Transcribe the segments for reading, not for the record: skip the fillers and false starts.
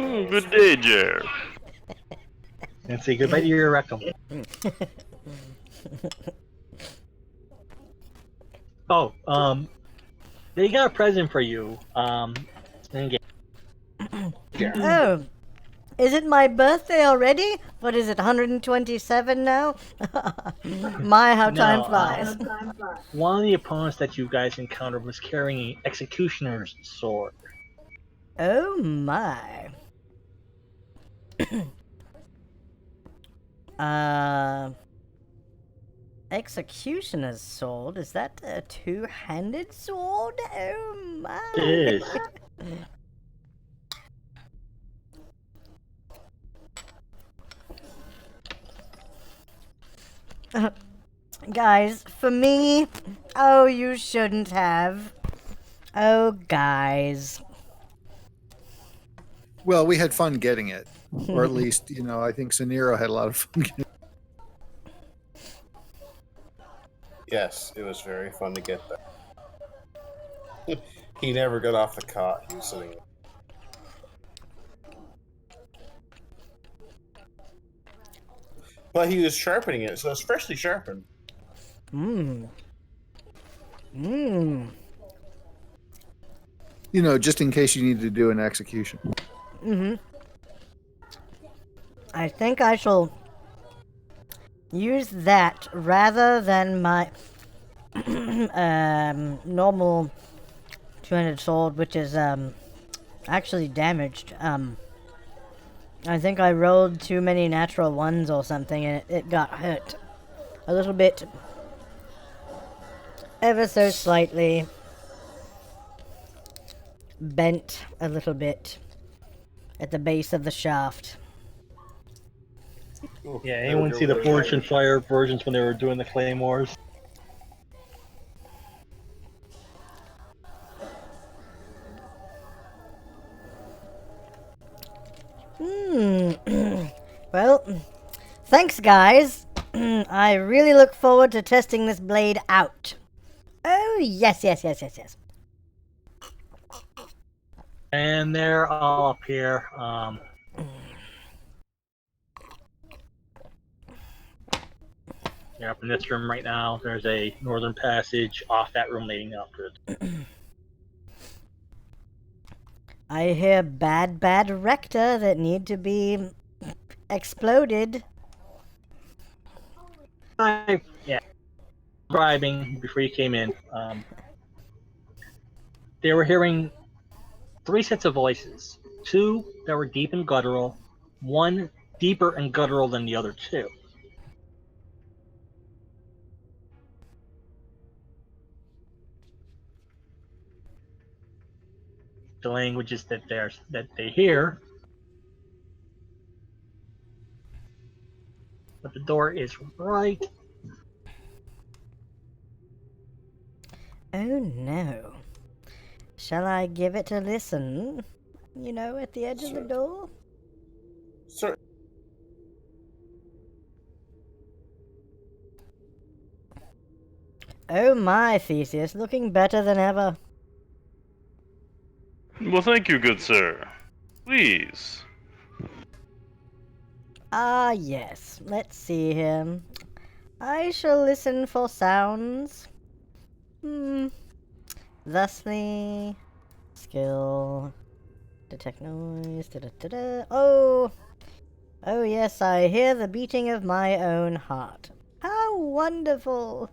Good day, Jer. And say goodbye to your rectum. Oh, they got a present for you. Oh, is it my birthday already? What is it, 127 now? My, how time flies. One of the opponents that you guys encountered was carrying an executioner's sword. Oh my. Executioner's sword? Is that a two-handed sword? Oh my. It is. Guys, for me, oh, you shouldn't have. Oh, guys. Well, we had fun getting it. Or at least, I think Saniro had a lot of fun getting it. Yes, it was very fun to get that. He never got off the cot. He was sitting. But he was sharpening it, so it's freshly sharpened. Just in case you need to do an execution. I think I shall use that rather than my normal two-handed sword, which is actually damaged. I think I rolled too many natural ones or something, and it got hurt a little bit, ever so slightly, bent a little bit at the base of the shaft. Yeah, anyone see the Forge and Fire versions when they were doing the claymores? Well, thanks, guys. I really look forward to testing this blade out. Oh, yes. And they're all up here. They're up in this room right now. There's a northern passage off that room leading up to it. I hear bad rector that need to be exploded. Yeah. Describing before you came in. They were hearing 3 sets of voices. 2 that were deep and guttural. 1 deeper and guttural than the other 2. The languages that they hear. But the door is right. Oh no. Shall I give it a listen? At the edge of the door? Sir. Oh my, Theseus, looking better than ever. Well, thank you, good sir. Please. Ah, yes. Let's see here. I shall listen for sounds. Thusly, skill, detect noise, da-da-da-da. Oh, yes, I hear the beating of my own heart. How wonderful!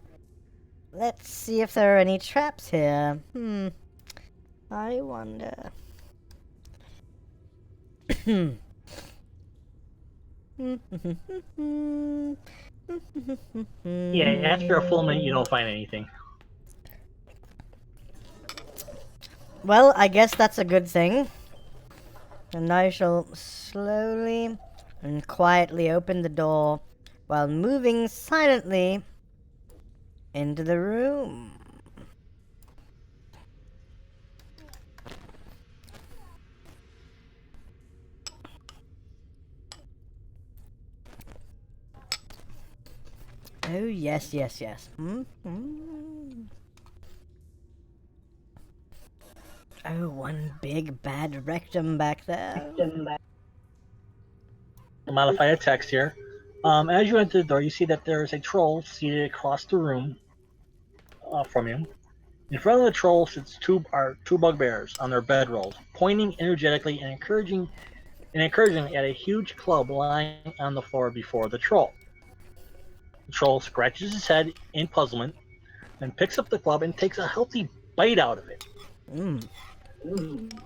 Let's see if there are any traps here. I wonder. Yeah, after a full minute you don't find anything. Well, I guess that's a good thing. And I shall slowly and quietly open the door while moving silently into the room. Oh, yes. Oh, one big bad rectum back there. modify the text here. As you enter the door, you see that there is a troll seated across the room from you. In front of the troll sits two bugbears on their bedrolls, pointing energetically and encouraging at a huge club lying on the floor before the troll. The troll scratches his head in puzzlement, then picks up the club and takes a healthy bite out of it. Mm.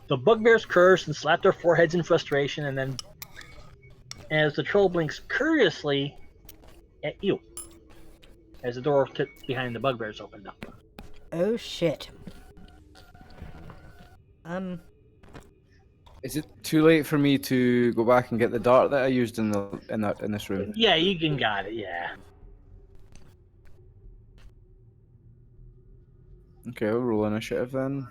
The bugbears curse and slap their foreheads in frustration, and then, as the troll blinks curiously at you, as the door behind the bugbears opened up. Oh shit. Is it too late for me to go back and get the dart that I used in this room? Yeah, you can got it. Yeah. Okay, I'll roll initiative then.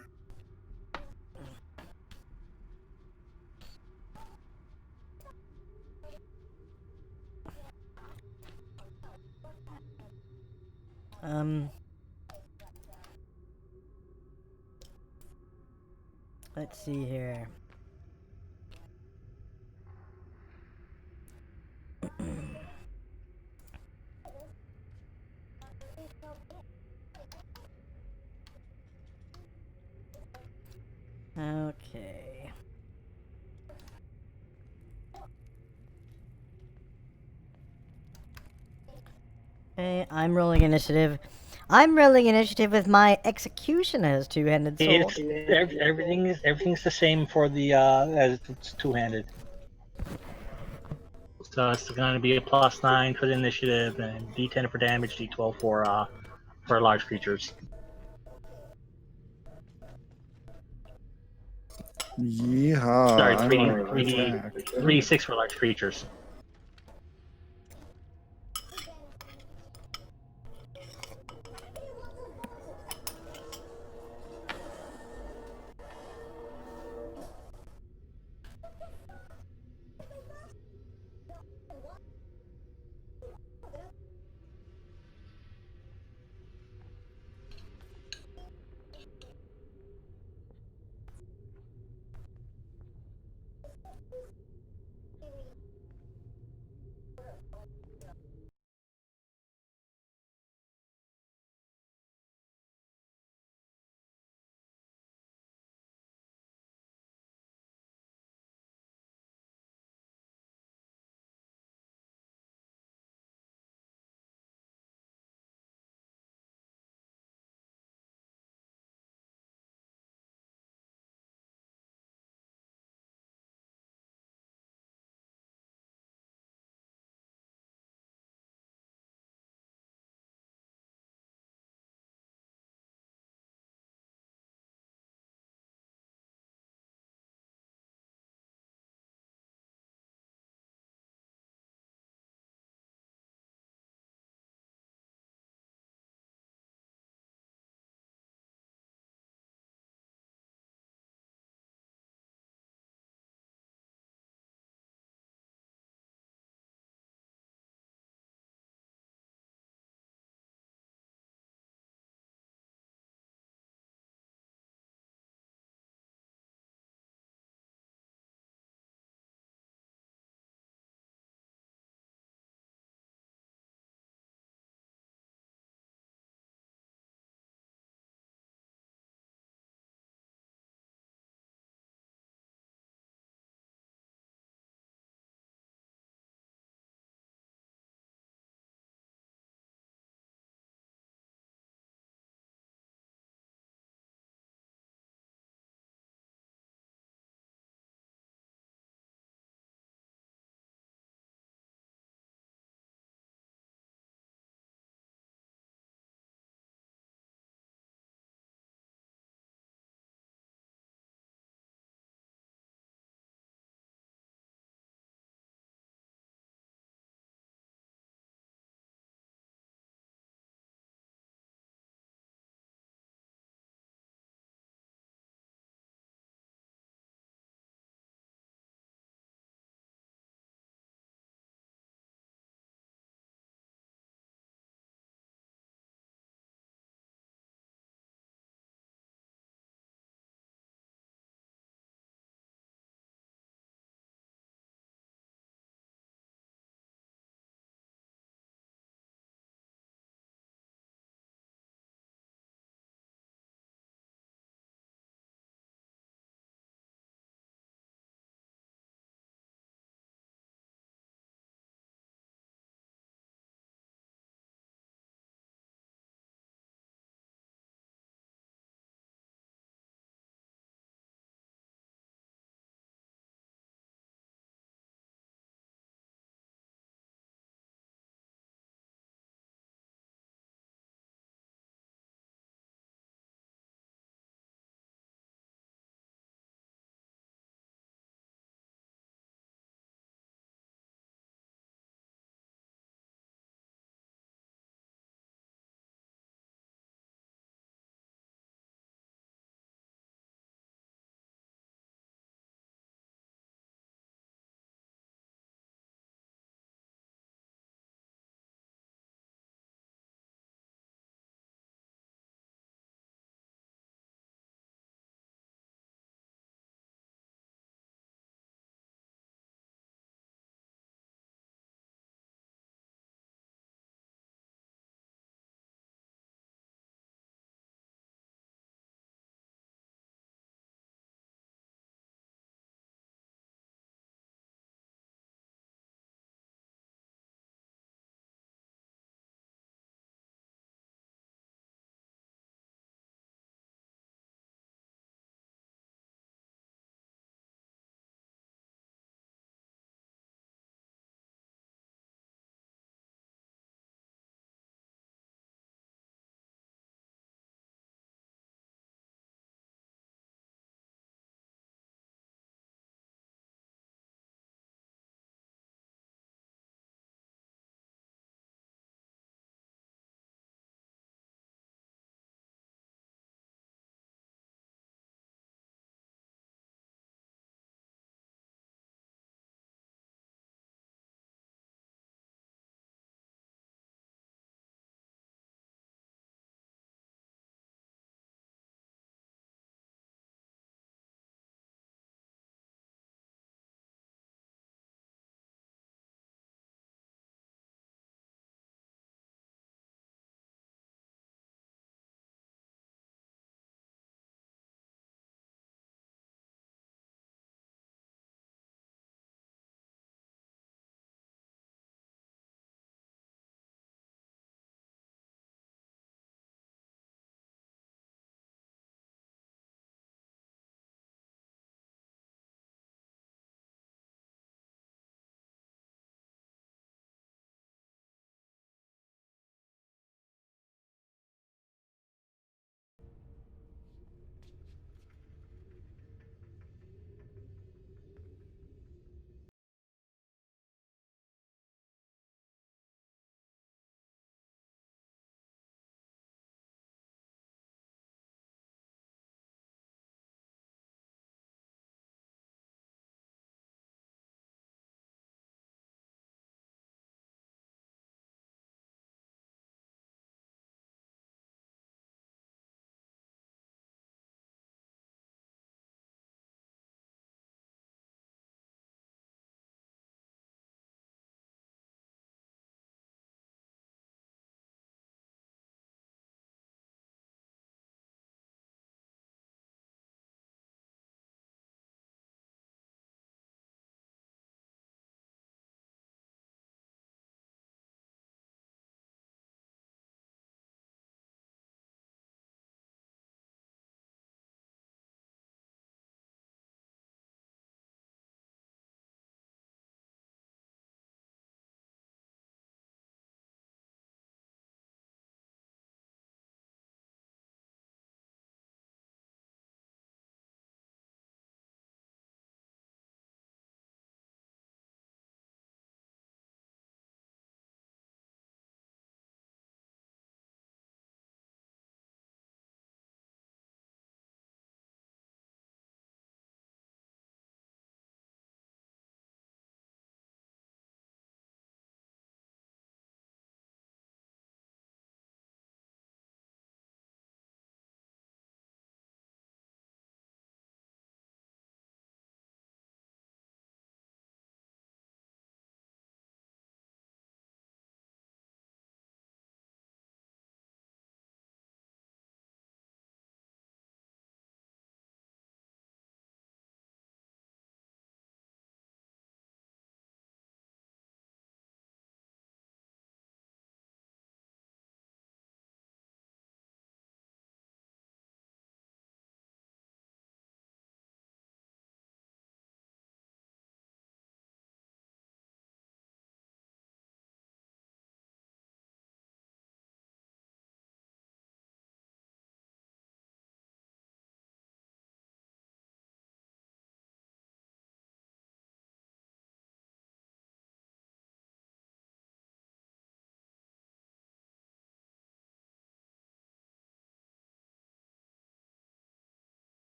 Let's see here. Okay. Okay, I'm rolling initiative. I'm rolling initiative with my executioner's two-handed sword. Everything's the same for the as it's two-handed. So it's going to be a +9 for the initiative and D10 for damage, D12 for large creatures. Yeehaw. Sorry, I'm 3 on 3 attack. 3d6 for large creatures.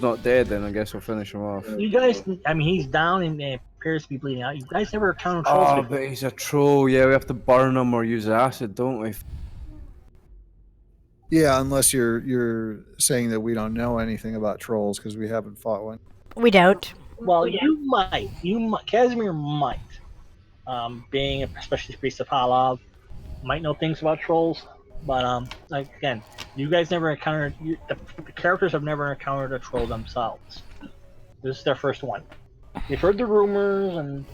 not dead, then I guess we'll finish him off. You guys, I mean, he's down and appears to be bleeding out. You guys never encountered trolls Oh, before. but he's a troll. Yeah, we have to burn him or use acid, don't we? Yeah, unless you're saying that we don't know anything about trolls because we haven't fought one. We don't. Well, you might. Casimir might. Being especially priest of Halov, might know things about trolls. But like again, you guys never encountered. The characters have never encountered a troll themselves. This is their first one. They've heard the rumors and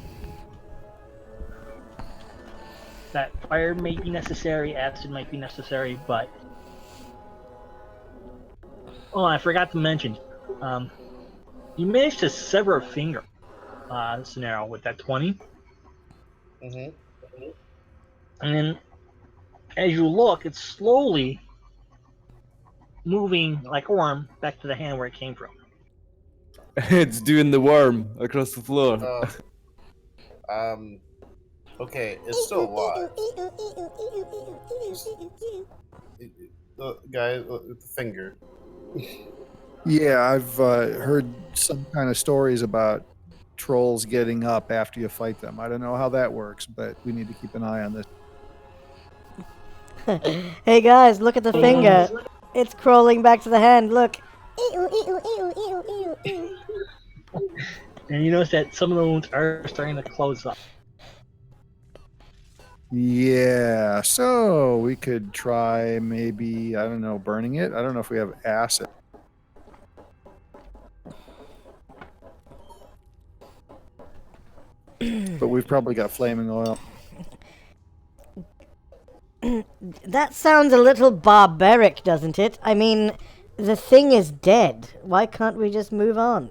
that fire may be necessary, acid might be necessary, but I forgot to mention, you managed to sever a finger, scenario with that 20. Mm-hmm. And then as you look, it's slowly moving like a worm back to the hand where it came from. It's doing the worm across the floor. Okay, it's still alive. The guy with the finger. Yeah, I've heard some kind of stories about trolls getting up after you fight them. I don't know how that works, but we need to keep an eye on this. Hey guys, look at the finger. It's crawling back to the hand. Look. And you notice that some of the wounds are starting to close up. Yeah, so we could try maybe, I don't know, burning it. I don't know if we have acid. But we've probably got flaming oil. That sounds a little barbaric, doesn't it? I mean, the thing is dead. Why can't we just move on?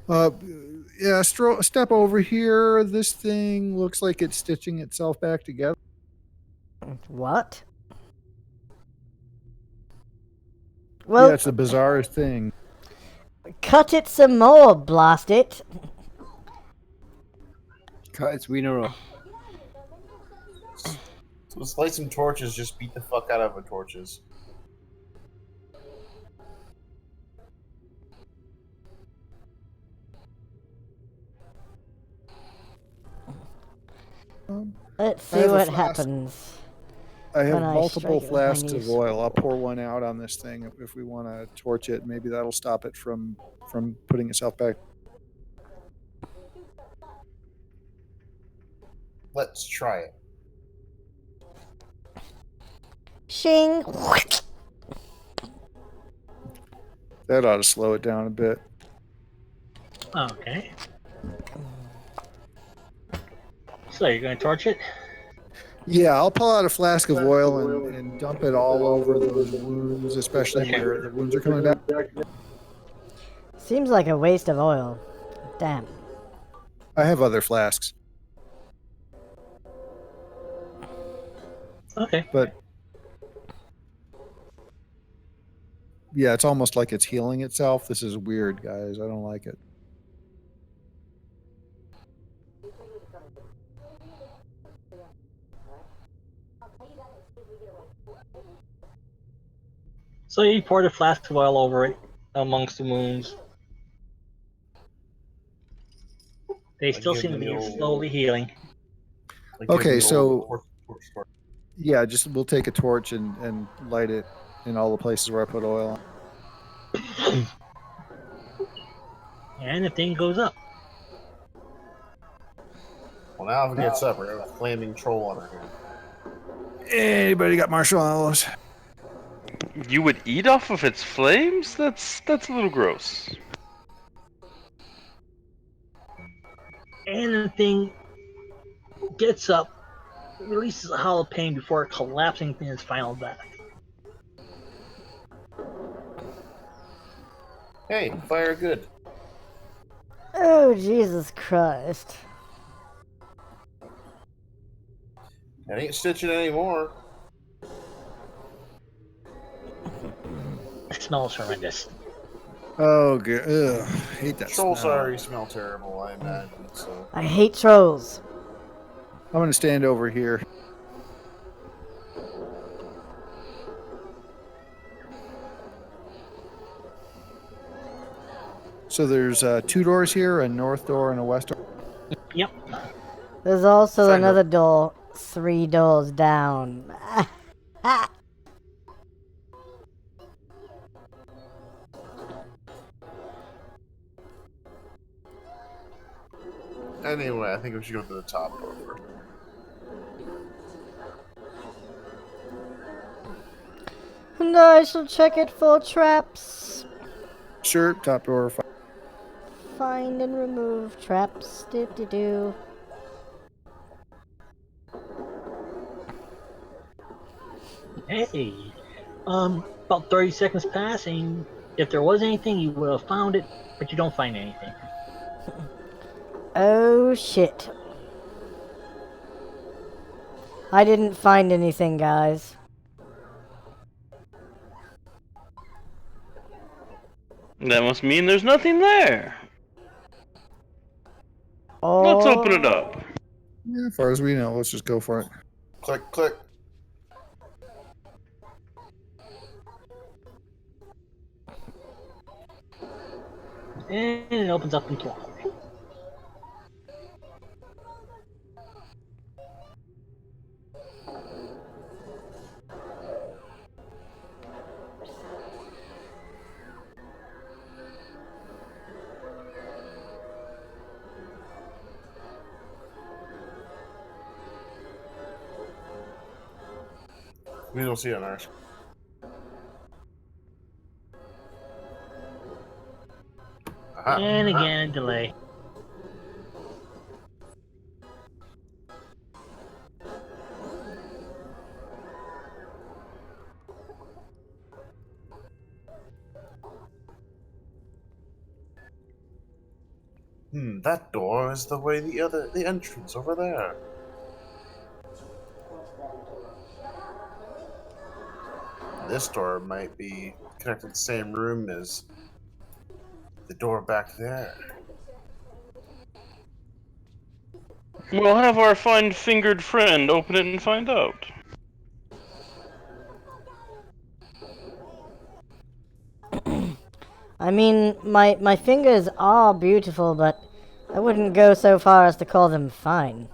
Yeah, step over here. This thing looks like it's stitching itself back together. What? Well, Yeah, it's the bizarrest thing. cut it some more, blast it. Cut its wiener off. So let's light some torches, just beat the fuck out of the torches. Let's I see have a what flask. happens. I have When I multiple strike it with my flasks of knees. oil. I'll pour one out on this thing if we want to torch it. Maybe that'll stop it from putting itself back. Let's try it. Shing. That ought to slow it down a bit. Okay. So you're going to torch it? Yeah, I'll pull out a flask of oil and dump it all over those wounds, especially where the wounds are coming back. Seems like a waste of oil. Damn. I have other flasks, Okay. but yeah, it's almost like it's healing itself. This is weird, guys. I don't like it. So you poured a flask of oil over it amongst the wounds. They still give seem to them be the old- slowly healing. Like give Okay, the so- old torch. Yeah, just we'll take a torch and light it in all the places where I put oil on. And the thing goes up. Well, now if it gets up, we're gonna have a flaming troll on our hands. Anybody got marshmallows? You would eat off of its flames? That's a little gross. And the thing gets up, releases a howl of pain before collapsing in its final death. Hey, fire good. Oh, Jesus Christ. It ain't stitching anymore. It smells horrendous. Oh, good. Ugh, hate that Trolls smell. already smell terrible, I imagine. So I hate trolls. I'm going to stand over here. So there's 2 doors here, a north door and a west door. Yep. There's also Find another door 3 doors down. Anyway, I think we should go to the top door first. And I shall check it for traps. Sure, top door. Find and remove traps. Do. Hey. About 30 seconds passing. If there was anything, you would have found it, but you don't find anything. Oh shit. I didn't find anything, guys. That must mean there's nothing there. Oh. Let's open it up. Yeah, as far as we know, let's just go for it. Click, click. And it opens up into a hallway. We don't see it on ours. Aha. And again, a delay. That door is the way the entrance over there. This door might be connected to the same room as the door back there. We'll have our fine-fingered friend open it and find out. I mean, my fingers are beautiful, but I wouldn't go so far as to call them fine.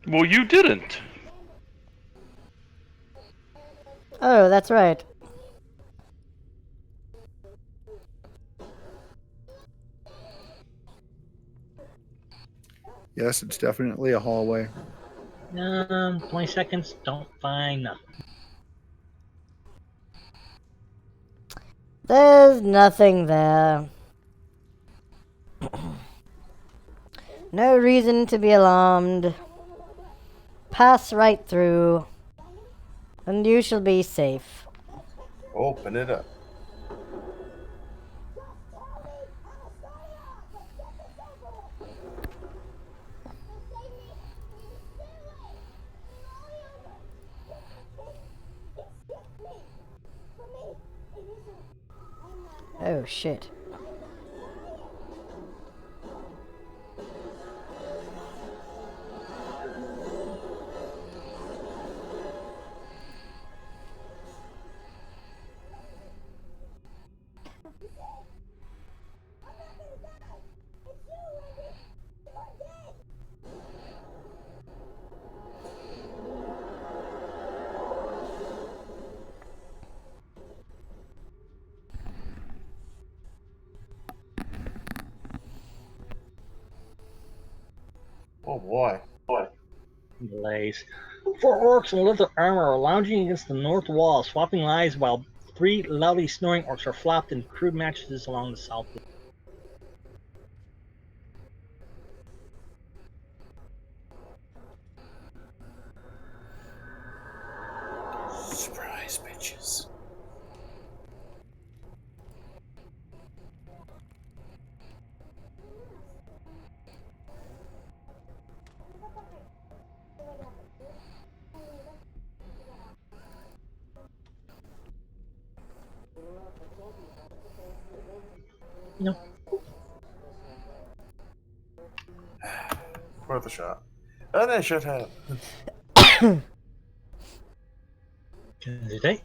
Well, you didn't. Oh, that's right. Yes, it's definitely a hallway. 20 seconds, don't find nothing. There's nothing there. No reason to be alarmed. Pass right through, and you shall be safe. Open it up. Oh shit. Oh boy. Delays. 4 orcs in leather armor are lounging against the north wall, swapping lies while 3 loudly snoring orcs are flopped in crude mattresses along the south wall. Surprise, bitches. No. Worth a shot. And I should have. Today?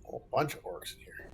A whole bunch of orcs in here.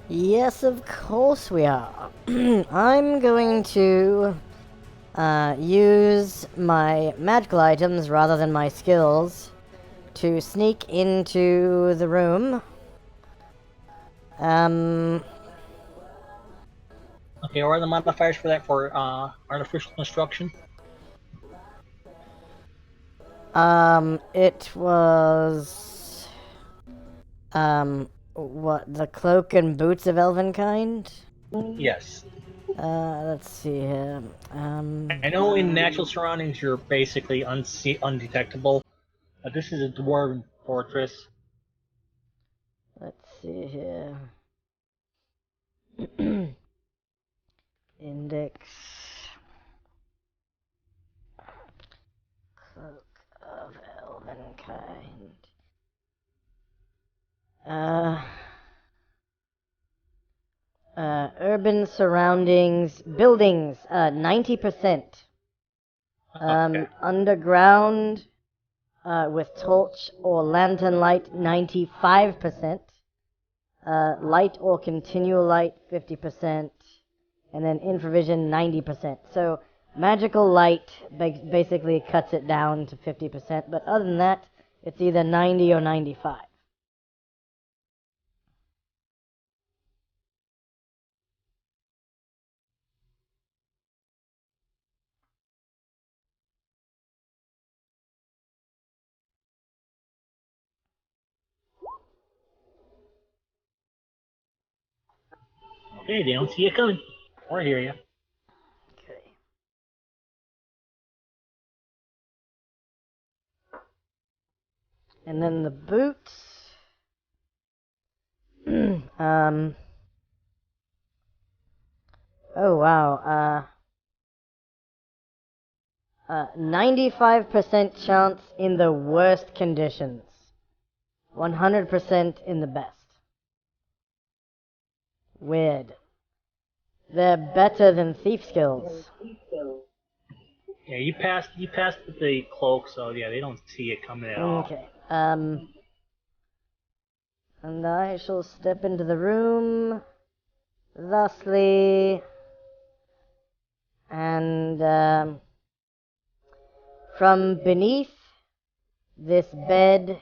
Yes, of course we are. I'm going to use my magical items rather than my skills to sneak into the room. Okay, what are the modifiers for that for artificial construction? It was what, the cloak and boots of Elvenkind? Yes. Let's see here. I know in natural surroundings you're basically undetectable, but this is a dwarven fortress. Let's see here. Index. Cloak of Elvenkind. Urban surroundings, buildings, 90%. Okay. Underground, with torch or lantern light, 95%. Light or continual light, 50%. And then infravision, 90%. So magical light basically cuts it down to 50%, but other than that, it's either 90 or 95. Okay, they don't see you coming. Or hear you. Okay. And then the boots. Oh wow. 95% chance in the worst conditions. 100% in the best. Weird. They're better than thief skills. Yeah, you passed with the cloak, so yeah, they don't see it coming at all. Okay. And I shall step into the room thusly, and from beneath this bed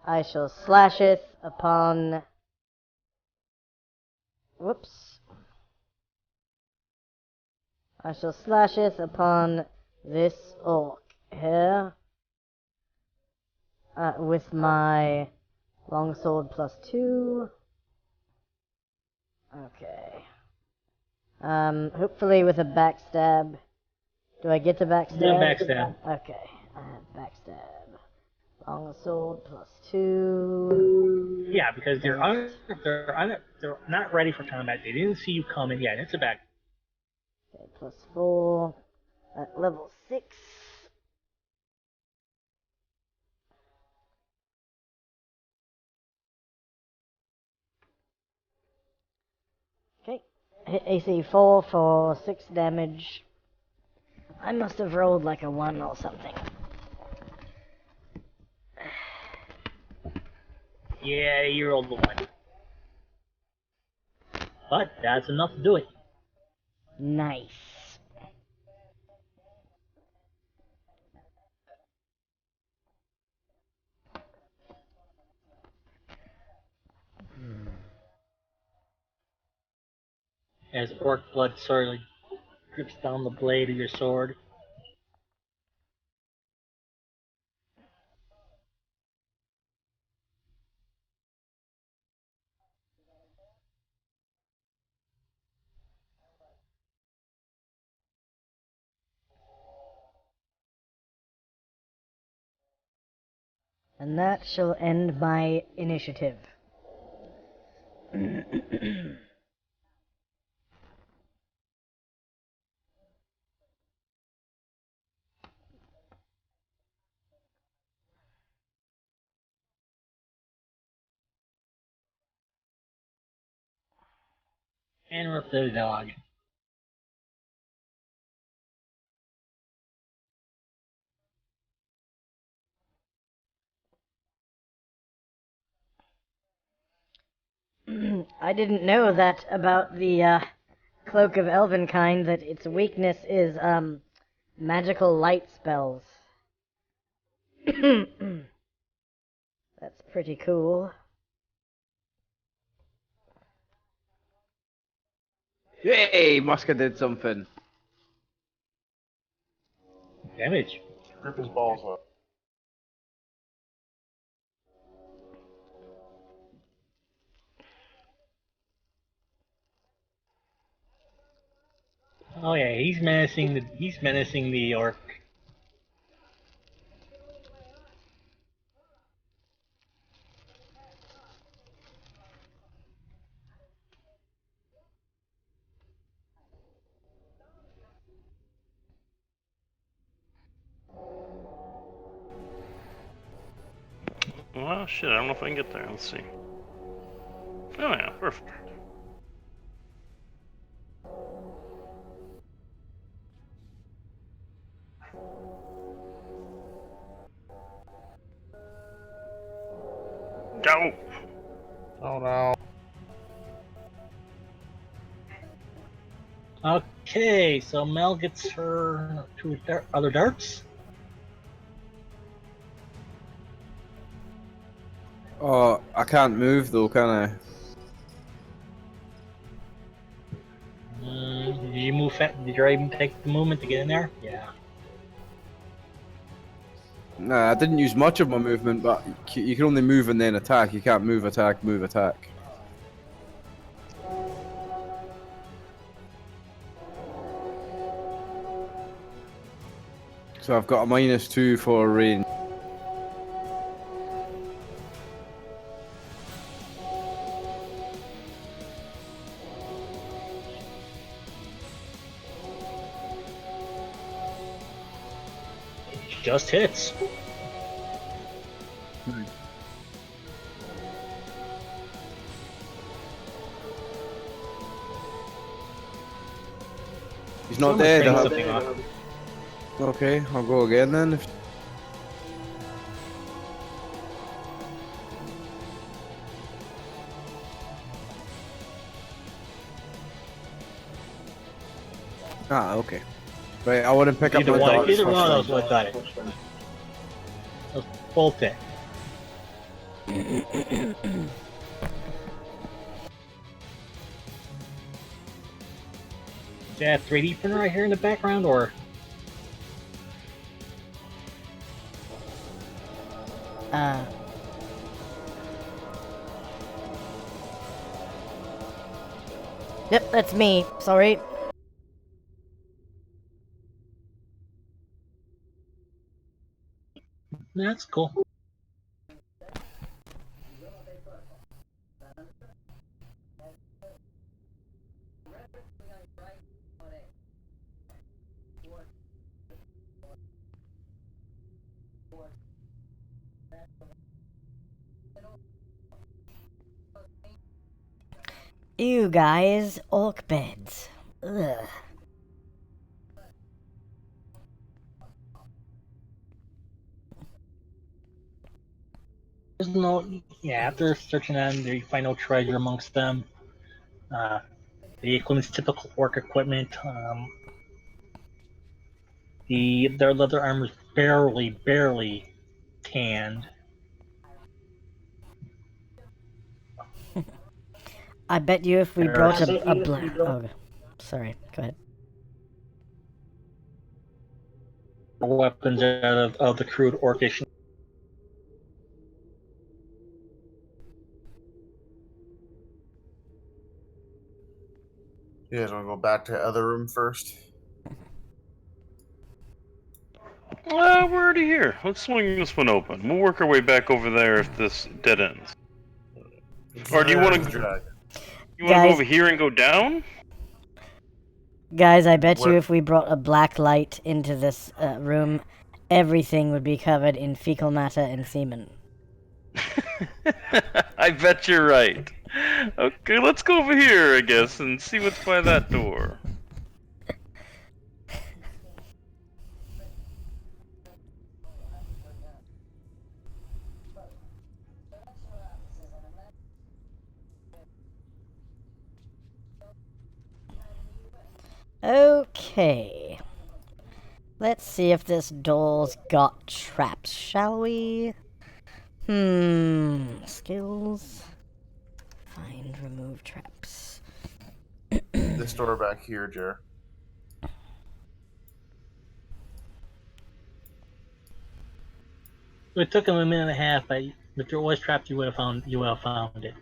I shall slasheth upon. Whoops. I shall slasheth upon this orc here with my longsword +2. Okay. Hopefully with a backstab. Do I get to backstab? No backstab. Okay. I have backstab. Longsword +2. Yeah, because they're not ready for combat. They didn't see you coming. Yeah, it's a back. Okay, +4 at level 6. Okay, hit AC 4 for 6 damage. I must have rolled like a 1 or something. Yeah, you rolled the 1. But that's enough to do it. Nice. As orc blood slowly drips down the blade of your sword. And that shall end my initiative. And we're up to the dog. I didn't know that about the Cloak of Elvenkind, that its weakness is magical light spells. That's pretty cool. Yay! Muska did something. Damage. Rip his balls off. Oh yeah, he's menacing the orc. Well, shit, I don't know if I can get there. Let's see. Oh yeah, perfect. Go! Oh no. Okay, so Mel gets her two other darts. Oh, I can't move though, can I? Did you move? Did you even take the movement to get in there? Yeah. Nah, I didn't use much of my movement, but you can only move and then attack. You can't move, attack, move, attack. So I've got a -2 for range. Just hits. He's not Someone's dead. turning I something off. Okay, I'll go again then. Ah, okay. Right, I want to pick up Either my one. darts Either first one of then. those would have done it. Those both hit. Is that a 3D printer right here in the background, or? Yep, that's me. Sorry. That's cool. Ew, guys. Orc beds. Ugh. There's no. Yeah, after searching them, you find no treasure amongst them. The equipment's typical orc equipment. Their leather armor's barely tanned. I bet you if we brought a black... Oh, sorry. Go ahead. Weapons out of the crude orcish. You guys want to go back to the other room first? We're already here. Let's swing this one open. We'll work our way back over there if this dead ends. Or do you want to? Drag. You want to go Guys- over here and go down? Guys, I bet you Where- if we brought a black light into this room, everything would be covered in fecal matter and semen. I bet you're right. Okay, let's go over here, I guess, and see what's by that door. Okay. Let's see if this door's got traps, shall we? Skills. Find, remove traps. This door back here, Jer. It took him a minute and a half, but if there was trapped, you would have found it.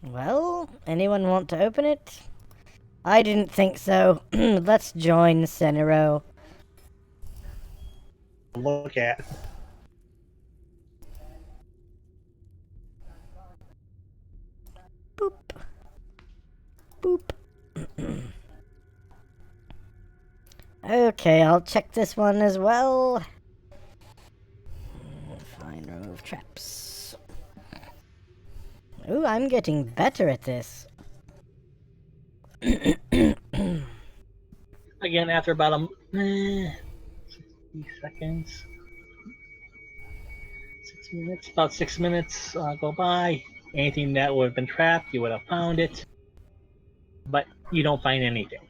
Well, anyone want to open it? I didn't think so. Let's join Senero. Look at. Boop. Boop. Okay, I'll check this one as well. Find, remove traps. Ooh, I'm getting better at this. Again, after about 60 seconds, 6 minutes, about 6 minutes go by. Anything that would have been trapped, you would have found it, but you don't find anything.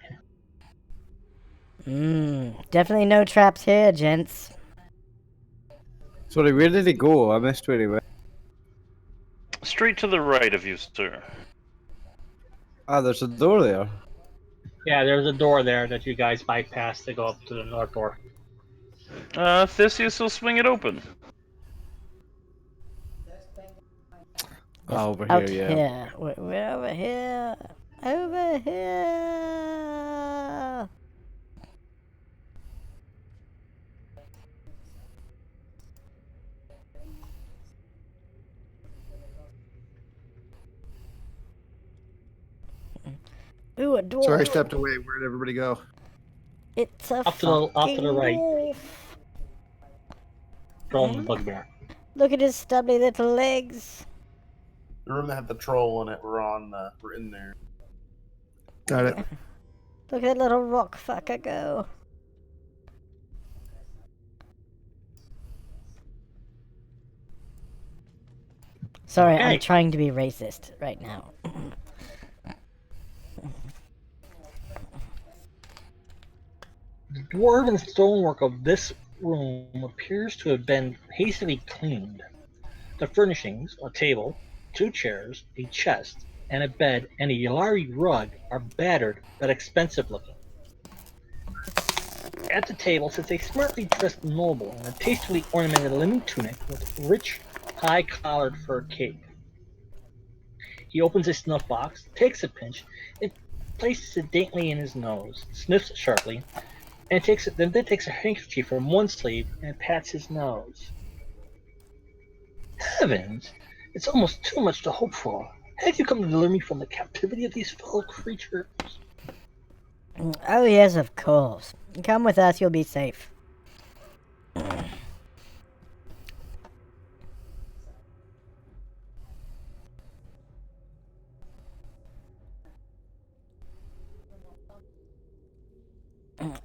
Definitely no traps here, gents. Sorry, where did he go? I missed where he went. Straight to the right of you, sir. Ah, there's a door there. Yeah, there's a door there that you guys bypassed to go up to the north door. Theseus will swing it open. Ah, over Out here, yeah. here. We're over here. Over here. Ooh, a door. Sorry, I stepped away. Where'd everybody go? It's a Off to the right. wolf. Throwing the bugbear. Look at his stubbly little legs. The room that had the troll in it, we're in there. Got it. Look at that little rock fucker go. Sorry, Okay. I'm trying to be racist right now. The dwarven stonework of this room appears to have been hastily cleaned. The furnishings, a table, 2 chairs, a chest, and a bed, and a Yalari rug are battered but expensive looking. At the table sits a smartly dressed noble in a tastefully ornamented linen tunic with rich, high-collared fur cape. He opens a snuff box, takes a pinch, and places it daintily in his nose, sniffs sharply, and then takes a handkerchief from one sleeve and pats his nose. Heavens! It's almost too much to hope for. Have you come to deliver me from the captivity of these foul creatures? Oh yes, of course. Come with us, you'll be safe.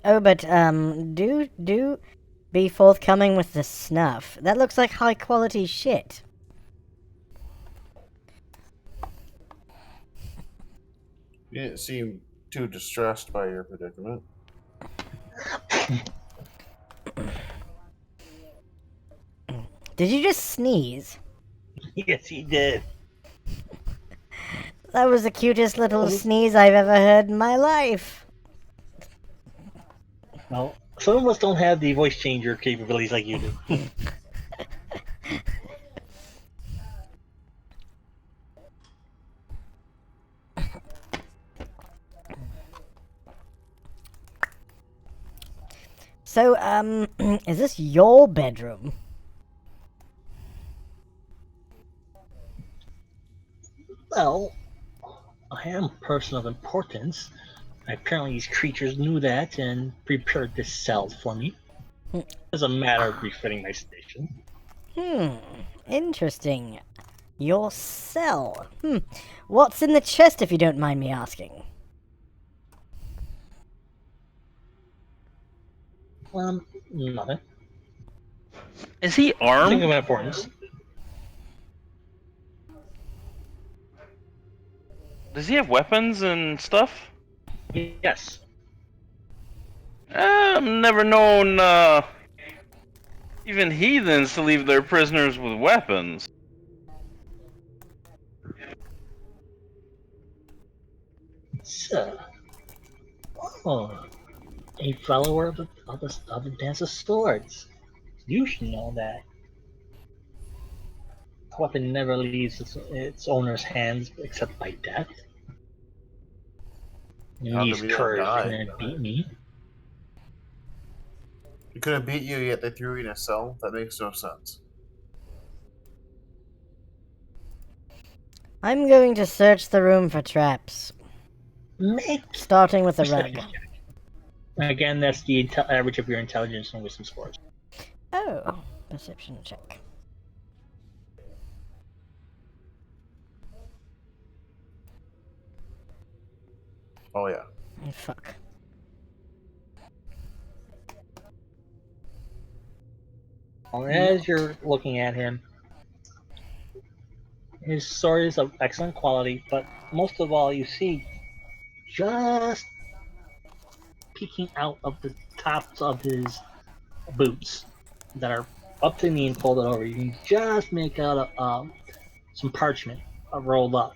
Oh, but, do be forthcoming with the snuff. That looks like high quality shit. You didn't seem too distressed by your predicament. Did you just sneeze? Yes, he did. That was the cutest little sneeze I've ever heard in my life. Well, some of us don't have the voice changer capabilities like you do. So, is this your bedroom? Well, I am a person of importance. Apparently these creatures knew that and prepared this cell for me. As a matter of befitting my station. Interesting. Your cell. What's in the chest, if you don't mind me asking? Nothing. Is he Think armed? of importance. Does he have weapons and stuff? Yes. I've never known even heathens to leave their prisoners with weapons. So, oh, a follower of the Dance of Swords. You should know that. A weapon never leaves its owner's hands except by death. You How use come you don't courage die? and beat me. He couldn't beat you, yet they threw you in a cell? That makes no sense. I'm going to search the room for traps, Make starting with a rug. perception check. Again, that's the average of your intelligence and wisdom scores. Oh, perception check. Oh yeah. Oh, fuck. As you're looking at him, his sword is of excellent quality, but most of all, you see just peeking out of the tops of his boots that are up to the knee and folded over. You can just make out some parchment rolled up.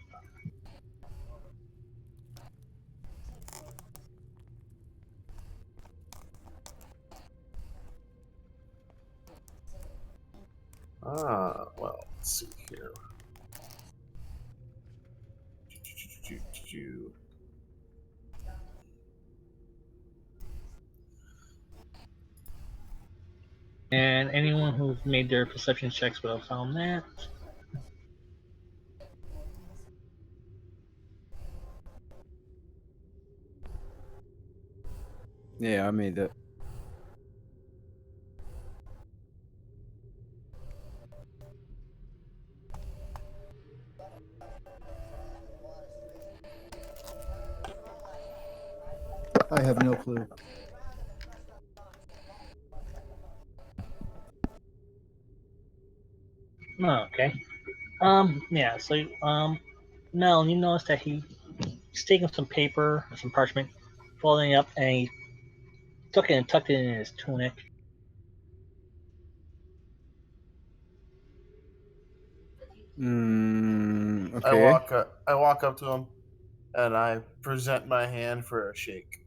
Well, let's see here. And anyone who's made their perception checks would have found that. Yeah, I made it. I have no clue. Oh, okay. Yeah, so, Mel, you notice that he's taking some paper, some parchment, folding it up, and he took it and tucked it in his tunic. Okay. I walk up to him, and I present my hand for a shake.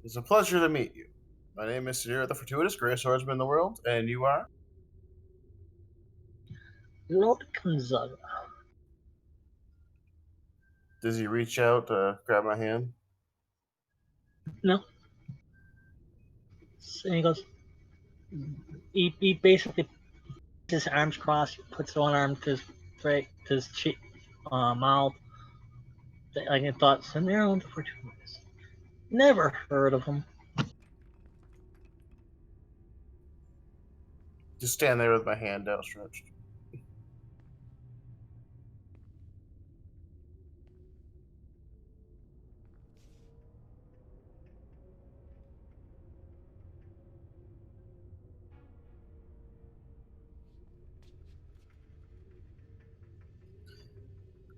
It's a pleasure to meet you. My name is Sir the Fortuitous, greatest swordsman in the world, and you are? Lord Gonzaga. Does he reach out to grab my hand? No. So he goes, he basically his arms crossed, puts one arm to his cheek, mouth. Like I thought, Samir the Fortuitous. Never heard of him. Just stand there with my hand outstretched.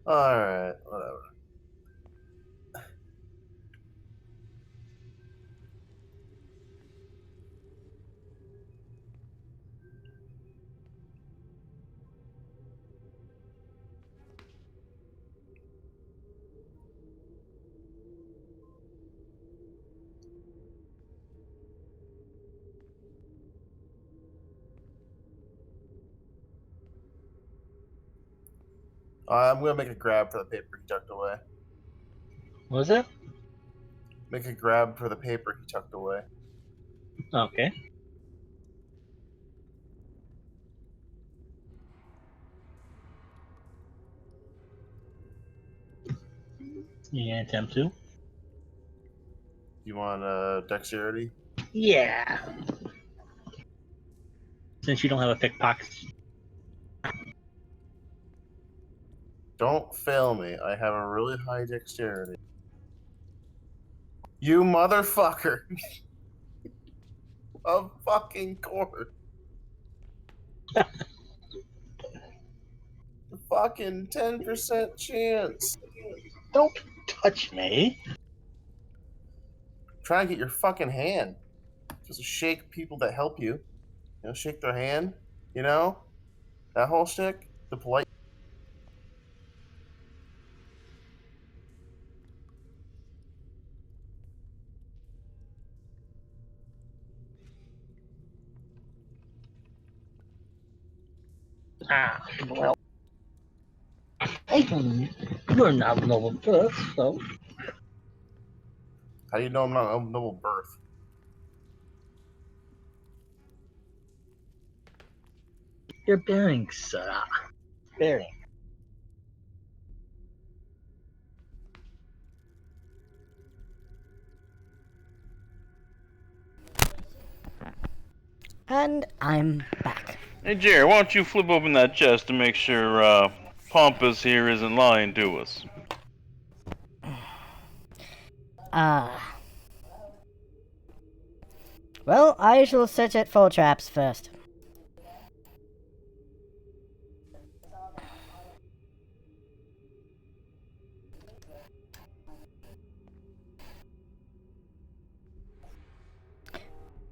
Alright, whatever. I'm gonna make a grab for the paper he tucked away. What was it? Make a grab for the paper he tucked away. Okay. You gonna attempt to? You want dexterity? Yeah. Since you don't have a pickpocket. Don't fail me. I have a really high dexterity. You motherfucker! Of fucking course. Fucking 10% chance. Don't touch me. Try and get your fucking hand. Just shake people that help you. Shake their hand. That whole shtick. The polite. Ah, well, you're not noble birth, so How do you know I'm not of noble birth? you're bearing, sir. Bearing. And I'm back. Hey, Jerry, why don't you flip open that chest to make sure Pompous here isn't lying to us? Well, I shall search it for traps first.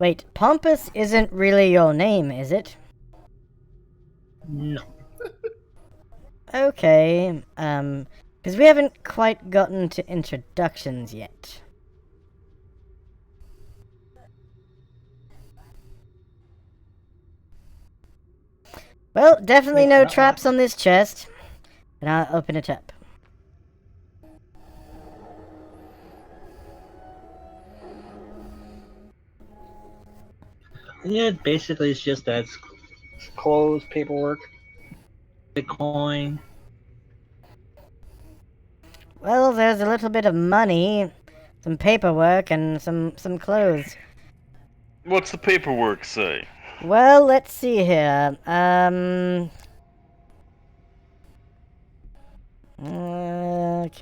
Wait, Pompous isn't really your name, is it? No. Okay, because we haven't quite gotten to introductions yet. Well, definitely no traps on this chest. And I'll open it up. Yeah, basically it's just that clothes, paperwork, Bitcoin. Well, there's a little bit of money, some paperwork, and some clothes. What's the paperwork say? Well, let's see here. Can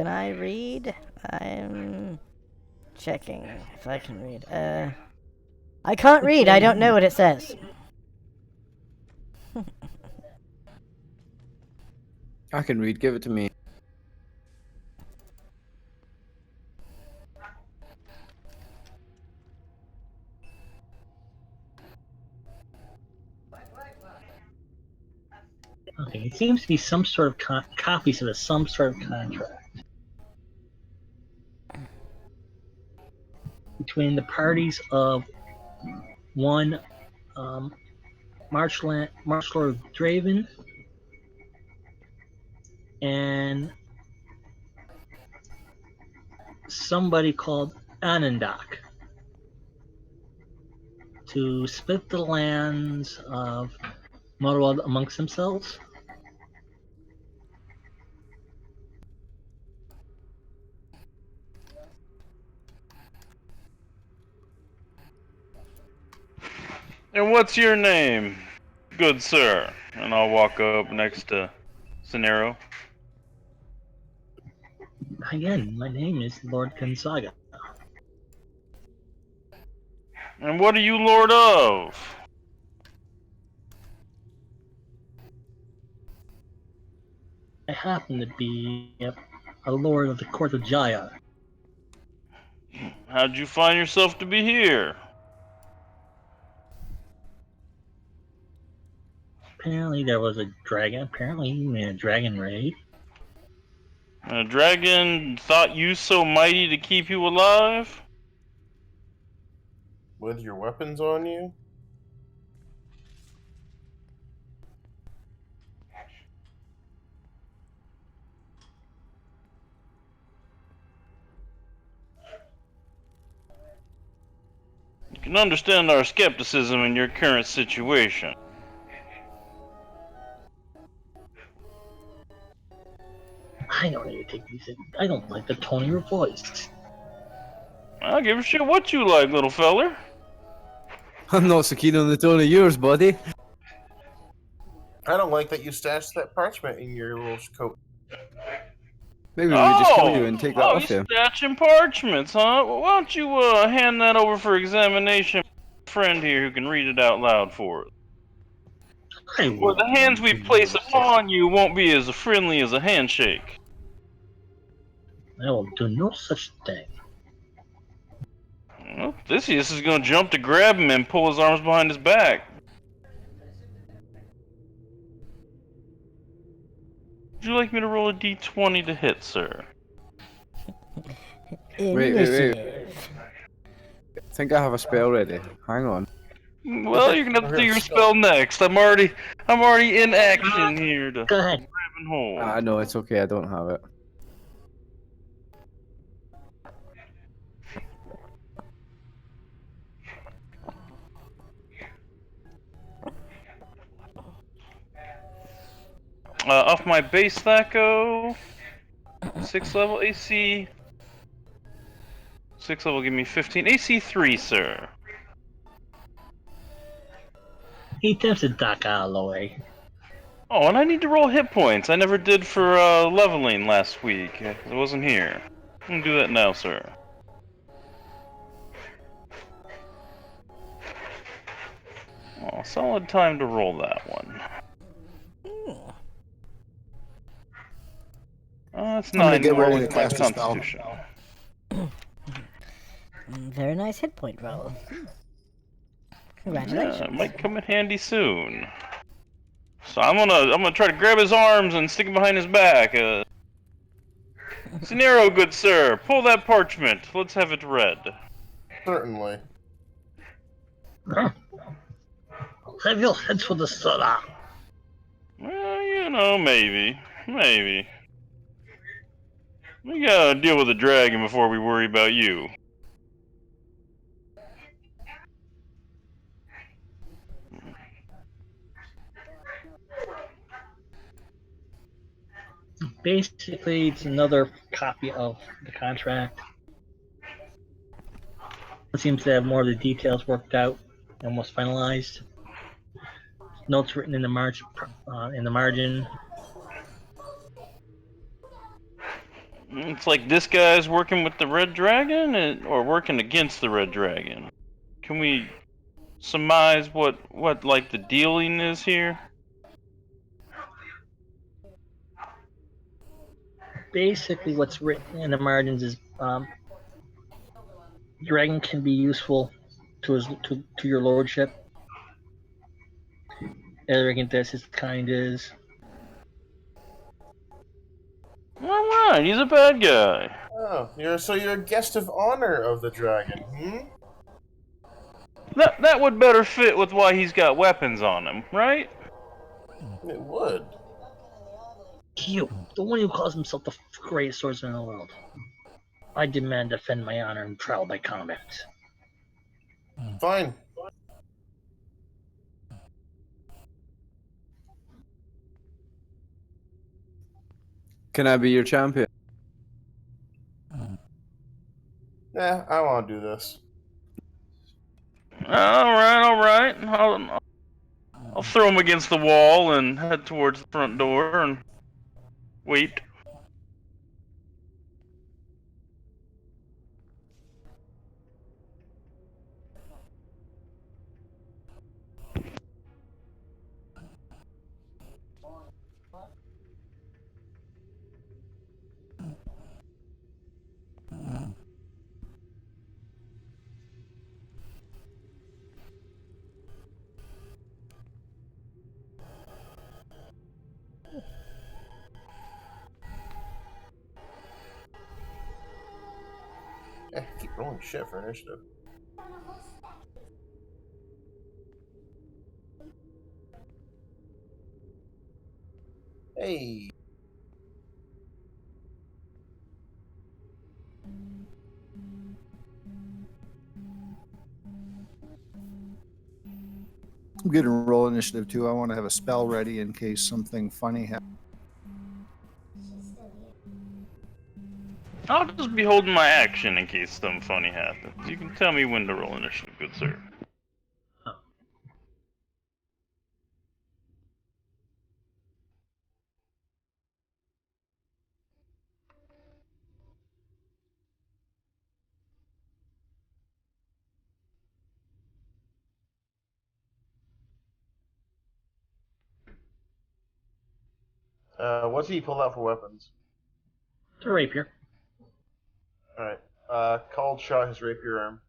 I read? I'm checking if I can read. I can't read. I don't know what it says. I can read. Give it to me. Okay, it seems to be some sort of copies of some sort of contract between the parties of one March Lord Draven and somebody called Anandak to split the lands of Motorworld amongst themselves. And what's your name, good sir? And I'll walk up next to Scenero. Again, my name is Lord Gonzaga. And what are you lord of? I happen to be a lord of the court of Jaya. How'd you find yourself to be here? Apparently there was a dragon. Apparently you made a dragon raid. A dragon thought you so mighty to keep you alive? With your weapons on you? You can understand our skepticism in your current situation. I don't need to take these in. I don't like the tone of your voice. I don't give a shit what you like, little feller. I'm not so keen on the tone of yours, buddy. I don't like that you stashed that parchment in your little coat. Maybe we just kill you and take that off you you. stashing parchments, huh? Well, why don't you hand that over for examination? Friend here who can read it out loud for us. I Or will. the hands we place upon you won't be as friendly as a handshake. I will do no such thing. Well, this is gonna jump to grab him and pull his arms behind his back. Would you like me to roll a d20 to hit, sir? Wait. Initiative. I think I have a spell ready. Hang on. Well, you're gonna have to do your spell next. I'm already in action here to Go ahead. grab and hold. Ah, no, it's okay. I don't have it. Off my base Thaco, 6 level AC. 6 level give me 15. AC 3, sir. He attempts to duck out of the way. Oh, and I need to roll hit points. I never did for leveling last week. I wasn't here. I'm gonna do that now, sir. Oh, solid time to roll that one. That's I'm gonna 9 get more ready with to my cast a spell. constitution. Very nice hit point roll. Yeah, Congratulations. it might come in handy soon. So I'm gonna try to grab his arms and stick him behind his back. Scenario, good sir, pull that parchment. Let's have it read. Certainly. Have your heads for the soda. Well, maybe. We gotta deal with the dragon before we worry about you. Basically, it's another copy of the contract. It seems to have more of the details worked out and was finalized. Notes written in the margin. It's like this guy's working with the red dragon, or working against the red dragon. Can we surmise what like the dealing is here? Basically, what's written in the margins is dragon can be useful to your lordship. Arrogant as his kind is. All right, he's a bad guy. Oh, you're a guest of honor of the dragon, hmm? That would better fit with why he's got weapons on him, right? It would. You, the one who calls himself the greatest swordsman in the world. I demand defend my honor and trial by combat. Fine. Can I be your champion? Yeah, I want to do this. All right. I'll throw him against the wall and head towards the front door and wait. Yeah, keep rolling shit for initiative. Hey. I'm getting roll initiative too. I want to have a spell ready in case something funny happens. I'll just be holding my action in case something funny happens. You can tell me when to roll initiative, good sir. What's he pulled out for weapons? It's a rapier. Alright. Called shot his rapier arm.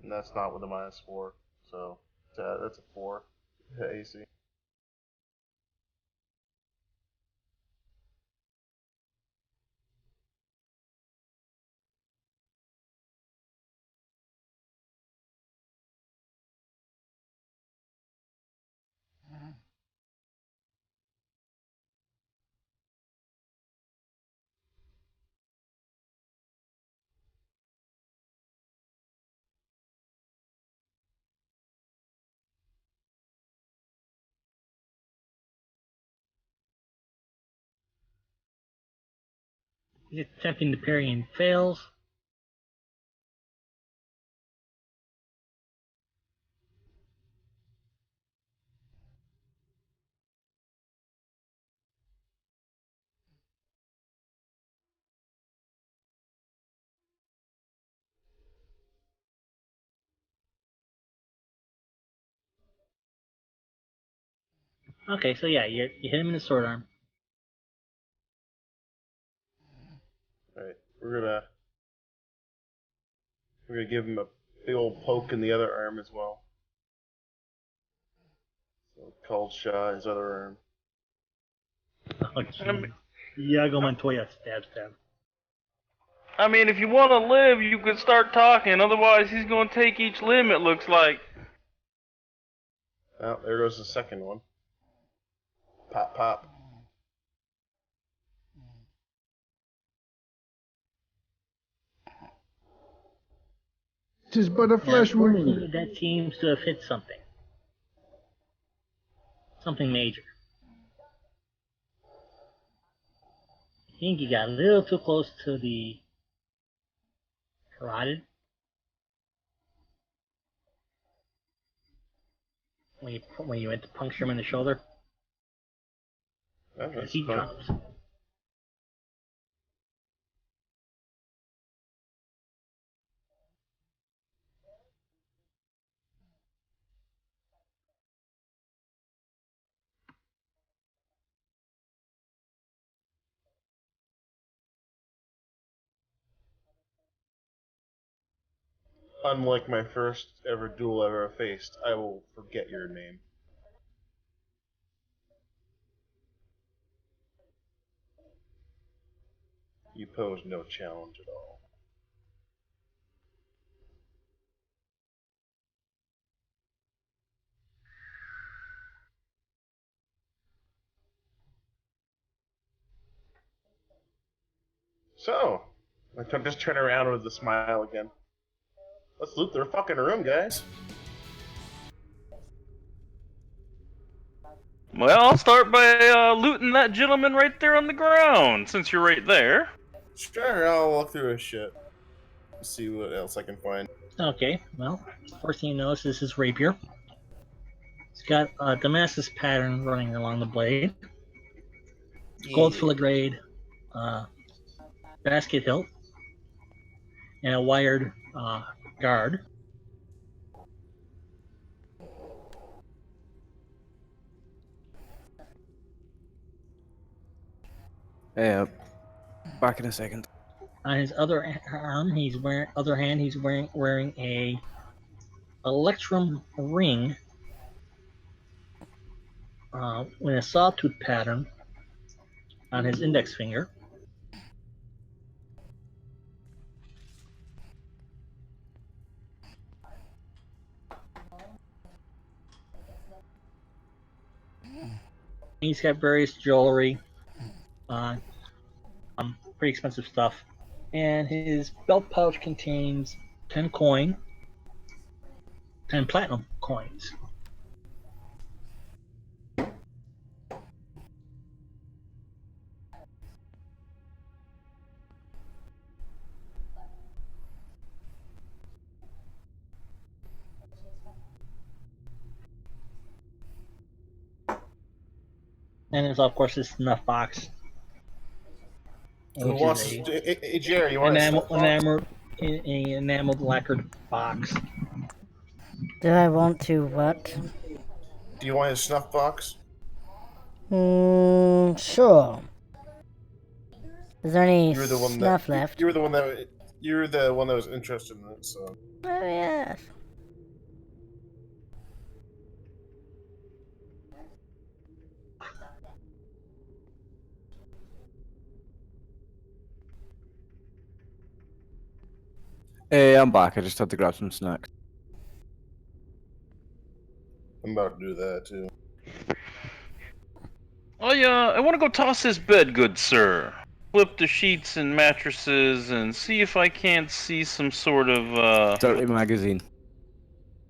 And that's not with a -4. So that's a 4 AC. He's attempting to parry and fails. Okay, so yeah, you hit him in the sword arm. Alright, we're gonna give him a big old poke in the other arm as well. So called shot his other arm. Oh, geez. Iago Montoya stab. I mean, if you want to live, you could start talking. Otherwise, he's going to take each limb, it looks like. Oh, there goes the second one. Pop, pop. Tis but a flesh wound. Unfortunately, that seems to have hit something. Something major. I think you got a little too close to the carotid. When you went to puncture him in the shoulder. Oh, As that's he fun. drops. Unlike my first ever duel I ever faced, I will forget your name. You pose no challenge at all. So, I can just turn around with a smile again. Let's loot their fucking room, guys. Well, I'll start by looting that gentleman right there on the ground, since you're right there. Sure, I'll walk through his shit. See what else I can find. Okay, well, first thing you notice is his rapier. It's got a Damascus pattern running along the blade. Gold filigree basket hilt, and a wired guard. Yeah. Back in a second. On his other arm, he's wearing a electrum ring with a sawtooth pattern on his index finger. He's got various jewelry, pretty expensive stuff, and his belt pouch contains 10 platinum coins. And there's of course this snuff box, Who which wants is to... Hey, Jerry, you want to... an enameled lacquered box. Do I want to what? Do you want his snuff box? Sure. Is there any You're the one snuff that left? you're the one that was interested in it. So Oh, yes. Hey, I'm back. I just had to grab some snacks. I'm about to do that too. I want to go toss this bed, good sir. Flip the sheets and mattresses and see if I can't see some sort of, Dirty magazine.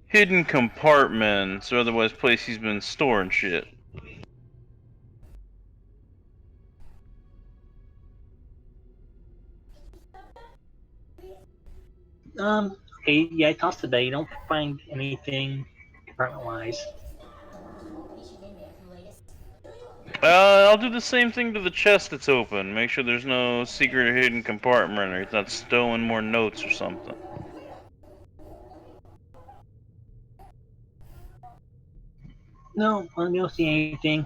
hidden compartments or otherwise place he's been storing shit. Okay, yeah, I tossed the bed. You don't find anything compartment-wise. I'll do the same thing to the chest that's open. Make sure there's no secret or hidden compartment or it's not stowing more notes or something. No, you don't see anything.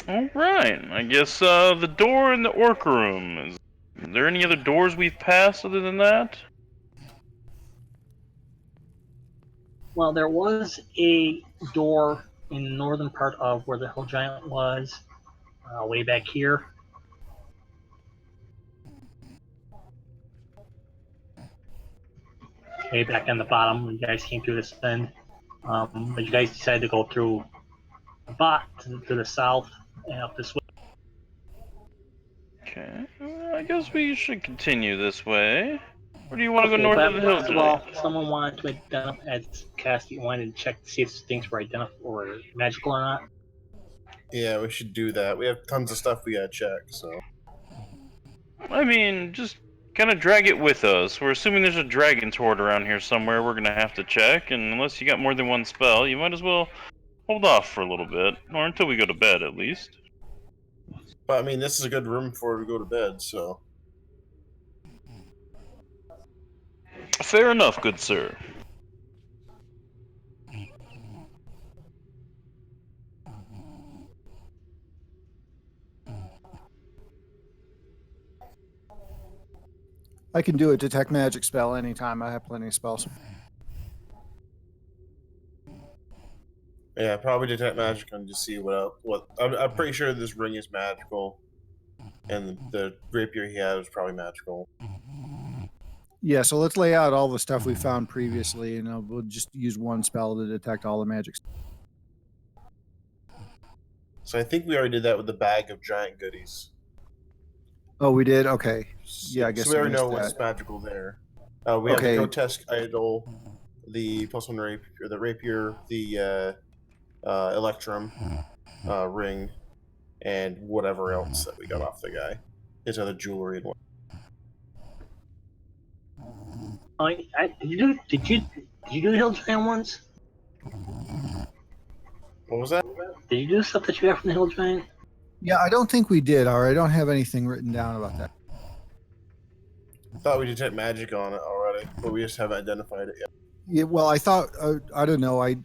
Alright, I guess the door in the orc room. Is there any other doors we've passed other than that? Well, there was a door in the northern part of where the hill giant was, way back here. Way back on the bottom, you guys came through this end. But you guys decided to go through the bot to the south and up this way. Okay, well, I guess we should continue this way. Or do you want to go Okay, north but of the hill first of all, someone wanted to identify as Cassie wanted to check to see if things were identified or magical or not. Yeah, we should do that. We have tons of stuff we gotta check. So I mean, just kind of drag it with us. We're assuming there's a dragon's horde around here somewhere we're gonna have to check, and unless you got more than one spell, you might as well hold off for a little bit, or until we go to bed at least. but I mean, this is a good room before we go to bed. So Fair enough, good sir. I can do a detect magic spell anytime. I have plenty of spells. yeah, probably detect magic and just see what. I'm pretty sure this ring is magical, and the rapier he had was probably magical. Yeah, so let's lay out all the stuff we found previously, and we'll just use one spell to detect all the magic. So I think we already did that with the bag of giant goodies. Oh, we did? Okay. Yeah, I guess so. We already missed know what's that. magical there. We have Okay. the grotesque idol, the +1 rapier, the rapier, the electrum ring, and whatever else that we got off the guy. His other jewelry and what. Did you do the hill giant ones? What was that? Did you do stuff that you got from the hill giant? Yeah, I don't think we did, or I don't have anything written down about that. I thought we detect magic on it already, but we just haven't identified it yet. Yeah, well, I thought I don't know. I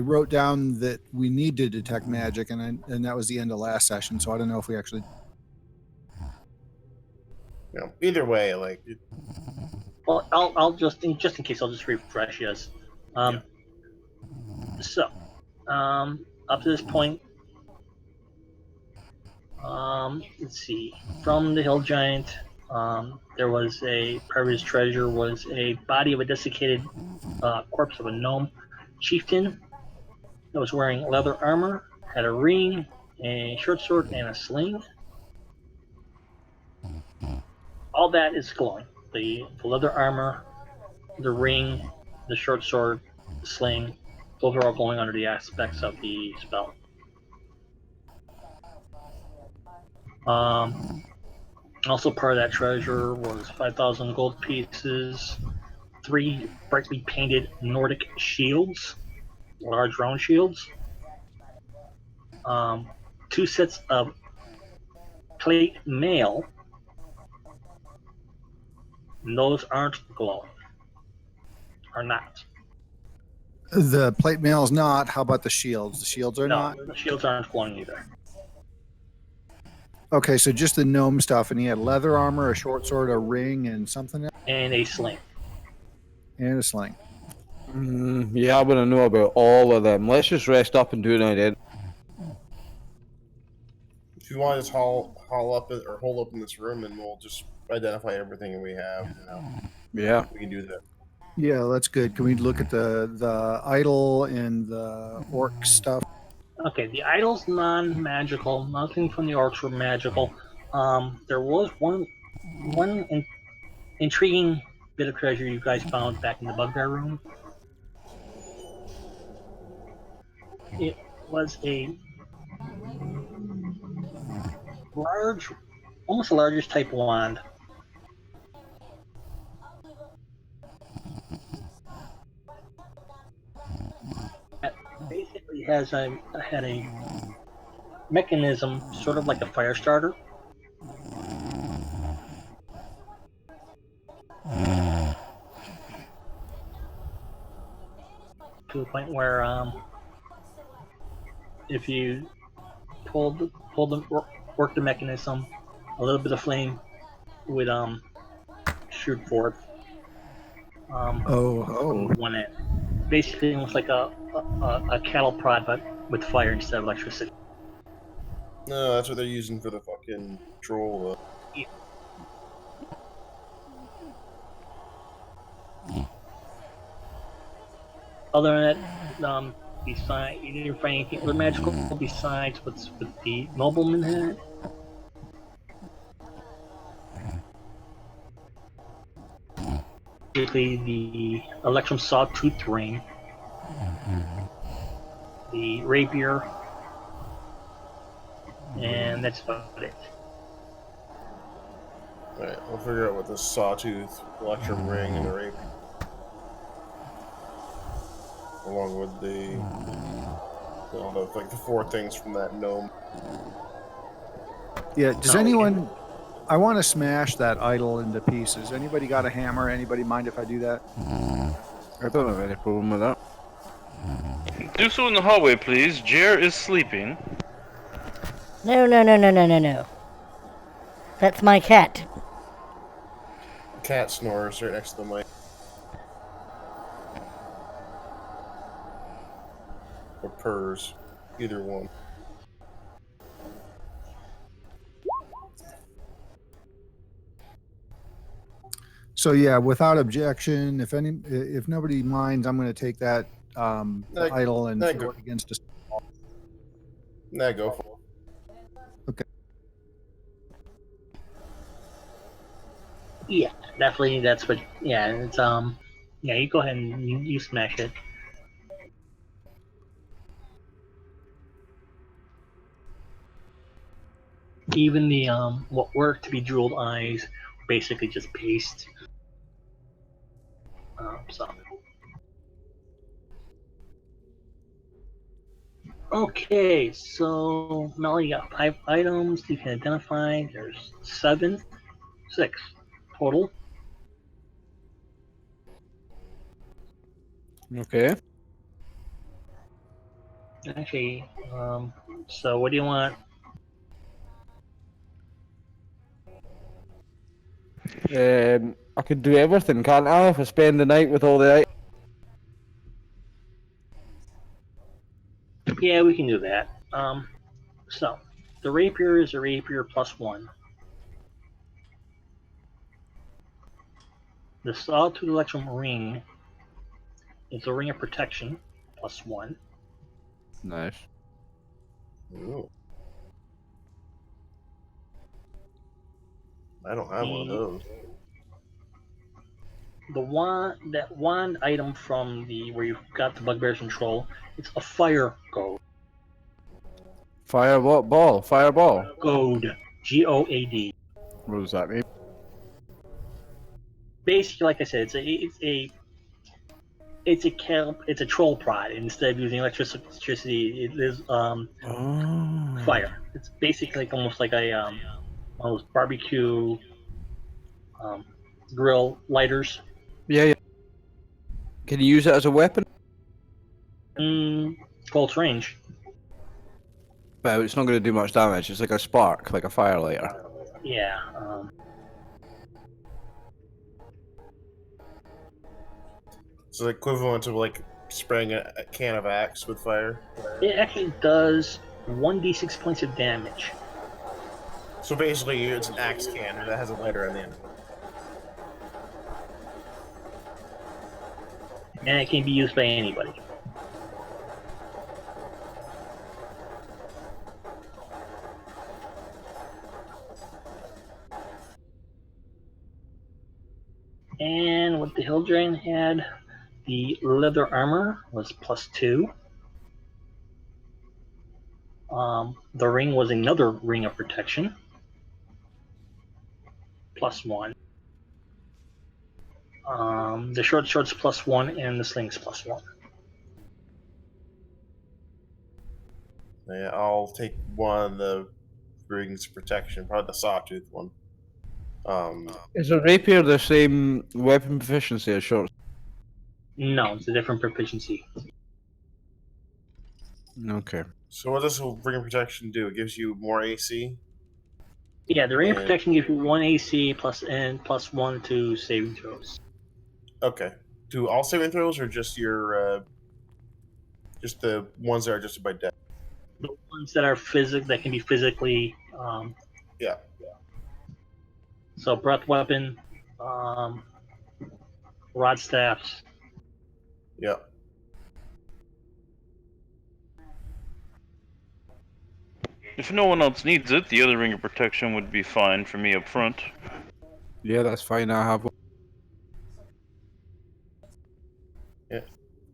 wrote down that we need to detect magic, and that was the end of last session. So I don't know if we actually. You know, either way, like Well, I'll just in case I'll just refresh you. So, up to this point, let's see. From the hill giant, there was a part of his treasure was a body of a desiccated corpse of a gnome chieftain that was wearing leather armor, had a ring, a short sword, and a sling. All that is glowing. The leather armor, the ring, the short sword, the sling, those are all going under the aspects of the spell. Also part of that treasure was 5,000 gold pieces, 3 brightly painted Nordic shields, large round shields, 2 sets of plate mail, And those aren't glowing. Are not. The plate mail's not. How about the shields? The shields are No, not. the shields aren't glowing either. Okay, so just the gnome stuff, and he had leather armor, a short sword, a ring, and something else, And a sling. and a sling. Yeah, I want to know about all of them. Let's just rest up and do an ident. If you want to just haul up or hold up in this room, and we'll just identify everything we have. Yeah. We can do that. Yeah, that's good. Can we look at the idol and the orc stuff? Okay, the idol's non-magical. Nothing from the orcs were magical. There was one intriguing bit of treasure you guys found back in the bugbear room. It was a large, almost a largest type wand. That basically had a mechanism, sort of like a fire starter. To the point where if you work the mechanism, a little bit of flame would shoot forth from one end. Basically, almost like a cattle prod, but with fire instead of electricity. No, that's what they're using for the fucking troll. Other than that, besides, you didn't find anything other magical besides what's with the nobleman had. Basically, the electrum sawtooth ring, the rapier, and that's about it. Alright, we'll figure out what the sawtooth, electrum ring, and the rape. Along with the four things from that gnome. Yeah. Does anyone? I want to smash that idol into pieces. Anybody got a hammer? Anybody mind if I do that? I don't have any problem with that. Do so in the hallway, please. Jer is sleeping. No. That's my cat. Cat snores right next to the mic. Or purrs. Either one. So yeah, without objection, if nobody minds, I'm going to take that the idol and throw it against a. Nah, go for it. Yeah, definitely. That's what. Yeah, it's yeah. You go ahead and you smash it. Even the what were to be jeweled eyes, basically just paste. So. Okay, so Mel, you got 5 items you can identify. There's 6 total. Okay. Actually, so what do you want? I could do everything, can't I? If I spend the night with all the items. Yeah, we can do that. So the rapier is a rapier +1. The sawtooth electrum ring is a ring of protection +1. Nice. Ooh. I don't have one of those. The wand item from the where you got the bugbear's control, it's a fire goad. Fire what? Ball? Fireball? Goad. Goad. What does that mean? Basically, like I said, it's a troll prod. Instead of using electricity, it is fire. It's basically like almost like a one of those barbecue grill lighters. Yeah, yeah. Can you use it as a weapon? Close range. Well, it's not going to do much damage. It's like a spark, like a firelighter. Yeah. So the equivalent of like spraying a can of Axe with fire. It actually does 1d6 points of damage. So basically, it's an Axe can that has a lighter on the end. And it can be used by anybody. And what the Hill Dragon had, the leather armor was +2. The ring was another ring of protection, +1. The short sword's +1, and the sling's +1. Yeah, I'll take one of the rings of protection, probably the sawtooth one. Is a rapier the same weapon proficiency as short? No, it's a different proficiency. Okay. So what does ring of protection do? It gives you more AC. Yeah, the ring of And- protection gives you 1 AC and +1 to saving throws. Okay. Do all saving throws or just your just the ones that are adjusted by death? The ones that are that can be physically. Yeah. So breath weapon, rod staffs. Yeah. If no one else needs it, the other ring of protection would be fine for me up front. Yeah, that's fine. I have one.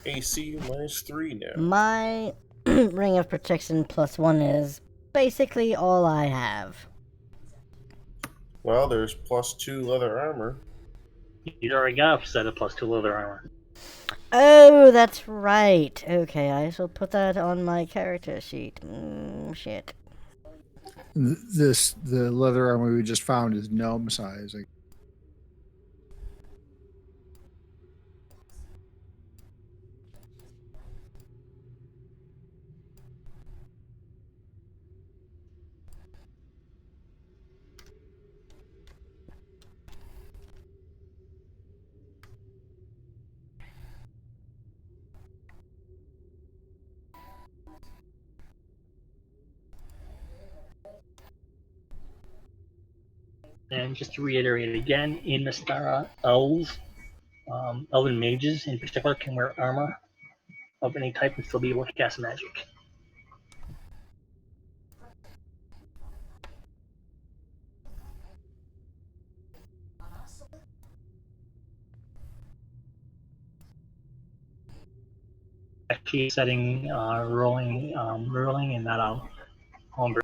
AC -3 now. My ring of protection +1 is basically all I have. Well, there's +2 leather armor. You already got a set of +2 leather armor. Oh, that's right. Okay, I shall put that on my character sheet. Shit. The leather armor we just found is gnome size. And just to reiterate again, in Mystara, elves, elven mages in particular, can wear armor of any type and still be able to cast magic. Actually, setting rolling, and not on homebrew.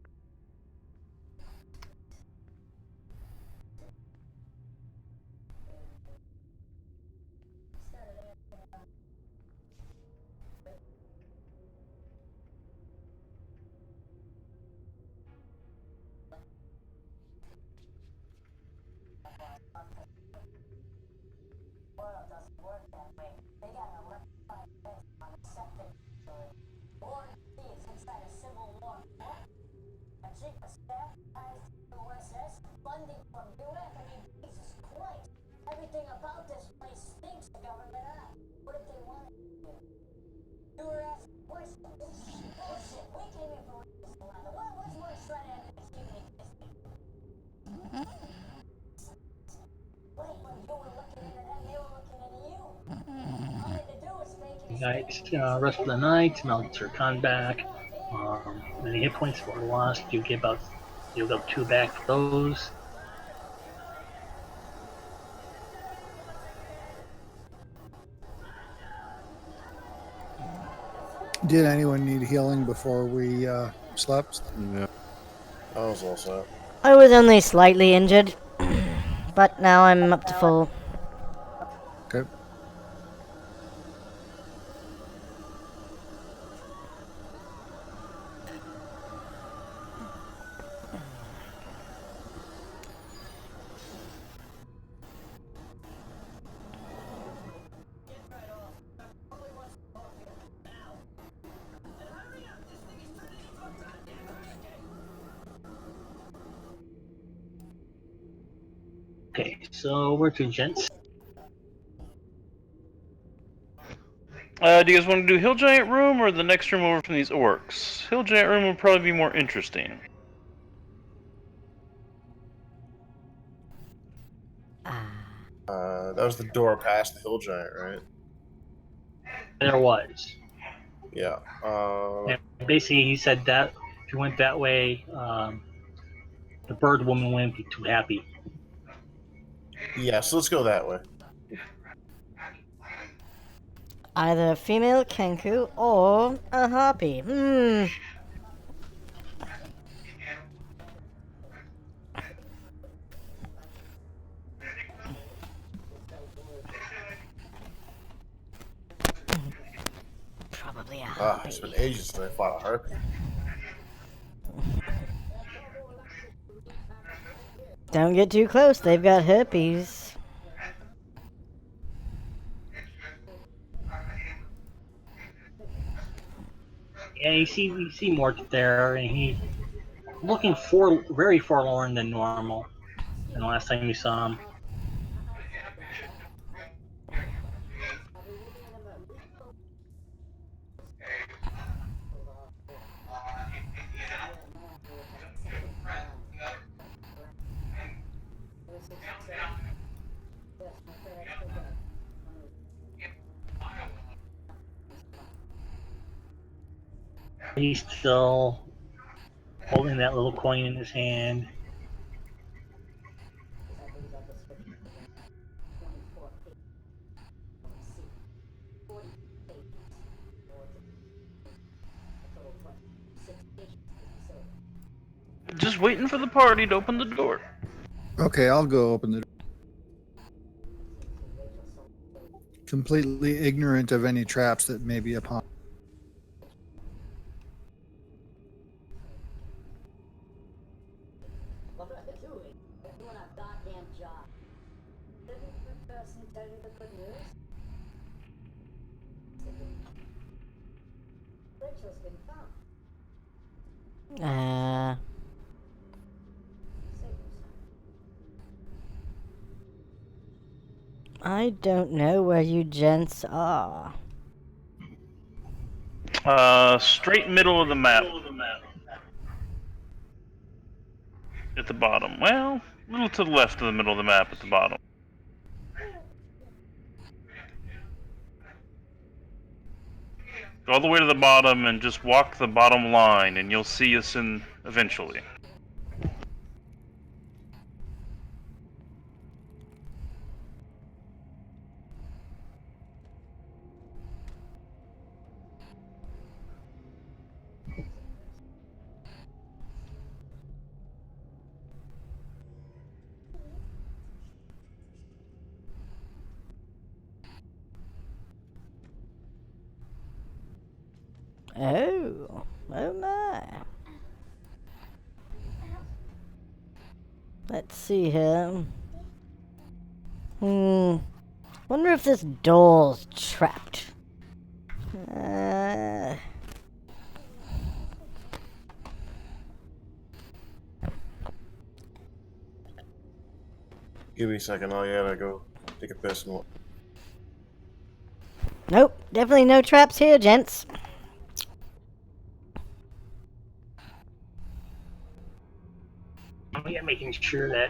You guys rest for the night. Mel gets her con back. Any hit points were lost. You'll get 2 back for those. Did anyone need healing before we slept? Yeah. I was all set. I was only slightly injured, but now I'm up to full. Okay. Okay, so we're to gents. Do you guys want to do Hill Giant Room or the next room over from these orcs? Hill Giant Room would probably be more interesting. That was the door past the hill giant, right? There was. Yeah. And basically, he said that if you went that way, the bird woman wouldn't be too happy. Yeah, so let's go that way. Either a female Kenku or a harpy. Probably a harpy. It's been ages since I fought a harpy. Don't get too close, they've got herpes. Yeah, you see Mort there, and he looking very forlorn than normal. And the last time you saw him, he's still holding that little coin in his hand. Just waiting for the party to open the door. Okay, I'll go open the door. Completely ignorant of any traps that may be upon. I don't know where you gents are. Straight middle of the map. At the bottom. Well, a little to the left of the middle of the map at the bottom. Go all the way to the bottom and just walk the bottom line, and you'll see us in eventually. Oh my. Let's see here. Wonder if this door's trapped. Give me a second. Oh, yeah, I go take a piss and Nope, definitely no traps here, gents. Yeah, making sure that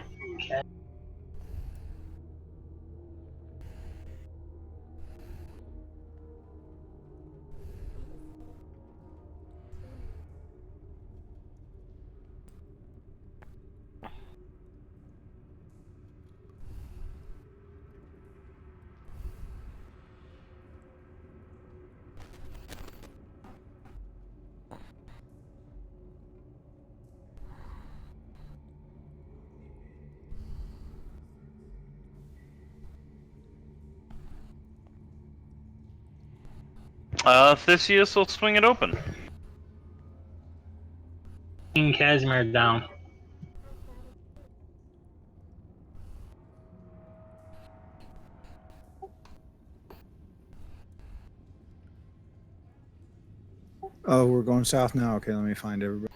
Theseus will swing it open. King Casimir down. Oh, we're going south now. Okay, let me find everybody.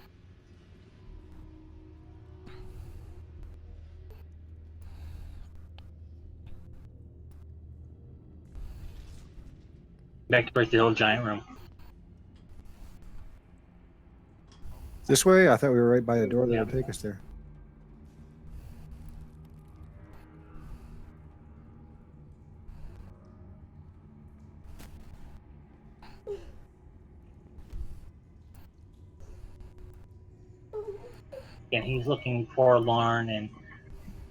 Back towards the old giant room. This way? I thought we were right by a door that would take us there. And he's looking forlorn,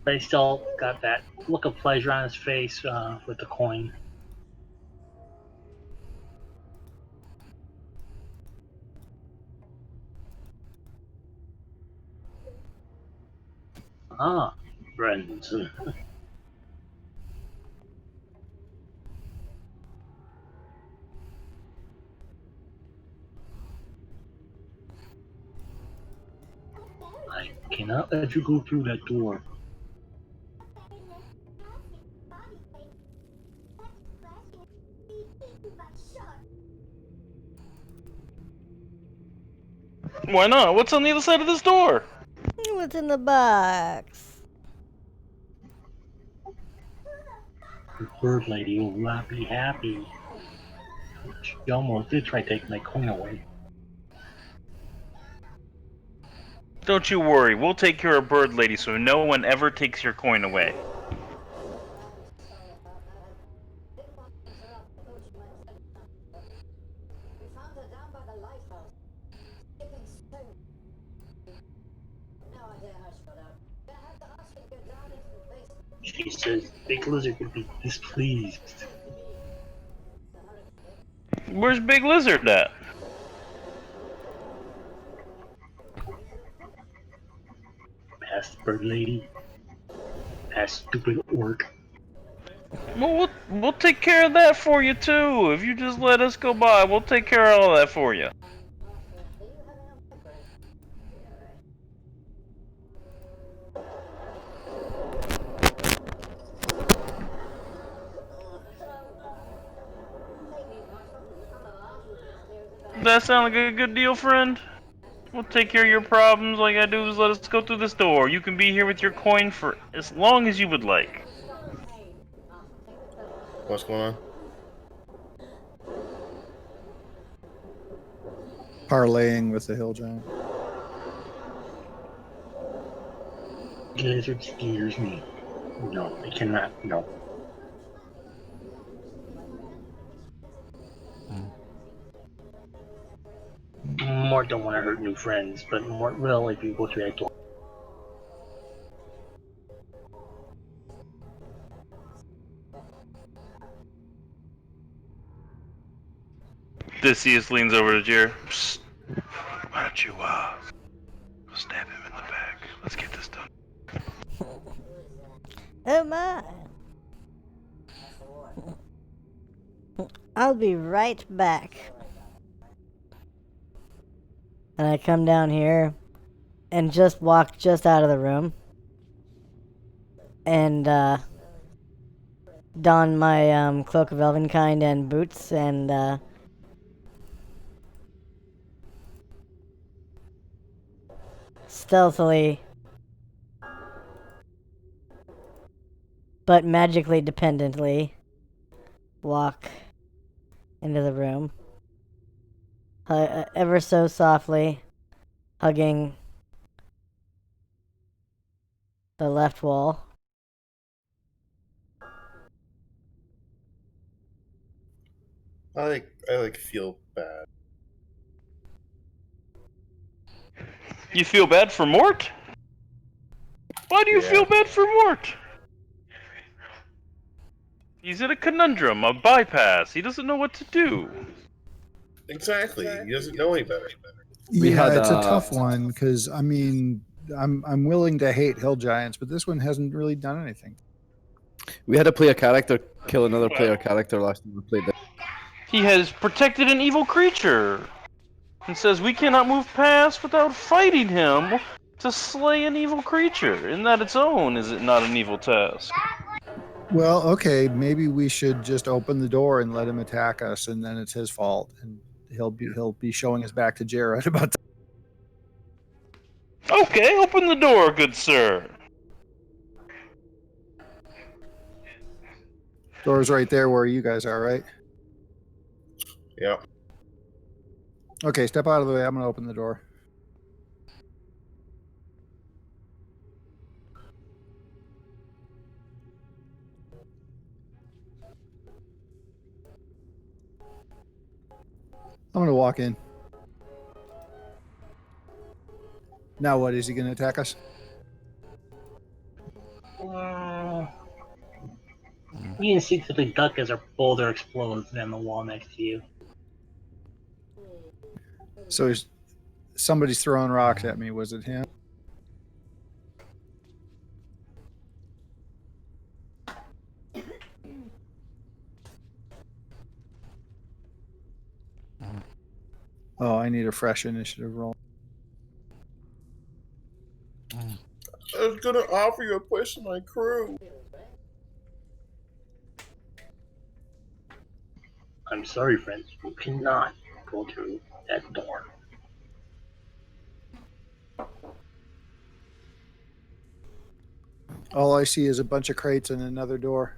but he still got that look of pleasure on his face with the coin. Ah, friends. I cannot let you go through that door. Why not? What's on the other side of this door? What's in the box? The bird lady will not be happy. She almost did try taking my coin away. Don't you worry, we'll take care of Bird Lady so no one ever takes your coin away. She says Big Lizard would be displeased. Where's Big Lizard at? Past the bird lady. Past stupid orc. Well, we'll take care of that for you too. If you just let us go by, we'll take care of all that for you. That sound like a good deal, friend? We'll take care of your problems. All you gotta do is let us go through this door. You can be here with your coin for as long as you would like. What's going on? Parlaying with the hill giant. Lizard scares me. No, I cannot. No. Mort don't want to hurt new friends, but Mort will if you go through that door. Decius leans over to Jer. Psst. Why don't you, stab him in the back? Let's get this done. Oh my! I'll be right back. And I come down here and just walk just out of the room and don my cloak of elvenkind and boots and stealthily but magically dependently walk into the room, ever so softly, hugging the left wall. I feel bad. You feel bad for Mort? Why do you feel bad for Mort? He's in a conundrum, a bypass. He doesn't know what to do. Exactly. He doesn't know any better. We Yeah, had, it's a tough one because I mean, I'm willing to hate hill giants, but this one hasn't really done anything. We had a player character kill another player character last time we played this. He has protected an evil creature and says we cannot move past without fighting him to slay an evil creature. In that its own, is it not an evil task? Well, okay, maybe we should just open the door and let him attack us, and then it's his fault, and he'll be showing us back to Jared about that. Okay, open the door, good sir. Door's right there where you guys are, right? Yep. Okay, step out of the way. I'm going to open the door. I'm going to walk in. Now what? Is he going to attack us? You instinctively duck as a boulder explodes in the wall next to you. So somebody's throwing rocks at me. Was it him? Oh, I need a fresh initiative roll. I was gonna offer you a place in my crew. I'm sorry, friends. You cannot go through that door. All I see is a bunch of crates and another door.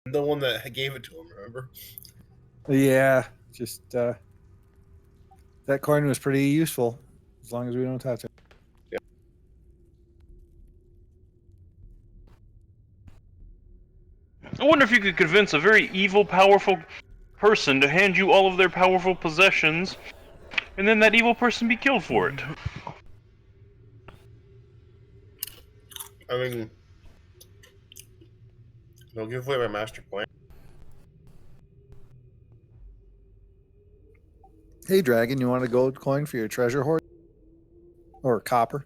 The one that gave it to him, remember? Yeah, just that coin was pretty useful as long as we don't touch it. I wonder if you could convince a very evil, powerful person to hand you all of their powerful possessions, and then that evil person be killed for it. I mean, they'll give away my master plan. Hey, Dragon, you want a gold coin for your treasure hoard? Or copper?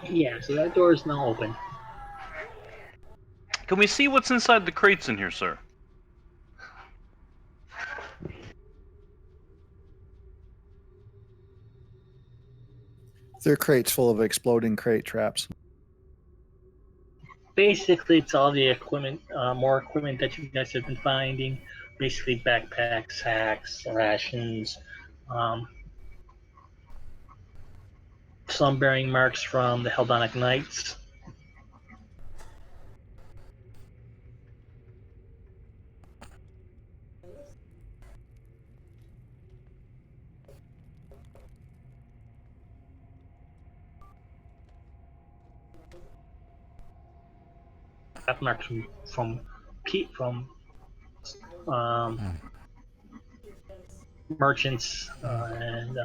Yeah, so that door is now open. Can we see what's inside the crates in here, sir? They're crates full of exploding crate traps. Basically, it's all the equipment, more equipment that you guys have been finding. Basically, backpacks, hacks, rations, um, some bearing marks from the Heldonic Knights. Marks from merchants and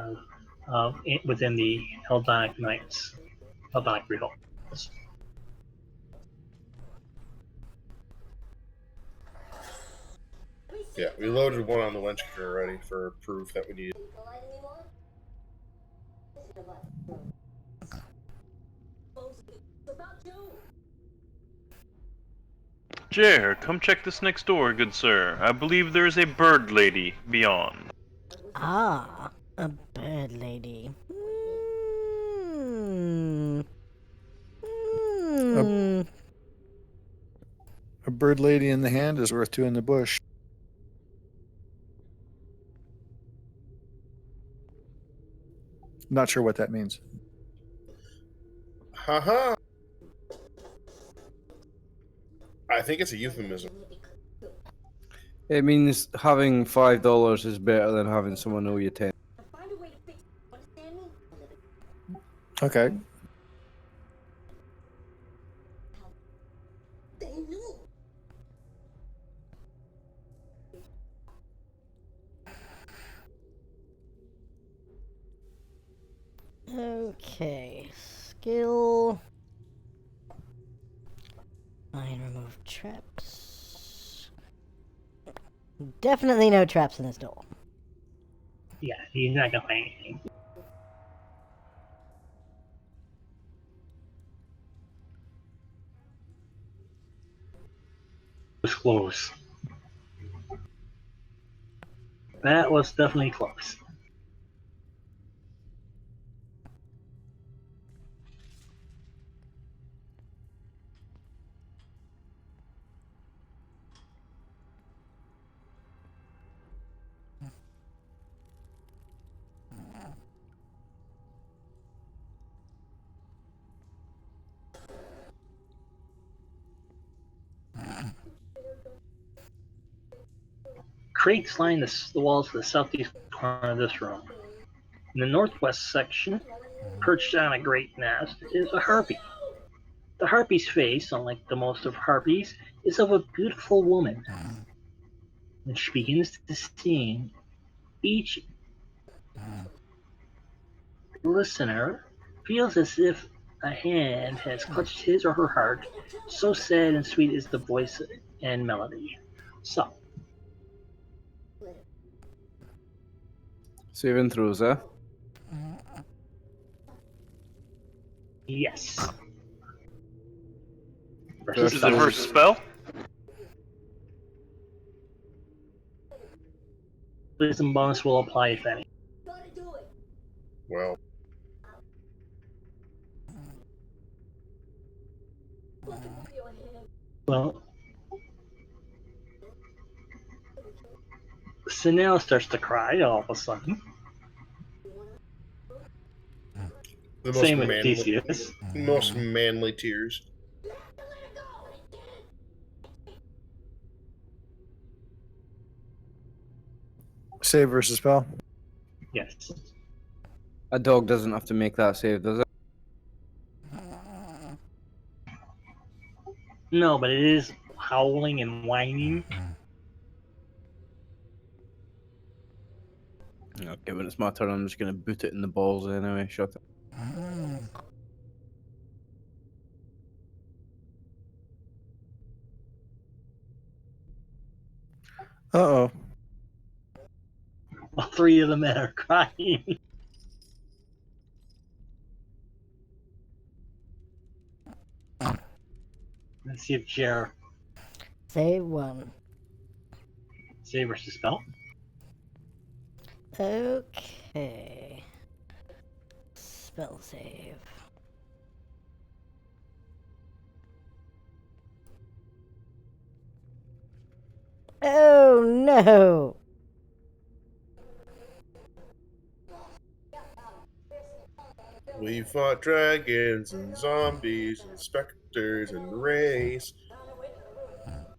within the Heldonic Knights, Heldonic Revolts. Yeah, we loaded one on the winch kicker already for proof that we needed. Jer, come check this next door, good sir. I believe there is a bird lady beyond. Ah, a bird lady. Hmm. Hmm. A bird lady in the hand is worth two in the bush. Not sure what that means. Haha. I think it's a euphemism. It means having $5 is better than having someone owe you 10. Okay. Okay. Skill. Mine remove traps. Definitely no traps in this door. Yeah, he's not gonna find anything. It was close. That was definitely close. Crates line the walls of the southeast corner of this room. In the northwest section, perched on a great nest, is a harpy. The harpy's face, unlike the most of harpies, is of a beautiful woman. When she begins to sing, each listener feels as if a hand has clutched his or her heart, so sad and sweet is the voice and melody. So, Saving throws, eh? yes. First Is it her roll. spell? Wisdom bonus will apply if any. Well, Well, Sinel starts to cry all of a sudden. the Same with Theseus. most manly tears. Save versus spell. Yes. A dog doesn't have to make that save, does it? No, but it is howling and whining. Okay, when it's my turn, I'm just gonna boot it in the balls anyway. Shut it. Uh-oh. All three of the men are crying. Let's see if Jer Save one. save versus spell. Okay. spell save. Oh no! We fought dragons and zombies and specters and wraiths.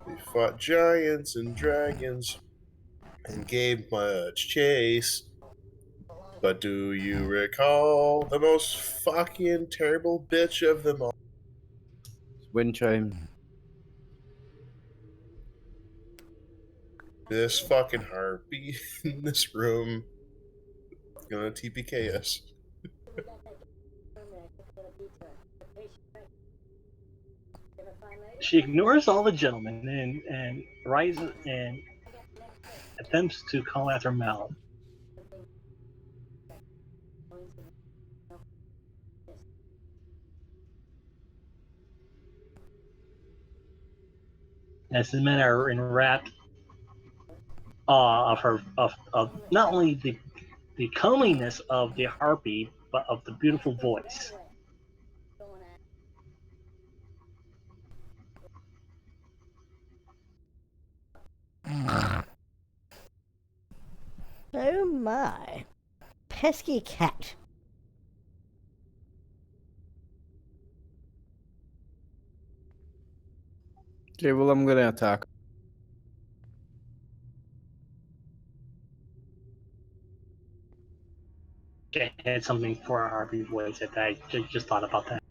We fought giants and dragons and gave much chase. But do you recall the most fucking terrible bitch of them all? Wind chime. This fucking harpy in this room gonna TPK us. She ignores all the gentlemen and rises and attempts to call after Mal. As the men are enwrapped of her of not only the comeliness of the harpy, but of the beautiful voice. Oh my. Pesky cat. Okay, well, I'm gonna attack. I had something for a harpy voice that I just thought about that.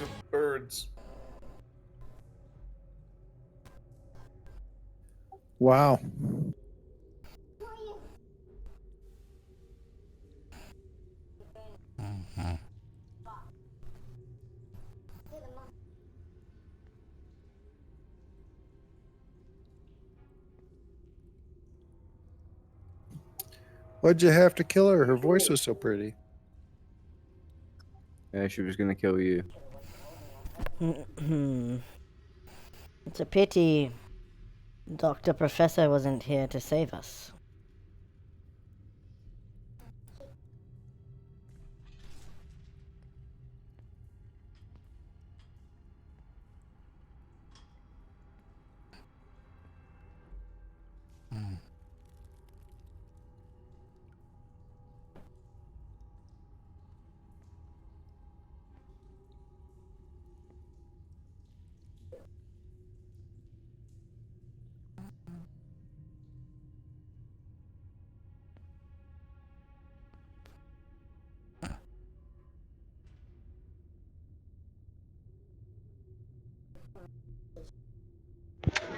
to birds. Wow. Why'd you have to kill her? Her voice was so pretty. Yeah, she was gonna kill you. It's a pity Dr. Professor wasn't here to save us.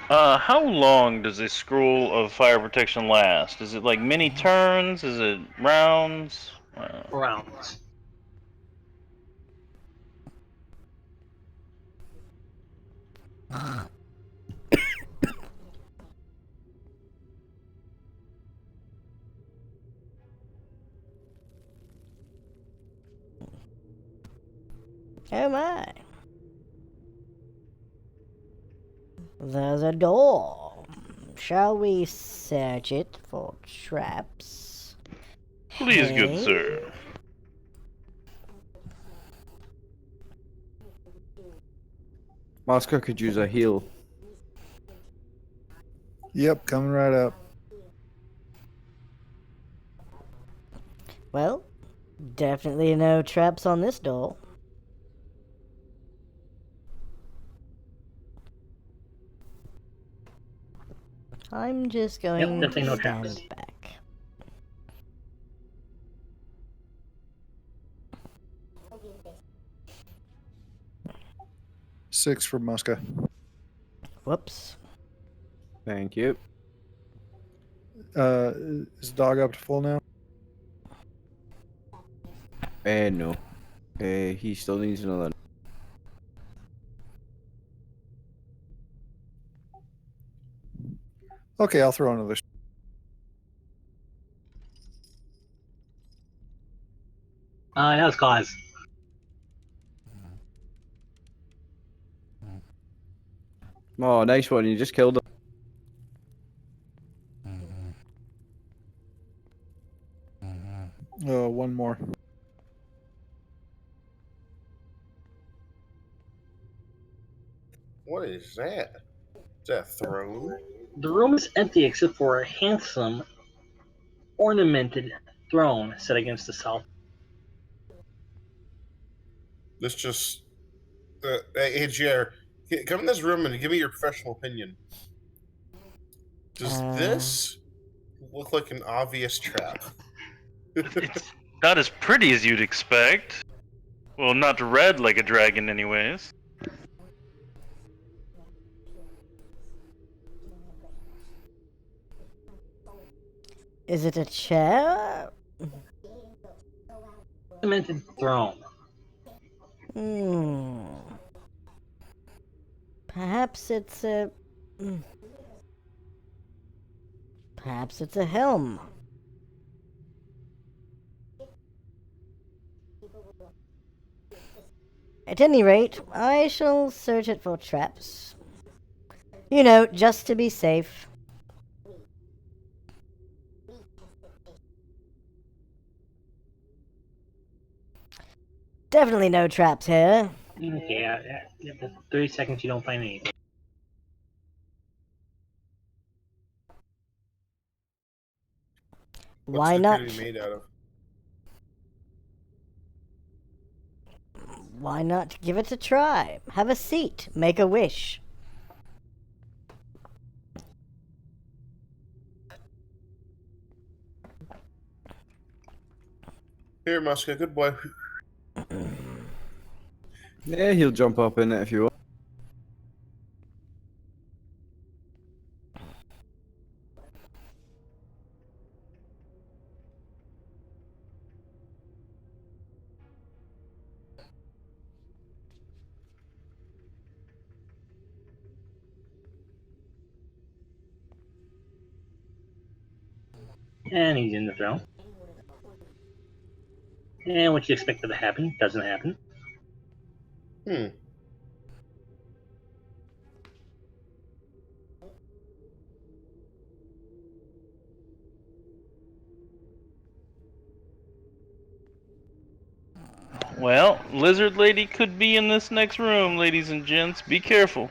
How long does a scroll of fire protection last? Is it like many turns? Is it rounds? Rounds. Oh my. There's a door. Shall we search it for traps? Please, good Hey? sir. Masker could use a heal. Yep, coming right up. Well, definitely no traps on this door. I'm just going definitely to no stand traps. back. Six for Muska. Whoops. Thank you. Is the dog up to full now? No. He still needs another. Okay, I'll throw another. That was cause. Oh, nice one. You just killed him. Oh, one more. What is that? Is that a throne? The room is empty except for a handsome, ornamented throne set against the south. This just. Hey, Jer, come in this room and give me your professional opinion. Does this look like an obvious trap? It's not as pretty as you'd expect. Well, not red like a dragon, anyways. Is it a chair? Ornamented throne. Hmm. Perhaps it's a... Perhaps it's a helm. At any rate, I shall search it for traps. You know, just to be safe. Definitely no traps here. Okay, after 30 seconds you don't find anything. What's Why the not? pity made out of? Why not give it a try? Have a seat. Make a wish. Here, Muska, good boy. Yeah, he'll jump up in it if you want. And he's in the throne. And what you expected to happen doesn't happen. Hmm. Well, Lizard Lady could be in this next room, ladies and gents. Be careful.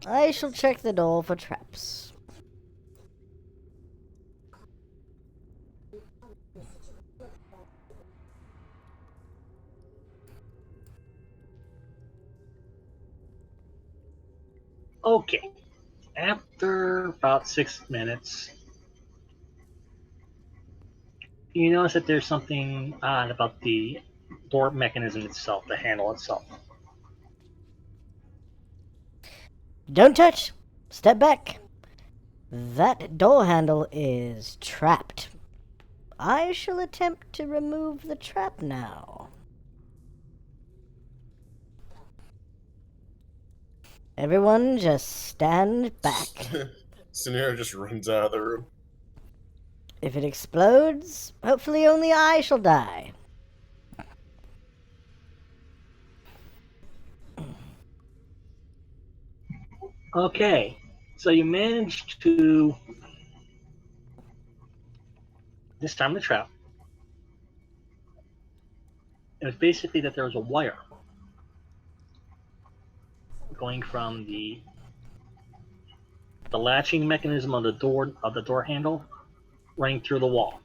I shall check the door for traps. Okay. After about 6 minutes, you notice that there's something odd about the door mechanism itself, the handle itself. Don't touch! Step back! That door handle is trapped. I shall attempt to remove the trap now. Everyone just stand back. Scenario just runs out of the room. If it explodes, hopefully only I shall die. Okay, so you managed to disarm the trap. It was basically that there was a wire going from the latching mechanism of the door handle running through the wall.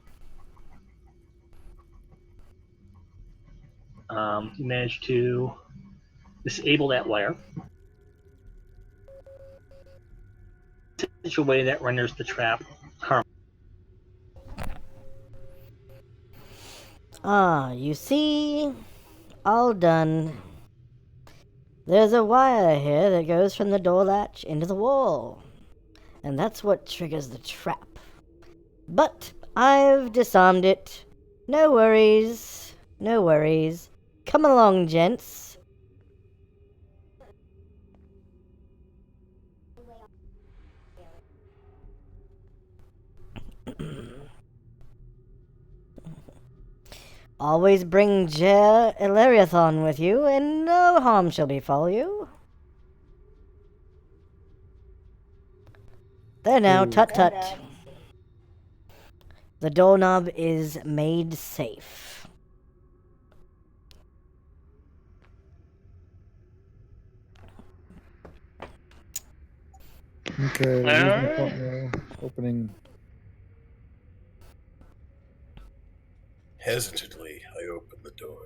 You managed to disable that wire in such a way that renders the trap harmless. Ah, you see? All done. There's a wire here that goes from the door latch into the wall. And that's what triggers the trap. But I've disarmed it. No worries. No worries. Come along, gents. Always bring Jer Ilariathon with you, and no harm shall befall you. There now, tut-tut. The doorknob is made safe. Okay. Alright. Opening. Hesitantly, I open the door.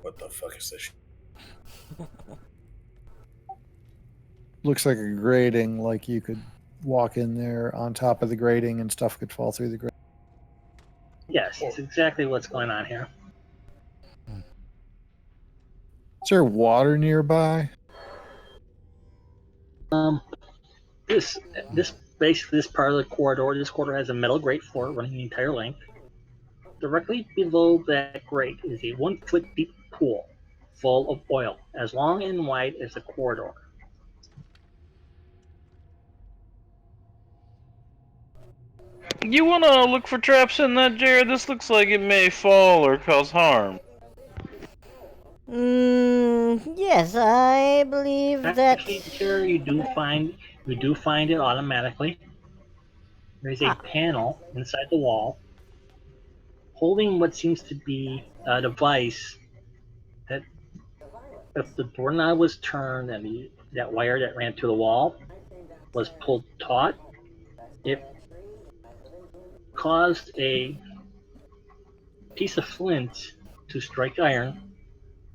What the fuck is this? Looks like a grating, like you could walk in there on top of the grating and stuff could fall through the grating. Yes, it's exactly what's going on here. Is there water nearby? This basically this part of the corridor. This corridor has a metal grate floor running the entire length. Directly below that grate is a 1-foot deep pool full of oil, as long and wide as the corridor. You wanna look for traps in that, Jared? This looks like it may fall or cause harm. Yes, I believe that... Actually, here you do find it automatically. There's a panel inside the wall holding what seems to be a device that, if the doorknob was turned and that wire that ran to the wall was pulled taut, it caused a piece of flint to strike iron,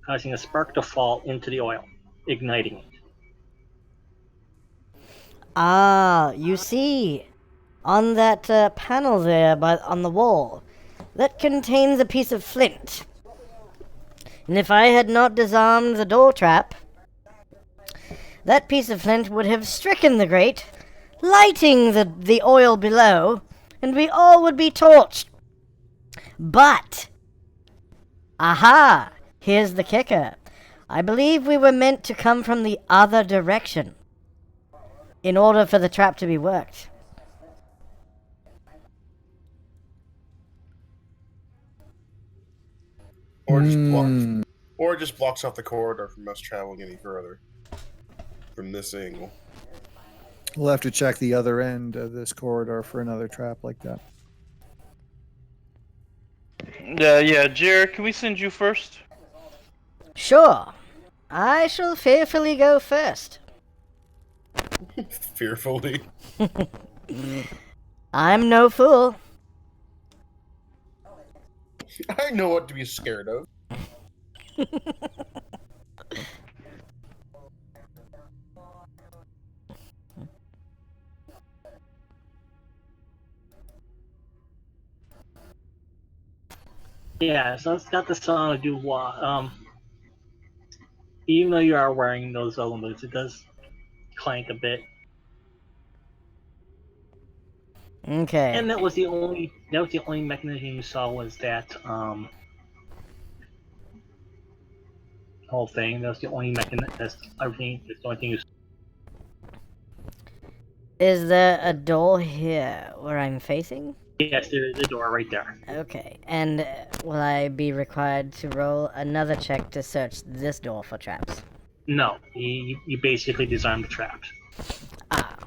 causing a spark to fall into the oil, igniting it. Ah, you see, on that panel there on the wall, that contains a piece of flint. And if I had not disarmed the door trap, that piece of flint would have stricken the grate, lighting the oil below, and we all would be torched. But, aha! Here's the kicker. I believe we were meant to come from the other direction in order for the trap to be worked. Or just blocks off the corridor from us traveling any further from this angle. We'll have to check the other end of this corridor for another trap like that. Yeah, Jared, can we send you first? Sure. I shall fearfully go first. Fearfully. I'm no fool. I know what to be scared of. Yeah, so it's got the sound of do even though you are wearing those Velvet boots, it does clank a bit. Okay. And that was the only mechanism you saw was that whole thing. That was the only mechanism. That's everything. That's the only thing you saw. Is there a door here where I'm facing? Yes, there is a door right there. Okay. And will I be required to roll another check to search this door for traps? No, you basically designed the traps. Ah.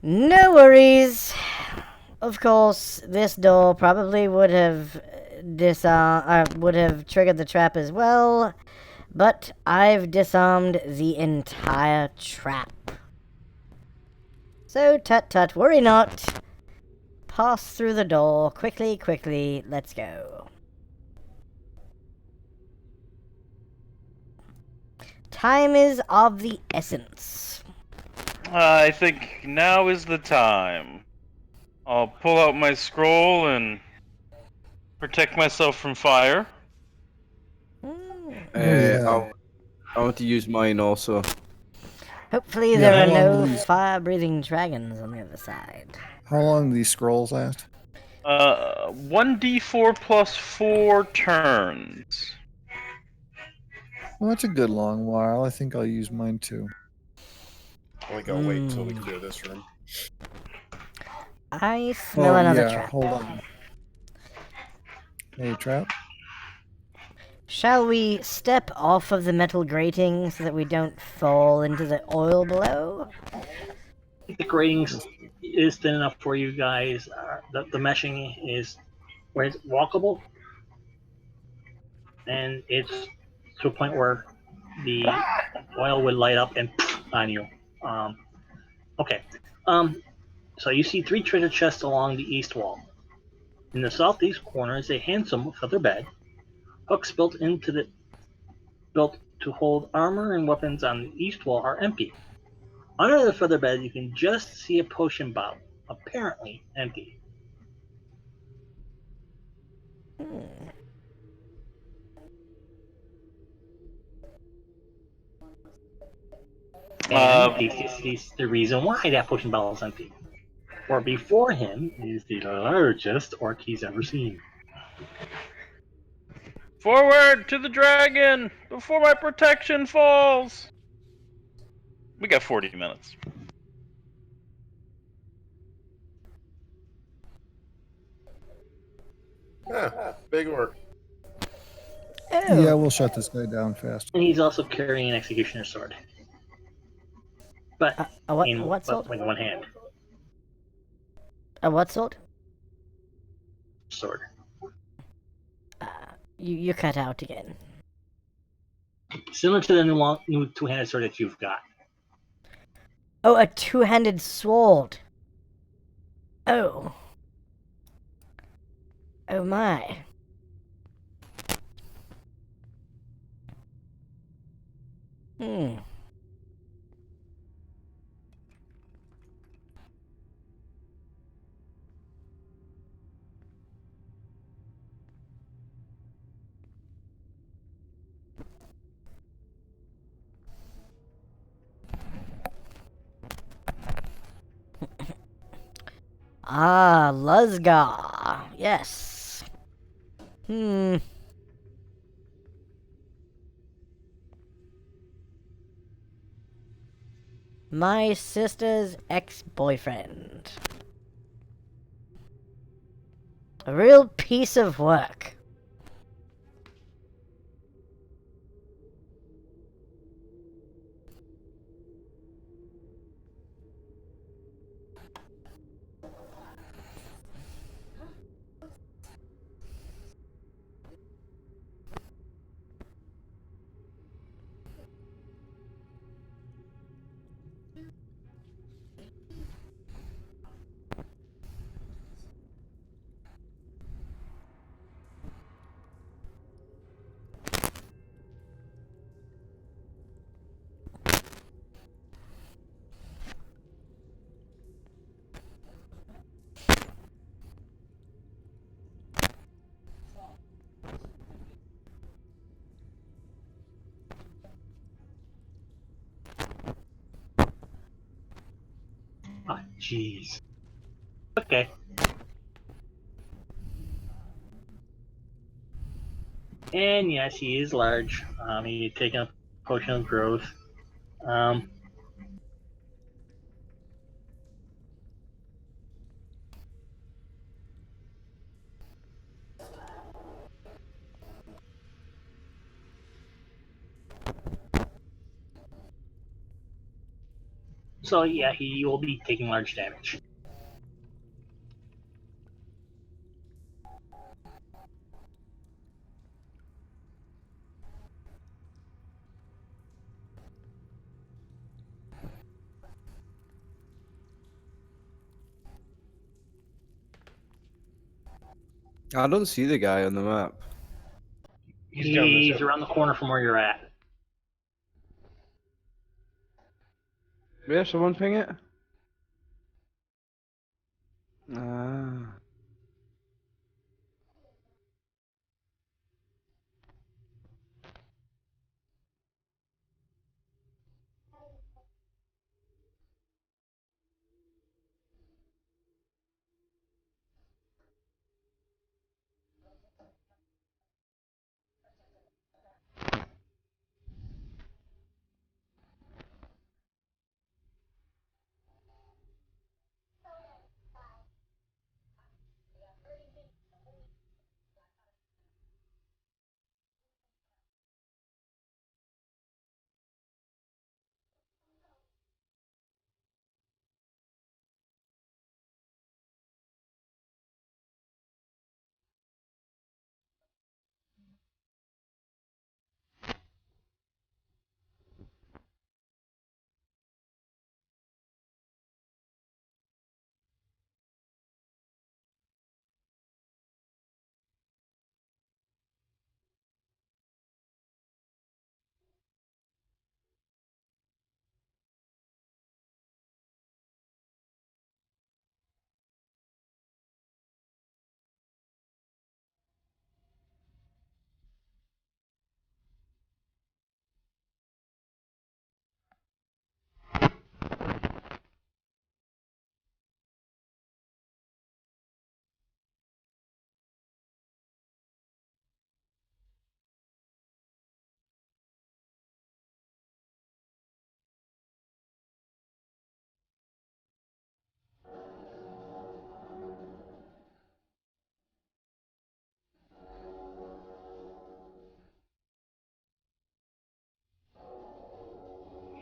No worries. Of course, this door probably would have would have triggered the trap as well, but I've disarmed the entire trap. So tut, worry not. Pass through the door quickly. Let's go. Time is of the essence. I think now is the time. I'll pull out my scroll and protect myself from fire. I want to use mine also. Hopefully Yeah, there are how long no will these- fire-breathing dragons on the other side. How long do these scrolls last? 1d4 plus 4 turns. Well, that's a good long while. I think I'll use mine too. I think I'll wait until we clear this room. I smell another trap. Hold on. Another trap? Shall we step off of the metal grating so that we don't fall into the oil below? The gratings is thin enough for you guys. The meshing is where it's walkable, and it's to a point where the oil would light up and on you. Okay. So you see 3 treasure chests along the east wall. In the southeast corner is a handsome feather bed. Hooks built to hold armor and weapons on the east wall are empty. Under the feather bed, you can just see a potion bottle, apparently empty. And this is the reason why that potion bottle is empty. For before him is the largest orc he's ever seen. Forward to the dragon before my protection falls. We got 40 minutes. Big orc. Oh. Yeah, we'll shut this guy down fast. And he's also carrying an executioner's sword. But what sword? with one hand. A what sword? Sword. You cut out again. Similar to the new two-handed sword that you've got. Oh, a two-handed sword. Oh. Oh my. Ah, Luzgar. Yes. My sister's ex-boyfriend. A real piece of work. Ah, jeez. Okay. And yes, he is large. He's taking a potion of growth. Um, so yeah, he will be taking large damage. I don't see the guy on the map. He's around the corner from where you're at. Where someone ping it? Ah.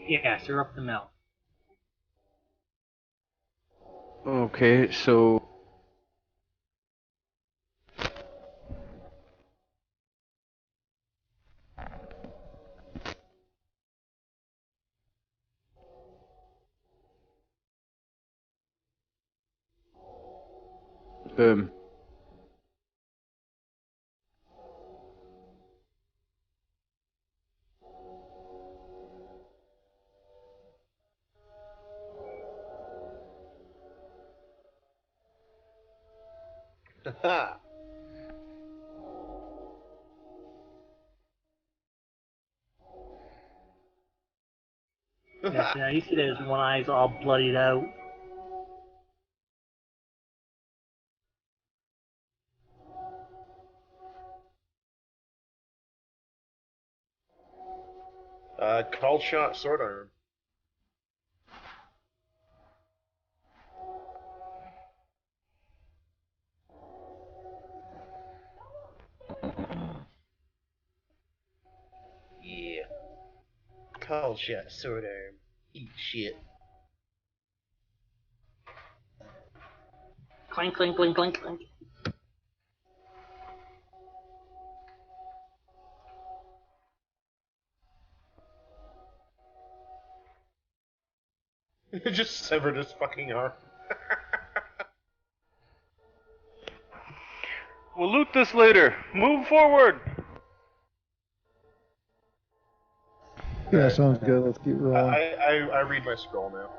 Yes, you're up the mill. Okay, so boom. Yes, now you see that his one eye's all bloodied out. Called shot, sword arm. Yeah. Called shot, sword arm. Eat shit. Clink, clink, clink, clink, clink. Just severed his fucking arm. We'll loot this later. Move forward. Yeah, sounds good. Let's keep rolling. I read my scroll now.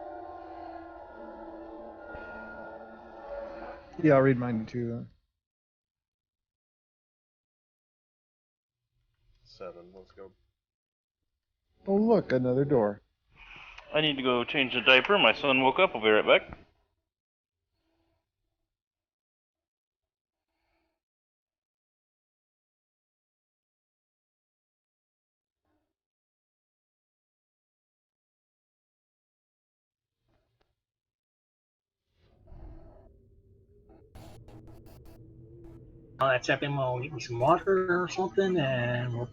Yeah, I'll read mine too then. 7. Let's go. Oh, look, another door. I need to go change the diaper. My son woke up. I'll be right back. That's happening. We'll get me some water or something, and we'll.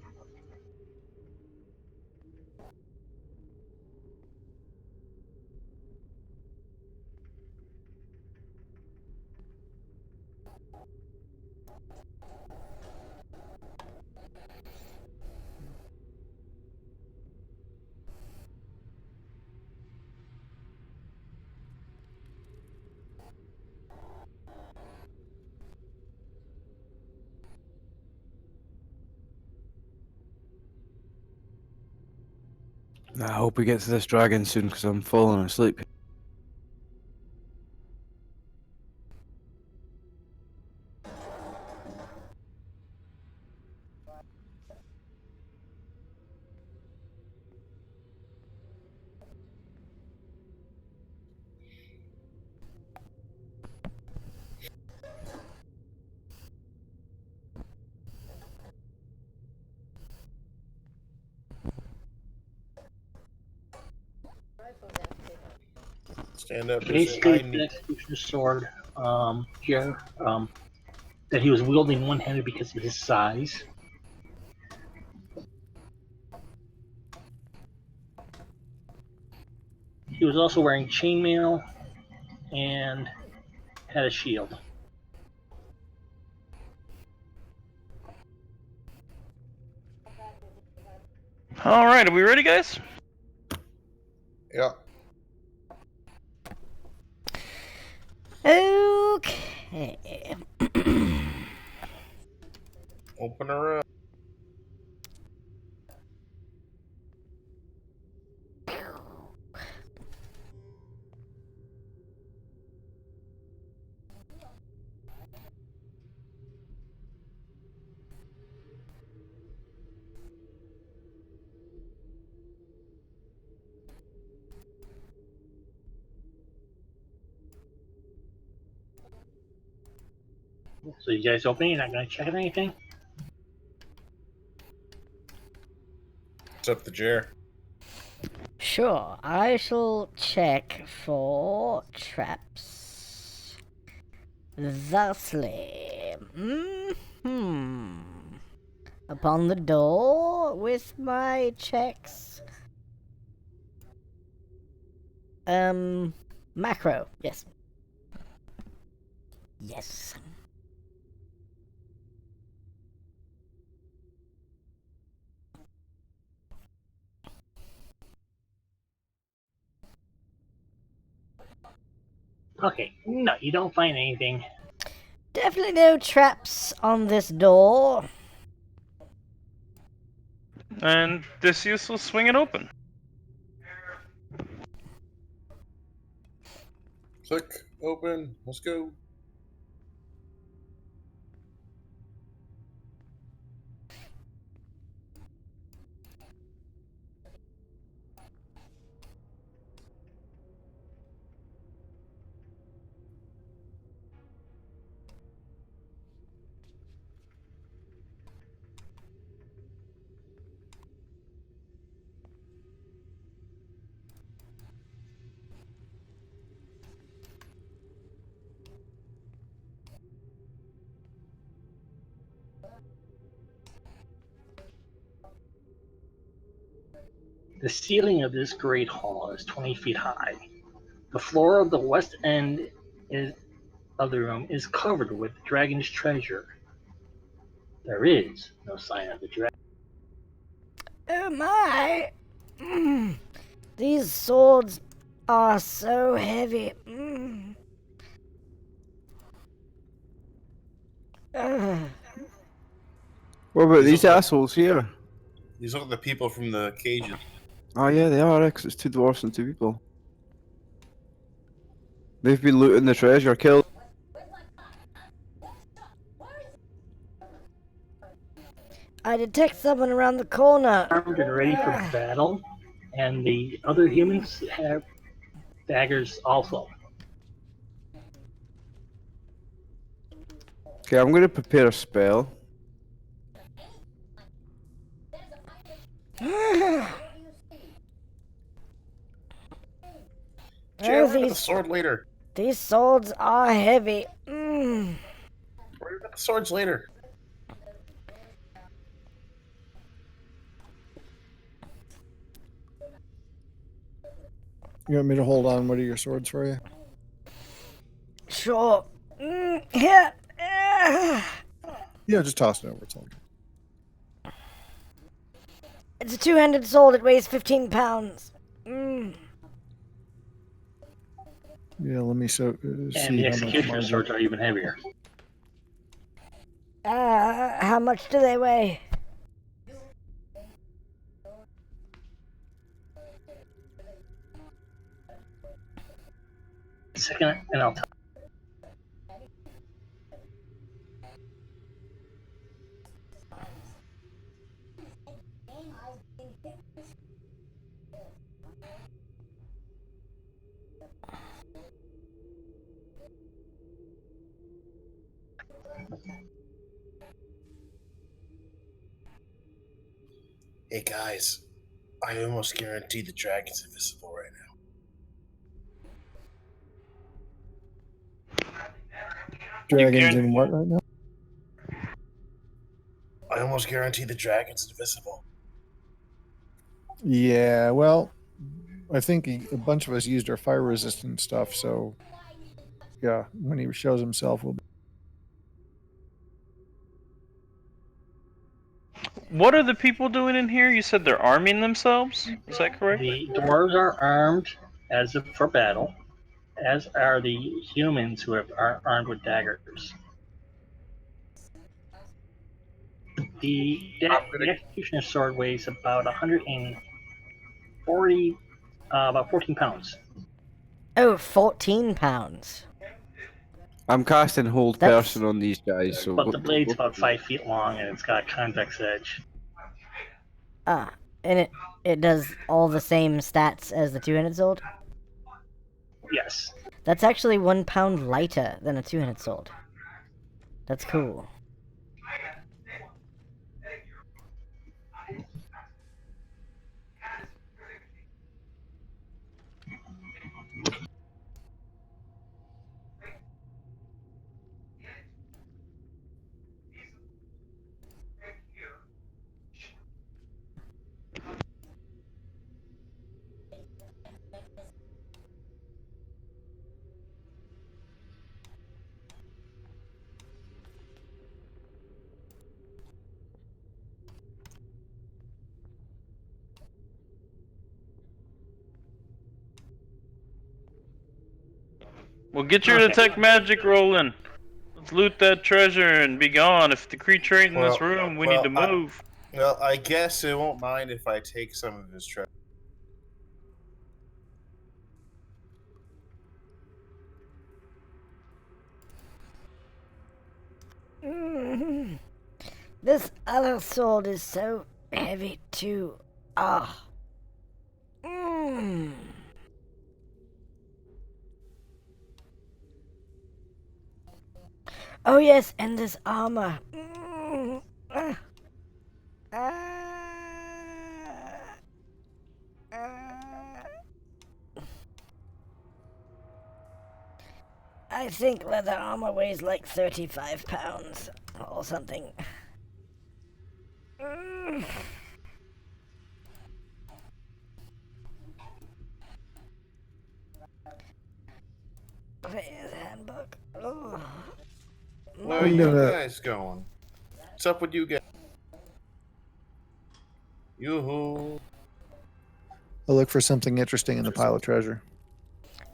I hope we get to this dragon soon because I'm falling asleep. Stand up. Basically, the executioner's sword, here, that he was wielding one-handed because of his size. He was also wearing chainmail and had a shield. All right, are we ready, guys? Yeah. Okay. Open her up. So you guys open? You're not going to check anything? It's up the chair. Sure, I shall check for traps. Thusly. Upon the door with my checks. Macro, yes. Yes. Okay, no, you don't find anything. Definitely no traps on this door. And Decius will swing it open. Click. Open. Let's go. The ceiling of this great hall is 20 feet high. The floor of the west end of the room is covered with dragon's treasure. There is no sign of the dragon. Oh my! Mm. These swords are so heavy. Mm. Ugh. What about These these look like- assholes here? These look like the people from the cages. Oh yeah, they are, because it's 2 dwarfs and 2 people. They've been looting the treasure, killed. I detect someone around the corner. Armed and ready for battle, and the other humans have daggers also. Okay, I'm gonna prepare a spell. Jay, Oh, we're gonna the sword later. these swords are heavy. Mm. We're gonna the swords later. You want me to hold on one of your swords for you? Sure. Mm. Yeah. Ah. Yeah, just toss it over. It's all good. It's a two-handed sword. It weighs 15 pounds. Mm. Yeah, let me see And the how much executioner more. swords are even heavier. How much do they weigh? Second, and I'll tell. Hey guys, I almost guarantee the dragon's invisible right now. Dragons in what right now? I almost guarantee the dragon's invisible. Yeah, well, I think a bunch of us used our fire resistant stuff, so yeah, when he shows himself, we'll be. What are the people doing in here? You said they're arming themselves? Is that correct? The dwarves are armed as if for battle, as are the humans who are armed with daggers. The executioner sword weighs about 140, about 14 pounds. Oh, 14 pounds. I'm casting hold That's- person on these guys, so. But the blade's about 5 feet long and it's got a convex edge. And it does all the same stats as the two-handed sword? Yes. That's actually 1 pound lighter than a two-handed sword. That's cool. Well, get your Okay. detect magic rolling. Let's loot that treasure and be gone. If the creature ain't in this Well- room, we well, need to move. Well, I guess it won't mind if I take some of his treasure. Mm. This other sword is so heavy too. Ah. Mm. Oh yes, and this armor. Mm. Ah. Ah. Ah. I think leather armor weighs like 35 pounds or something. Mm. are I'm you gonna- guys going? What's up with you guys? Yoo-hoo. I'll look for something interesting in the pile of treasure.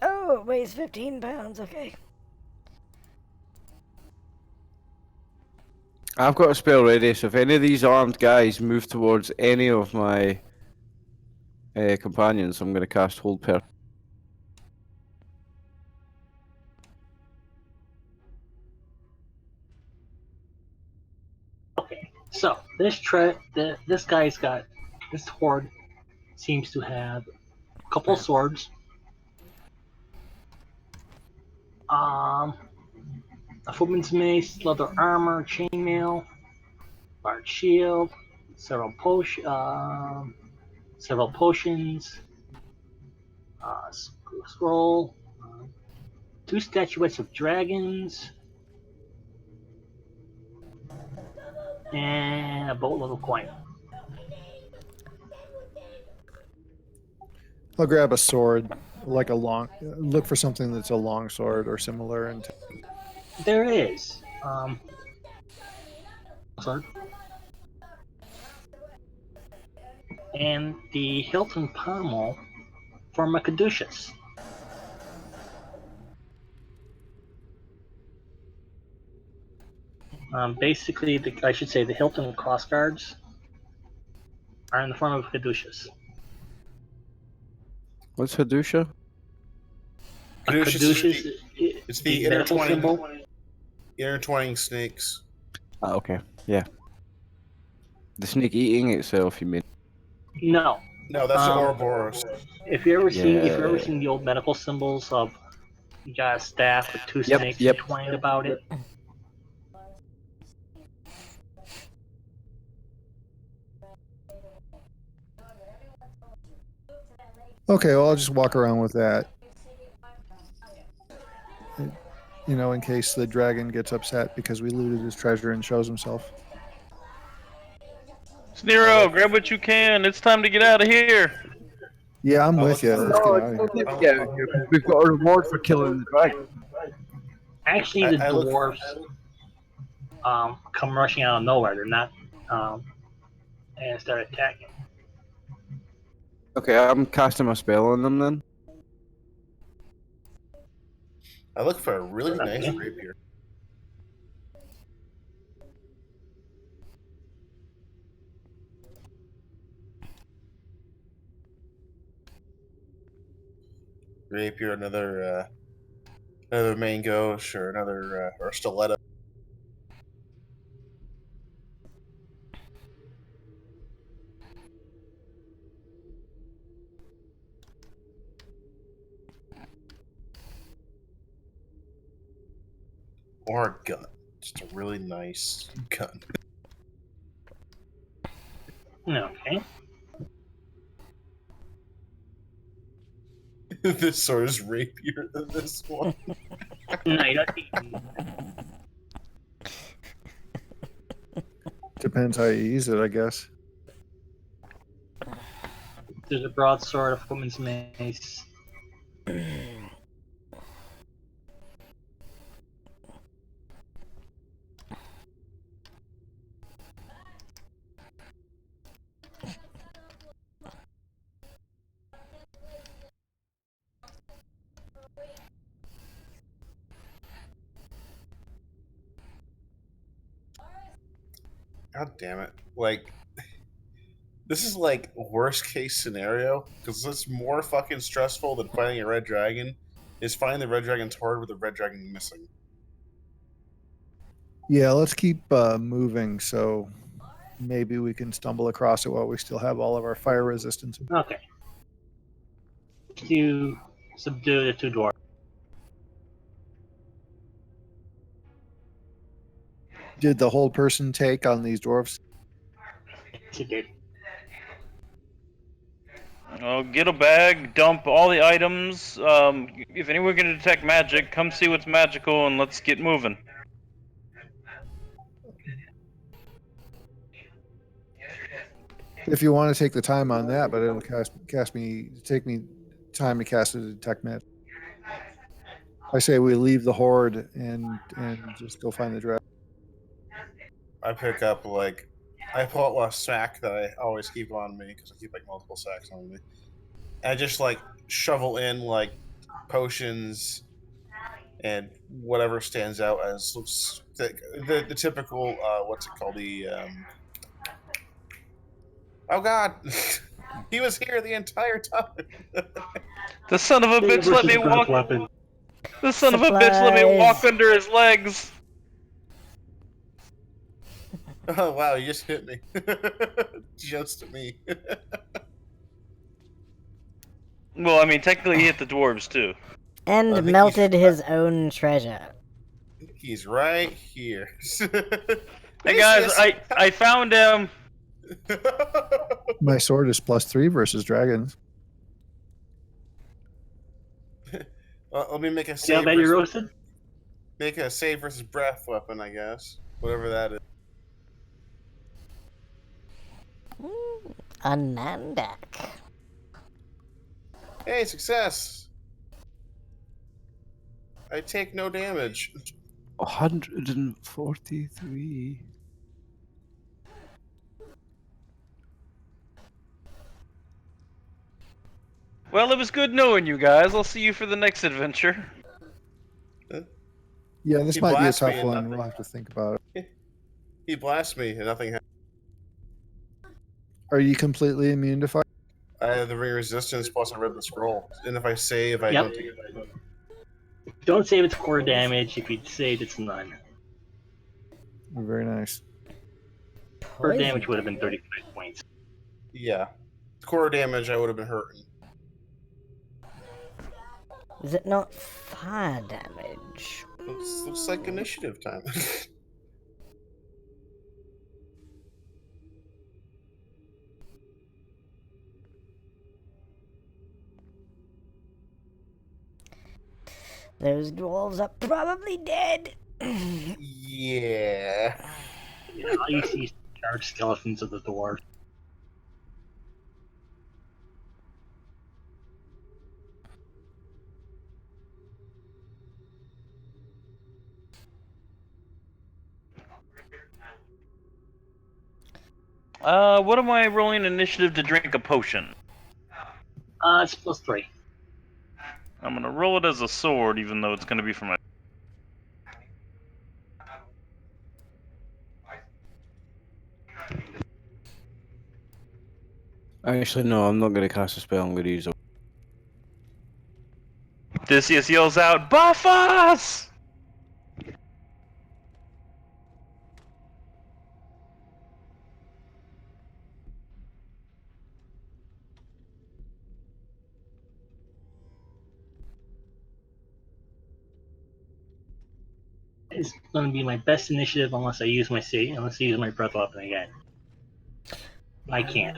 Oh, it weighs 15 pounds. Okay. I've got a spell ready, so if any of these armed guys move towards any of my companions, I'm going to cast Hold Person. Okay, so this guy's got this horde seems to have a couple of swords, a footman's mace, leather armor, chainmail, large shield, several potions, scroll, two statuettes of dragons, and a boatload of coin. I'll grab a sword, like a long. Look for something that's a long sword or similar, and There is sword. And the hilt and pommel from a caduceus. Basically, I should say the hilt and cross guards are in the front of a caduceus. What's Hadusha? A Caduceus caduceus it's the medical symbol. intertwining snakes. Ah, okay. Yeah. The snake eating itself, you mean? No. No, that's the Ouroboros. If you ever Yeah. seen the old medical symbols of you got a staff with two Yep, snakes yep. entwined about it. okay, well, I'll just walk around with that. You know, in case the dragon gets upset because we looted his treasure and shows himself. Snero, grab what you can. It's time to get out of here. Yeah, I'm I'll with you. look Let's for- get out of here. Yeah, we've got a reward for killing the dragon. Actually, the I look- dwarves come rushing out of nowhere. They're not and start attacking. Okay, I'm casting my spell on them then. I look for a really nice rapier. Rapier, another mango, sure, another or stiletto. Or a gun. Just a really nice gun. Okay. This sword is rapier than this one. No, you don't need- Depends how you use it, I guess. There's a broadsword, a footman's mace. God damn it. Like, this is like worst case scenario, because it's more fucking stressful than fighting a red dragon, is finding the red dragon's horde with the red dragon missing. Yeah, let's keep moving so maybe we can stumble across it while we still have all of our fire resistance. Okay. You subdue the two dwarves. Did the whole person take on these dwarves? She did. Oh, get a bag, dump all the items. If anyone can detect magic, come see what's magical, and let's get moving. If you want to take the time on that, but it'll take me time to cast a detect magic. I say we leave the horde and just go find the dragon. I pick up I pull out a sack that I always keep on me because I keep like multiple sacks on me. And I just like shovel in like potions and whatever stands out as looks the typical what's it called oh god he was here the entire time. The son of a Save bitch let versus me breath walk. weapon. The son of a bitch let me walk Supplies. under his legs. Oh wow, you just hit me. Just me. Well, I mean, technically he hit the dwarves too. I And think melted his own treasure. he's right here. Hey guys, Lucius! I found him. My sword is +3 versus dragons. Let me make a See how save. bad you roasted? Make a save versus breath weapon, I guess. Whatever that is. A Nandak. Hey, success! I take no damage. 143. Well, it was good knowing you guys. I'll see you for the next adventure. Yeah, this He might be a blasts me tough and one. nothing. We'll have to think about it. He blasts me and nothing happens. Are you completely immune to fire? I have the ring resistance plus I read the scroll. And if I save, I Yep. don't take it. If you don't save, it's core damage. If you save, it's none. Very nice. Core Poison damage would have been 35 points. Yeah. Core damage, I would have been hurting. Is it not fire damage? Looks like initiative time. Those dwarves are probably dead. Yeah. Yeah, all you see is charred skeletons of the dwarves. What am I rolling initiative to drink a potion? It's +3. I'm gonna roll it as a sword, even though it's gonna be for my. Actually, no, I'm not going to cast a spell. I'm going to use a. Theseus yells out, "Buff us!" It's going to be my best initiative unless I use my unless I use my breath weapon again. I can't.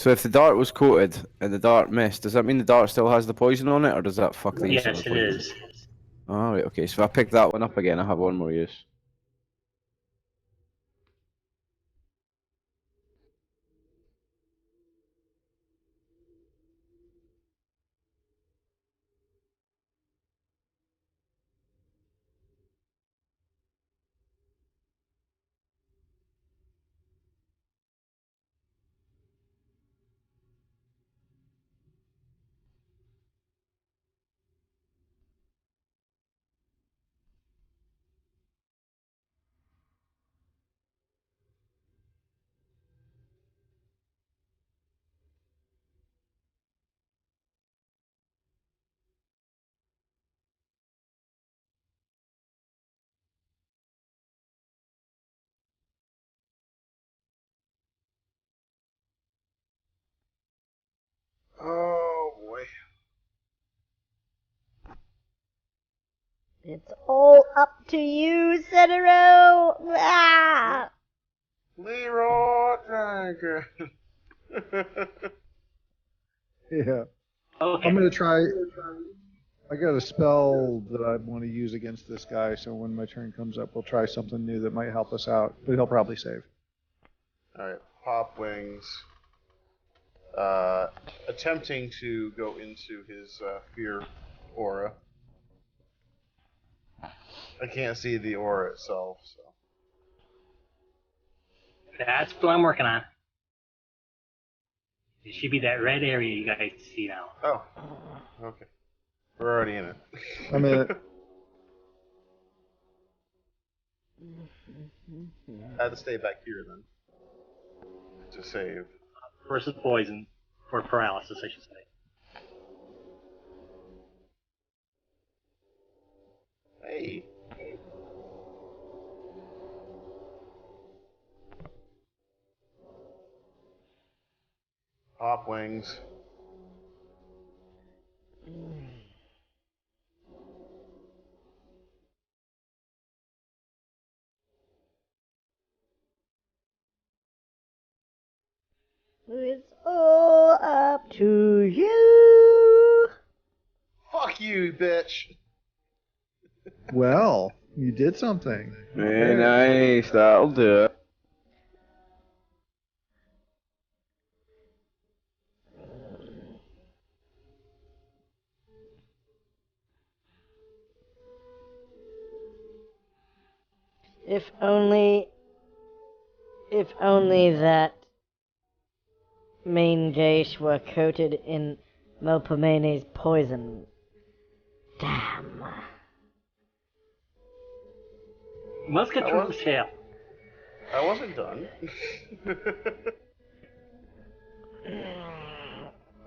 So if the dart was coated and the dart missed, does that mean the dart still has the poison on it, or does that fuck the use of Yes, the it poison? is. Oh, right, okay. So if I pick that one up again, I have one more use. Oh boy. It's all up to you, Cetero! Ah! Leroy Jenkins. Yeah. Okay. I'm gonna try. I got a spell that I want to use against this guy, so when my turn comes up, we'll try something new that might help us out. But he'll probably save. Alright, Pop Wings. Attempting to go into his fear aura. I can't see the aura itself, so. That's what I'm working on. It should be that red area you guys see now. Oh. Okay. We're already in it. I'm in it. I had to stay back here then. To save. Versus poison. Or paralysis, I should say. Hey. Pop Wings. It's all up to you! Fuck you, bitch! Well, you did something. Very nice, that'll do it. If only that main gauge were coated in Melpomene's poison. Damn. Musketeer's tail. I wasn't done.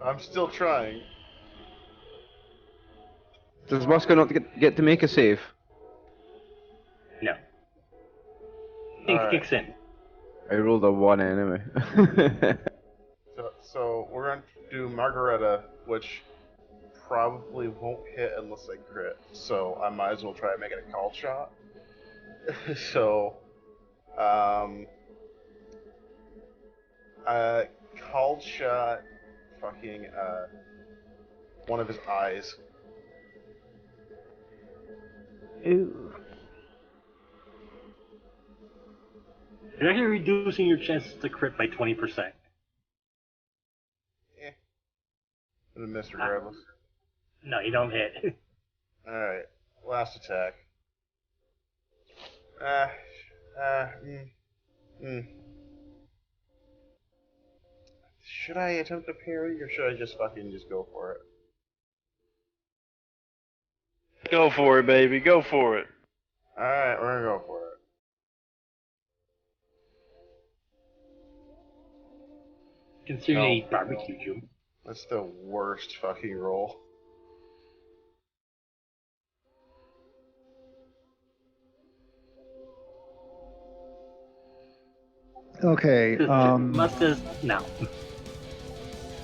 I'm still trying. Does Muska not get to make a save? No. Things Alright. kicks in. I rolled a 1 anyway. So we're going to do Margareta, which probably won't hit unless I crit. So I might as well try to make it a call shot. So, called shot, fucking one of his eyes. Ooh. You're actually reducing your chances to crit by 20%. And a miss regardless. No, you don't hit. Alright, last attack. Should I attempt a parry or should I just fucking just go for it? Go for it, baby. Go for it. Alright, we're gonna go for it. Considering No. he barbecued you. That's the worst fucking roll. Okay. Must have. No.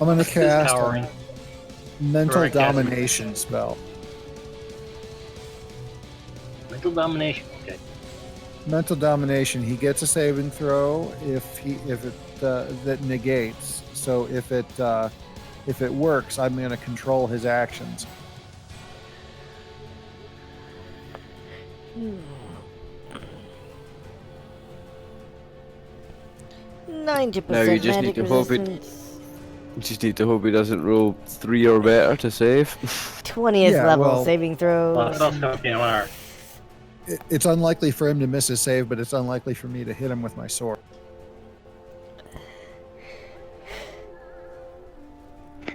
I'm gonna Must is cast cowering. a mental Correct, yes. domination spell. Mental domination. Okay. Mental domination. He gets a saving throw if it that negates. So if it works, I'm going to control his actions. Hmm. 90% Now you just need magic to hope it- resistance. You just need to hope he doesn't roll 3 or better to save. 20th Yeah, level well- saving Well, throws. what else can be in 1 hour? It's unlikely for him to miss his save, but it's unlikely for me to hit him with my sword.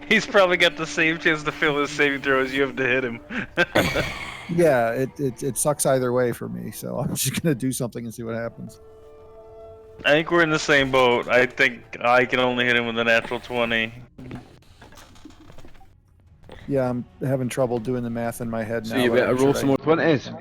He's probably got the same chance to fail his saving throw as you have to hit him. Yeah, it sucks either way for me. So I'm just going to do something and see what happens. I think we're in the same boat. I think I can only hit him with a natural 20. Yeah, I'm having trouble doing the math in my head So now. you but better I'm roll sure some more 20s.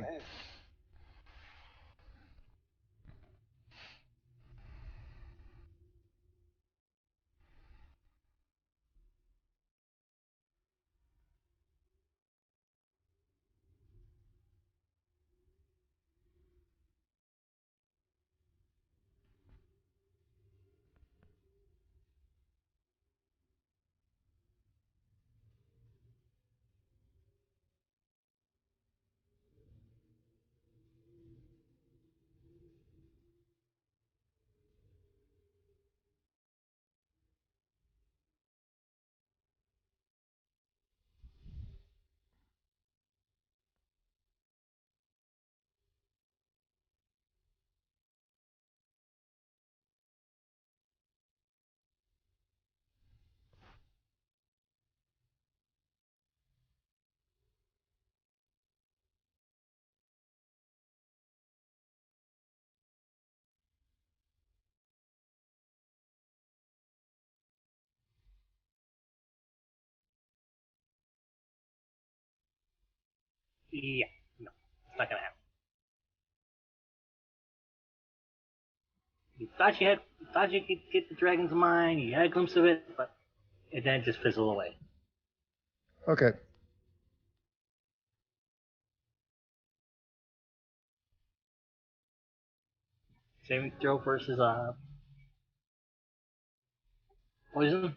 Yeah, no, it's not gonna happen. You thought you could get the dragon's mind. You had a glimpse of it, but it then just fizzled away. Okay. Saving throw versus poison.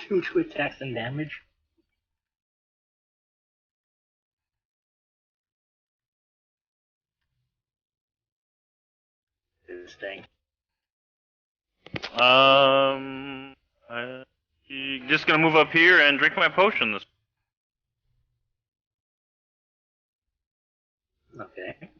2 to attacks and damage. This thing. I'm just gonna move up here and drink my potion. This Okay.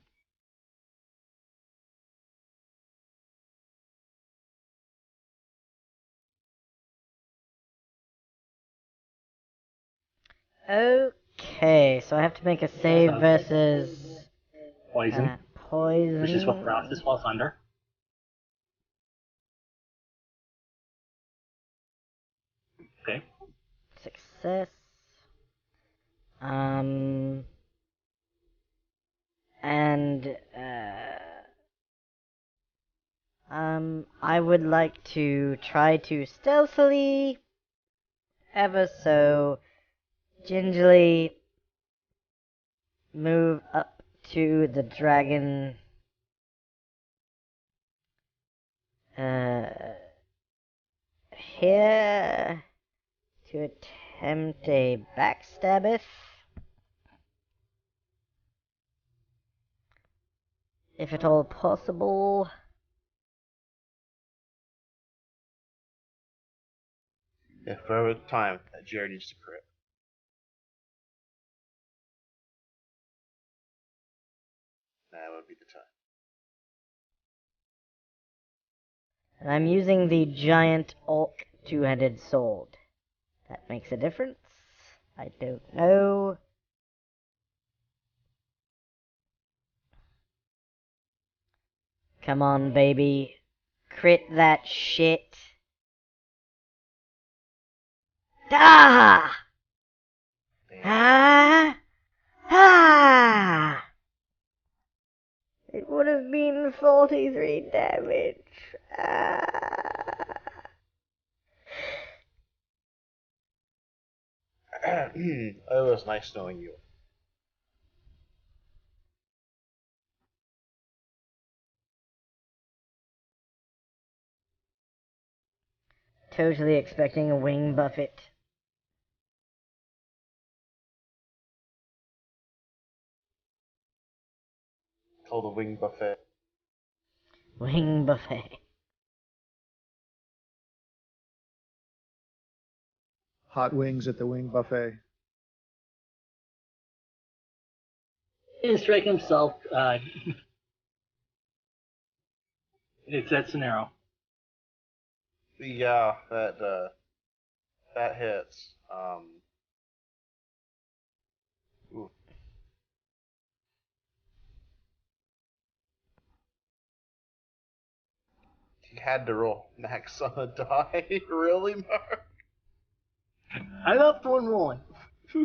Okay, so I have to make a save versus Poison, poison. which is what paralysis falls under. Okay. Success. And I would like to try to stealthily, ever so gingerly move up to the dragon. Here to attempt a backstabeth. If at all possible. If ever the time that Jared needs to crit. That would be the time. And I'm using the giant orc two-headed sword. That makes a difference? I don't know. Come on, baby. Crit that shit. Ah! Ah! Ah! It would have been 43 damage. Ah! It was nice knowing you. Totally expecting a wing buffet. Called a wing buffet. Wing buffet. Hot wings at the wing buffet. And Strike himself, it's that scenario. Yeah, that hits. Ooh. You had to roll max on a die, really, Mark? I love throwing rolling. You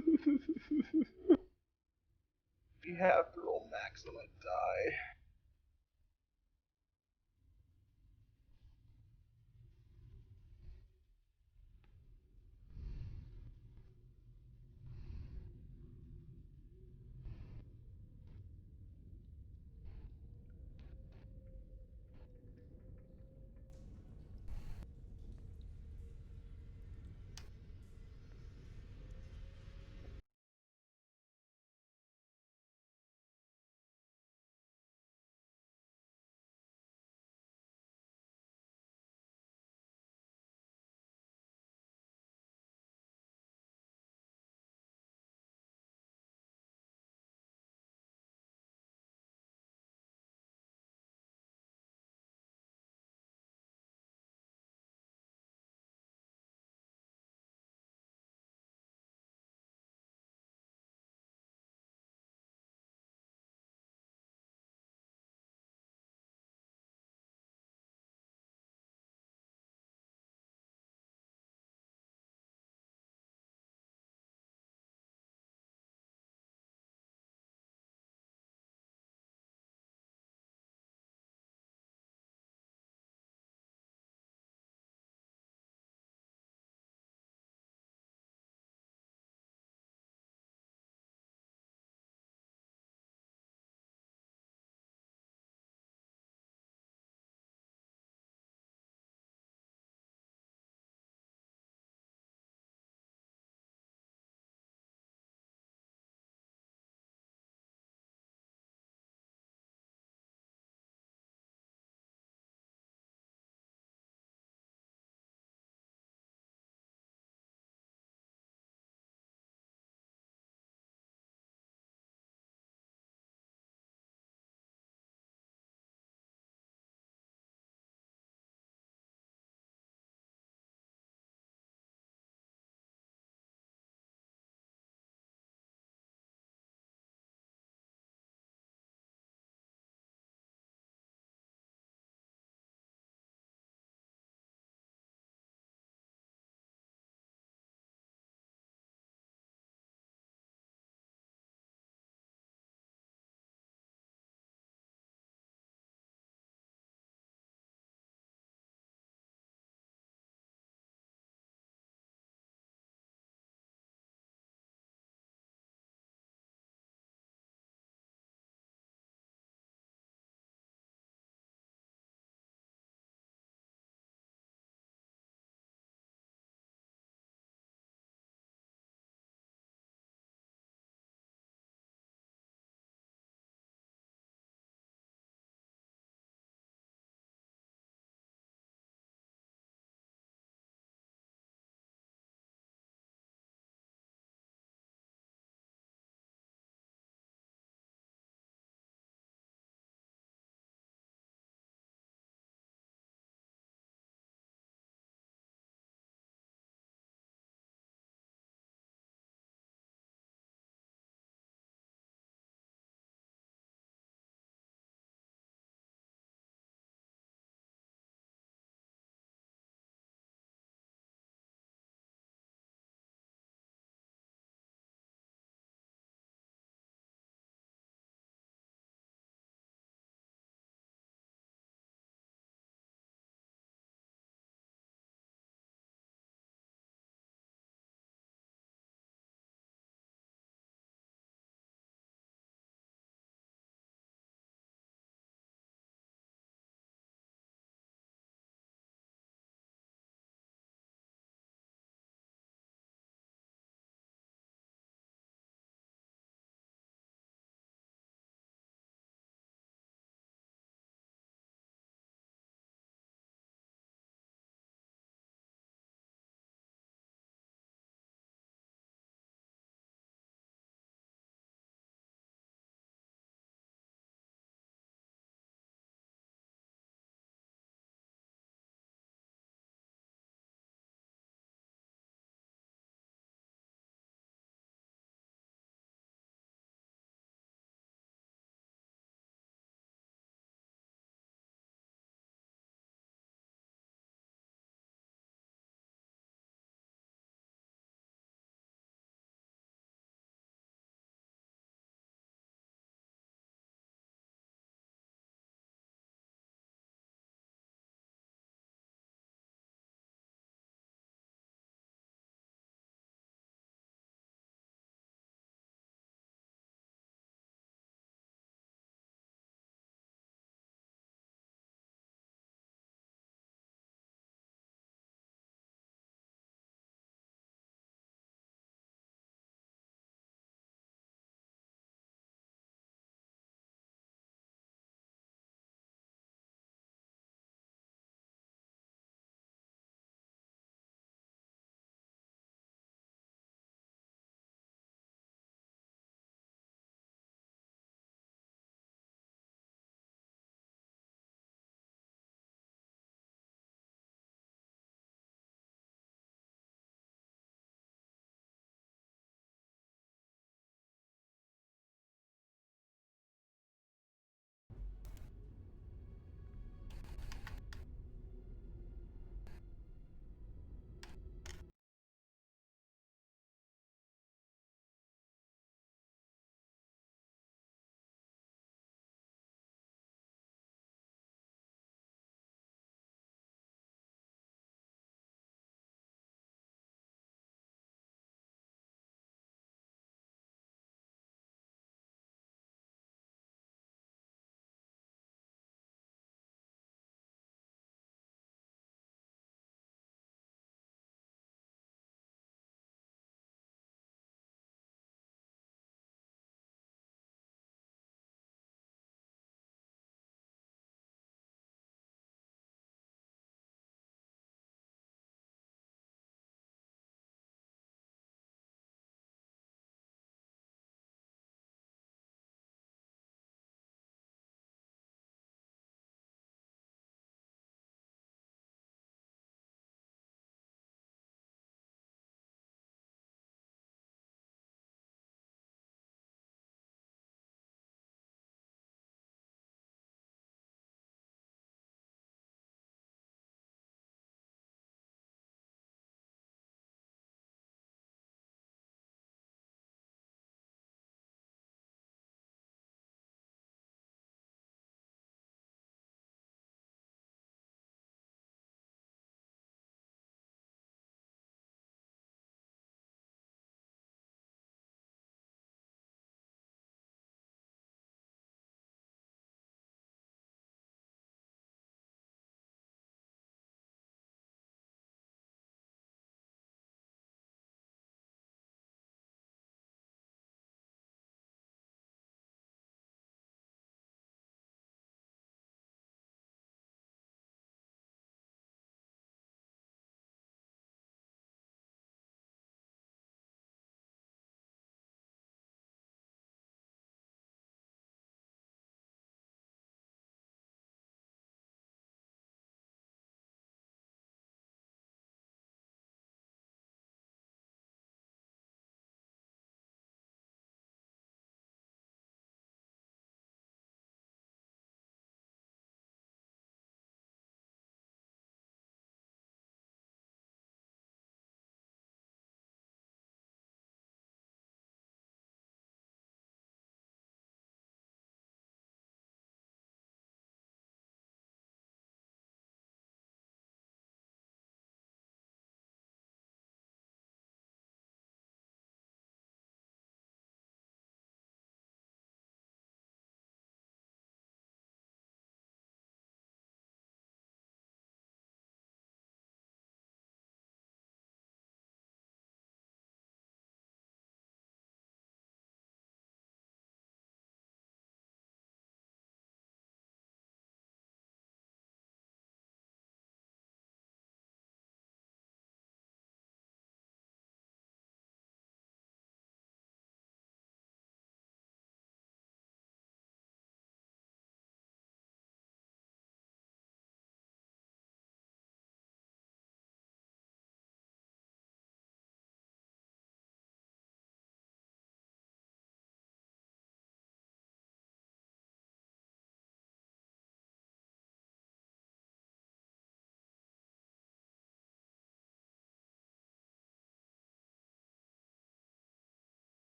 have to roll max on a die.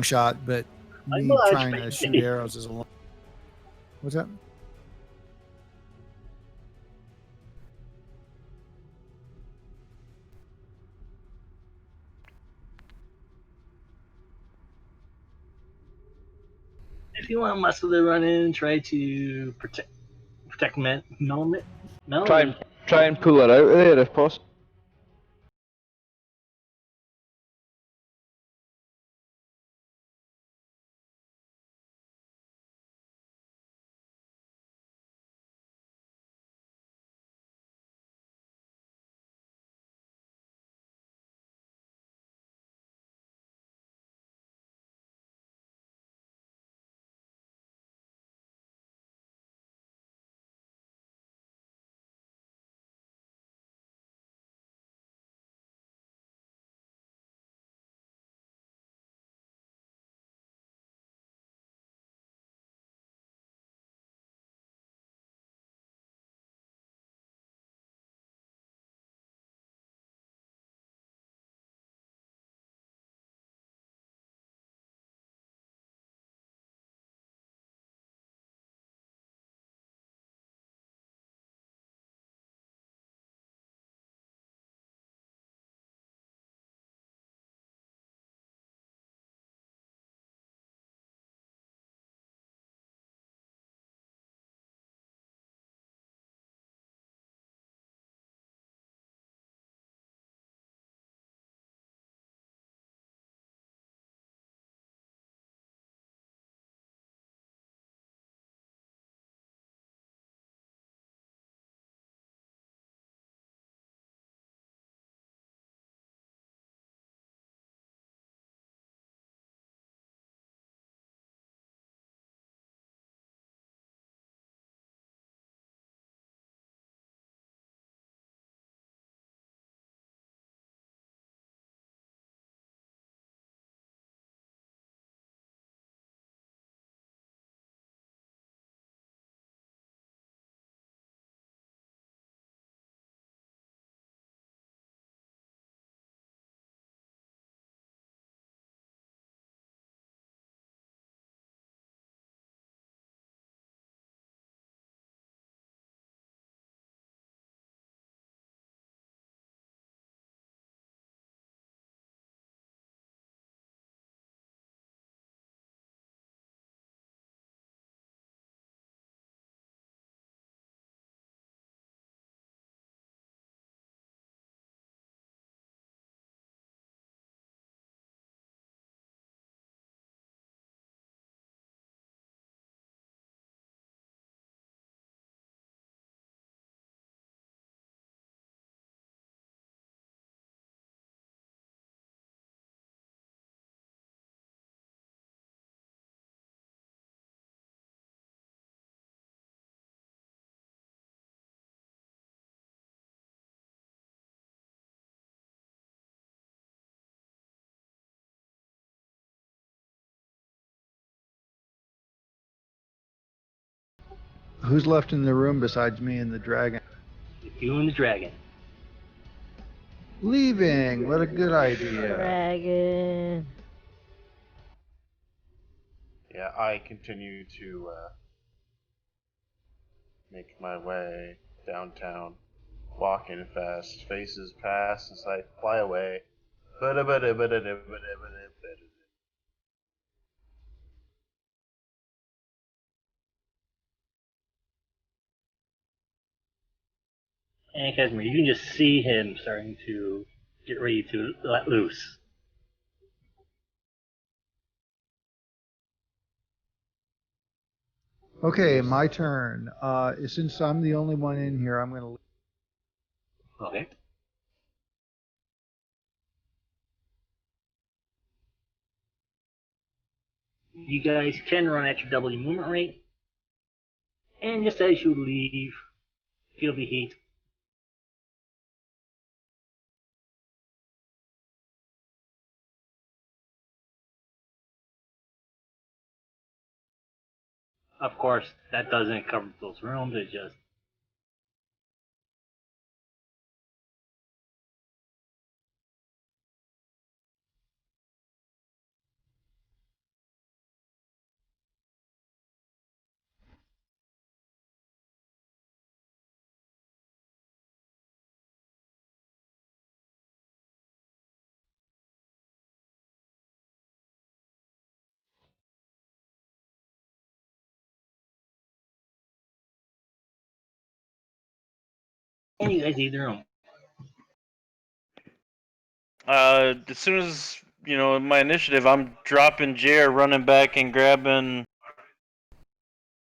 shot, but I'm me large, trying to baby. shoot arrows is a long. What's that? If you want Muscle to run in and try to protect Mel, Try and pull her out of there if possible. Who's left in the room besides me and the dragon? You and the dragon. Leaving. What a good idea. Dragon. Yeah, I continue to make my way downtown, walking fast, faces pass as I fly away. And Casimir, you can just see him starting to get ready to let loose. Okay, my turn. Since I'm the only one in here, I'm going to. Okay. You guys can run at your double movement rate. And just as you leave, feel the heat. Of course, that doesn't cover those rooms, it just And you guys leave the room. As soon as my initiative, I'm dropping Jer, running back and grabbing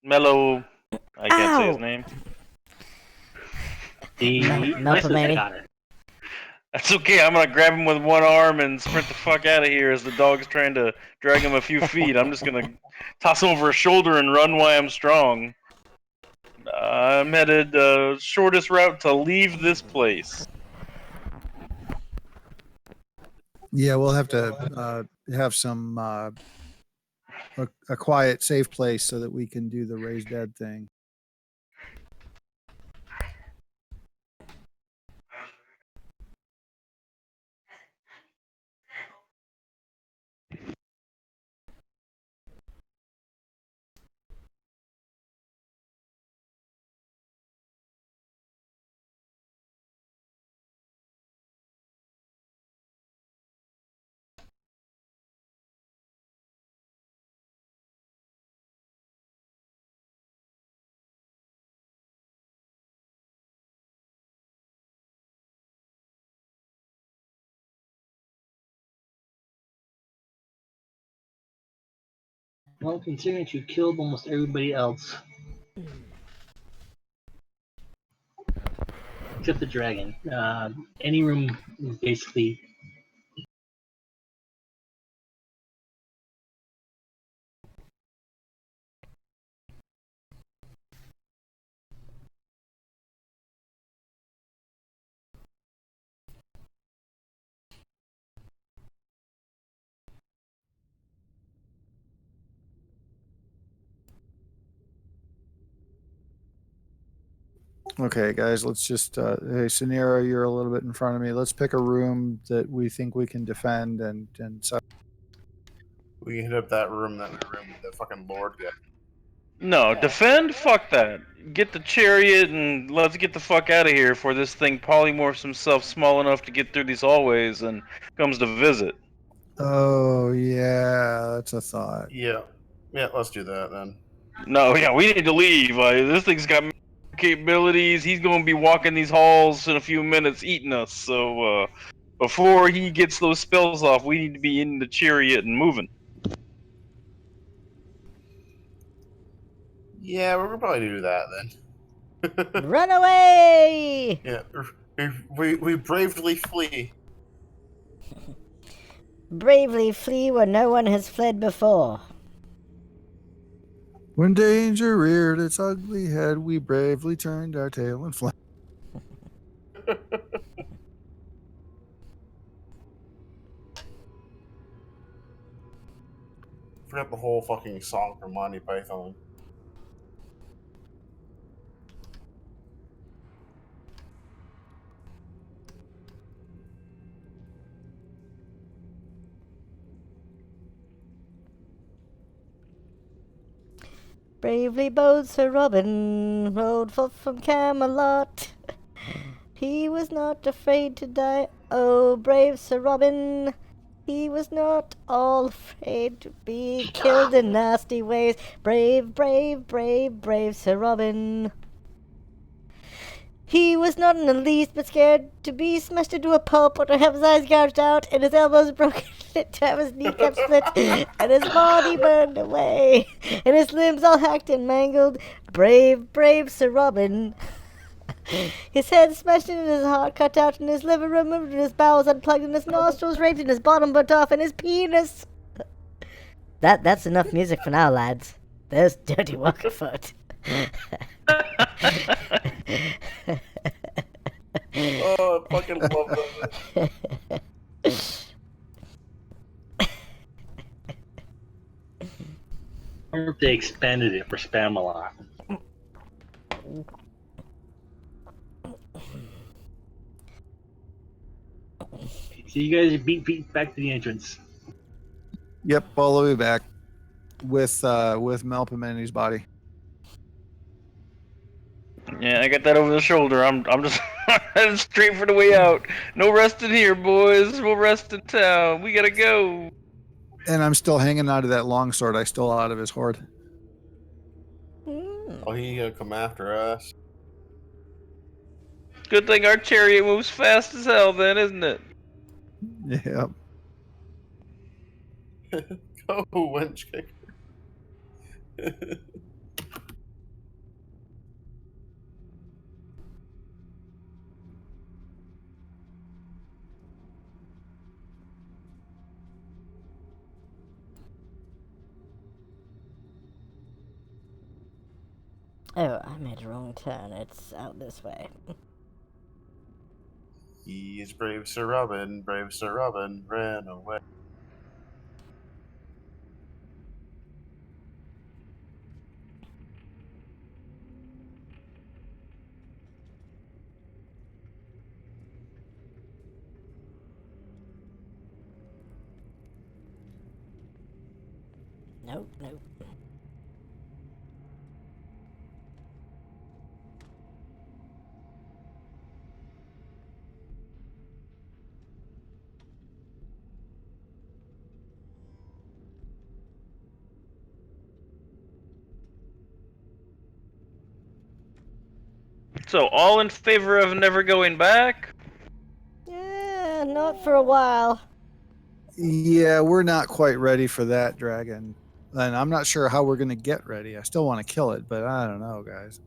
Mellow. I can't say his Ow! name. I got her. That's okay. I'm gonna grab him with one arm and sprint the fuck out of here as the dog's trying to drag him a few feet. I'm just gonna toss him over his shoulder and run while I'm strong. I'm headed shortest route to leave this place. Yeah, we'll have to have some a quiet, safe place so that we can do the raise dead thing. Well, considering that you killed almost everybody else except the dragon, any room is basically. Okay, guys, let's just hey, Sanira, you're a little bit in front of me. Let's pick a room that we think we can defend and so. We can hit up that room with the fucking Lord guy. No, defend? Fuck that. Get the chariot and let's get the fuck out of here before this thing polymorphs himself small enough to get through these hallways and comes to visit. Oh yeah, that's a thought. Yeah, let's do that then. No, yeah, we need to leave. This thing's got capabilities. He's going to be walking these halls in a few minutes eating us. So before he gets those spells off, we need to be in the chariot and moving. Yeah, we're gonna probably do that then. Run away! Yeah, we bravely flee. Bravely flee where no one has fled before. When danger reared its ugly head, we bravely turned our tail and fled. Forget the whole fucking song from Monty Python. Bravely bold Sir Robin rode forth from Camelot. He was not afraid to die. Oh, brave Sir Robin. He was not all afraid to be killed in nasty ways. Brave, brave, brave, brave Sir Robin. He was not in the least bit scared to be smashed into a pulp or to have his eyes gouged out and his elbows broken, to have his kneecap split and his body burned away and his limbs all hacked and mangled. Brave, brave Sir Robin. His head smashed in and his heart cut out and his liver removed and his bowels unplugged and his nostrils raped and his bottom burnt off and his penis. That's enough music for now, lads. There's Dirty Walkerfoot. Oh, I fucking love that. I wonder if they expanded it for spam a lot. So you guys beat back to the entrance. Yep, all the way back with Melpomene body. Yeah, I got that over the shoulder. I'm just heading straight for the way out. No resting here, boys. We'll rest in town. We gotta go. And I'm still hanging out of that longsword I stole out of his hoard. Oh, he gonna come after us. Good thing our chariot moves fast as hell, then, isn't it? Yeah. Go, wench kicker. Oh, I made a wrong turn. It's out this way. He is brave Sir Robin, ran away. Nope, nope. So, all in favor of never going back? Yeah, not for a while. Yeah, we're not quite ready for that dragon. And I'm not sure how we're going to get ready. I still want to kill it, but I don't know, guys.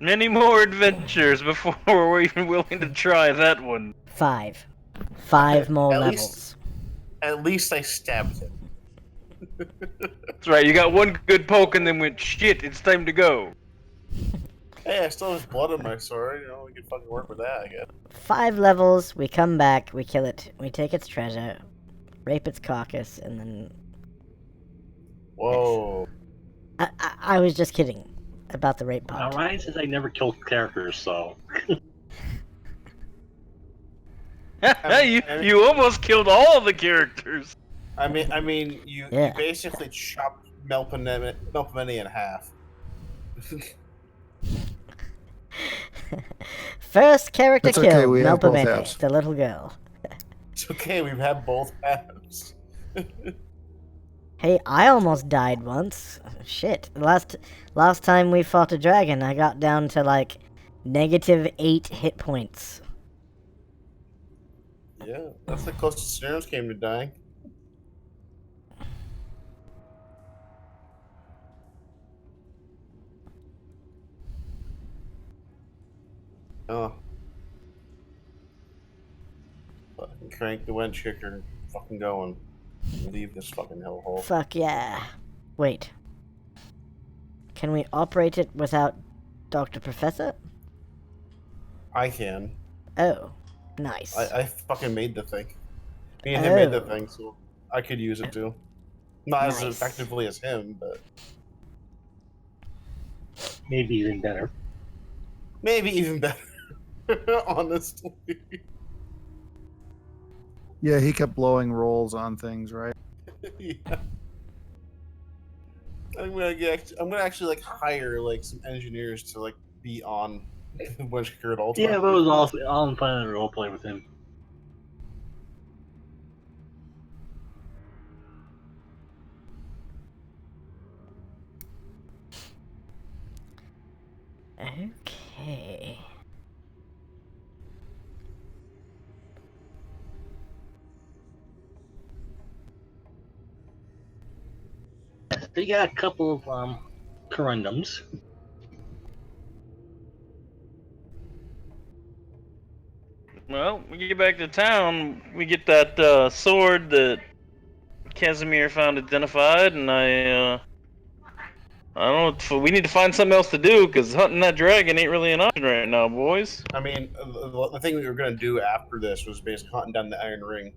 Many more adventures before we're even willing to try that one. 5. 5 more At levels. At least I stabbed him. That's right, you got one good poke and then went, shit, it's time to go. Hey, I still have blood on my sword. You know, we can fucking work with that, I guess. 5 levels, we come back, we kill it, we take its treasure, rape its carcass, and then... Whoa. I was just kidding about the rape part. Ryan says I never killed characters, so. You almost killed all the characters. I mean, you basically chopped Melpomene in half. First character That's kill, okay, we have both Melpomene, halves. the little girl. It's okay, we've had both halves. Hey, I almost died once. Shit. Last time we fought a dragon, I got down to like -8 hit points. Yeah, that's the closest Snurms came to dying. Oh. Fucking crank the wench kicker and fucking going. Leave this fucking hellhole. Fuck yeah. Wait. Can we operate it without Dr. Professor? I can. Oh, nice. I fucking made the thing. Me and him made the thing, so I could use it too. Not as effectively as him, but Maybe even better. maybe even better. Honestly. Yeah, he kept blowing rolls on things, right? Yeah. I'm gonna actually like hire like some engineers to like be on Wench Kicker at all times. Yeah, but it was all in fun and roleplay with him. Okay. They got a couple of corundums. Well, we get back to town, we get that sword that Casimir found identified, and I don't know, we need to find something else to do, because hunting that dragon ain't really an option right now, boys. I mean, the thing we were gonna do after this was basically hunting down the Iron Ring.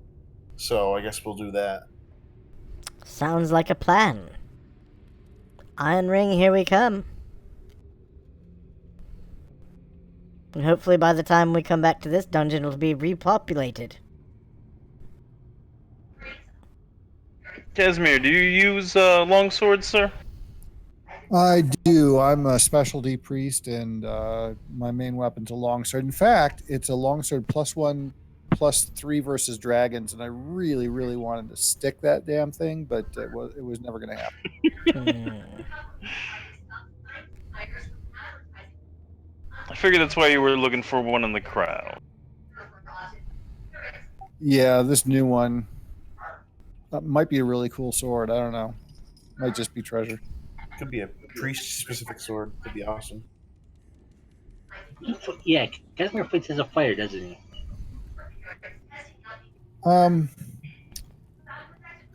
So I guess we'll do that. Sounds like a plan. Iron Ring, here we come. And hopefully by the time we come back to this dungeon, it'll be repopulated. Casimir, do you use longswords, sir? I do. I'm a specialty priest, and my main weapon's a longsword. In fact, it's a longsword +1, +3 versus dragons, and I really, really wanted to stick that damn thing, but it was never going to happen. I figured that's why you were looking for one in the crowd. Yeah, this new one might be a really cool sword. I don't know. Might just be treasure. Could be a priest specific sword. Could be awesome. Yeah, Casimir fights as a fighter, doesn't he? Um,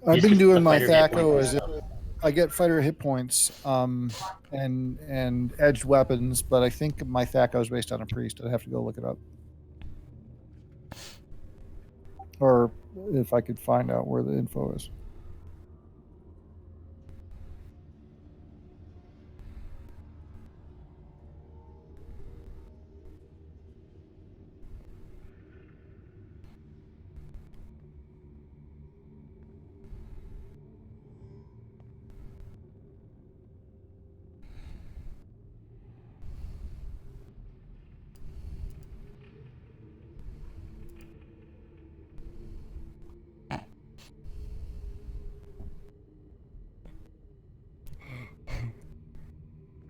I've He's been just doing a my fighter hit THACO points as and if stuff. I get fighter hit points, and edged weapons, but I think my THACO is based on a priest. I'd have to go look it up, or if I could find out where the info is.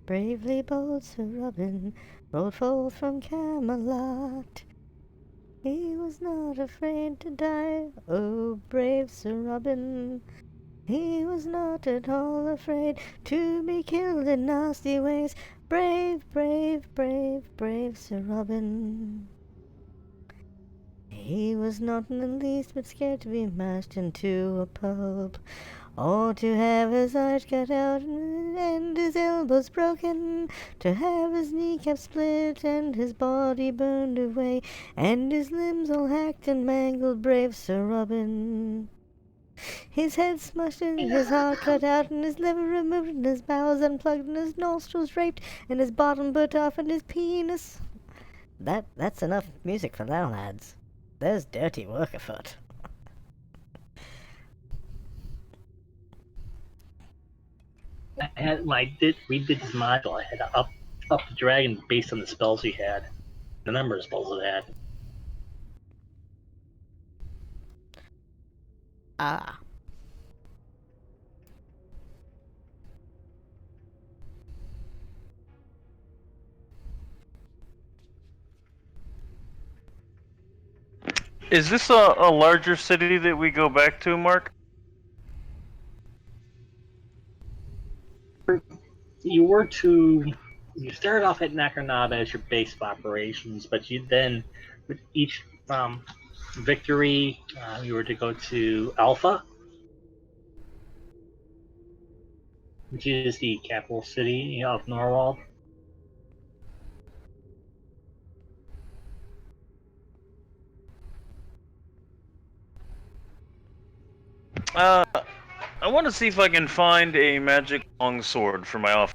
Bravely bold Sir Robin rode forth from Camelot. He was not afraid to die, oh brave Sir Robin. He was not at all afraid to be killed in nasty ways. Brave, brave, brave, brave Sir Robin. He was not in the least bit scared to be mashed into a pulp, or to have his eyes cut out and his elbows broken, to have his kneecap split and his body burned away, and his limbs all hacked and mangled, brave Sir Robin. His head smushed and his heart cut out, and his liver removed, and his bowels unplugged, and his nostrils raped, and his bottom bit off, and his penis. That's enough music for now, lads. There's dirty work afoot. When I did redid this module, I had to up the dragon based on the spells he had, the number of spells it had. Ah. Is this a larger city that we go back to, Mark? You started off at Nakarnab as your base of operations, but you then, with each victory, you were to go to Alpha, which is the capital city of Norwald. I want to see if I can find a magic longsword for my office.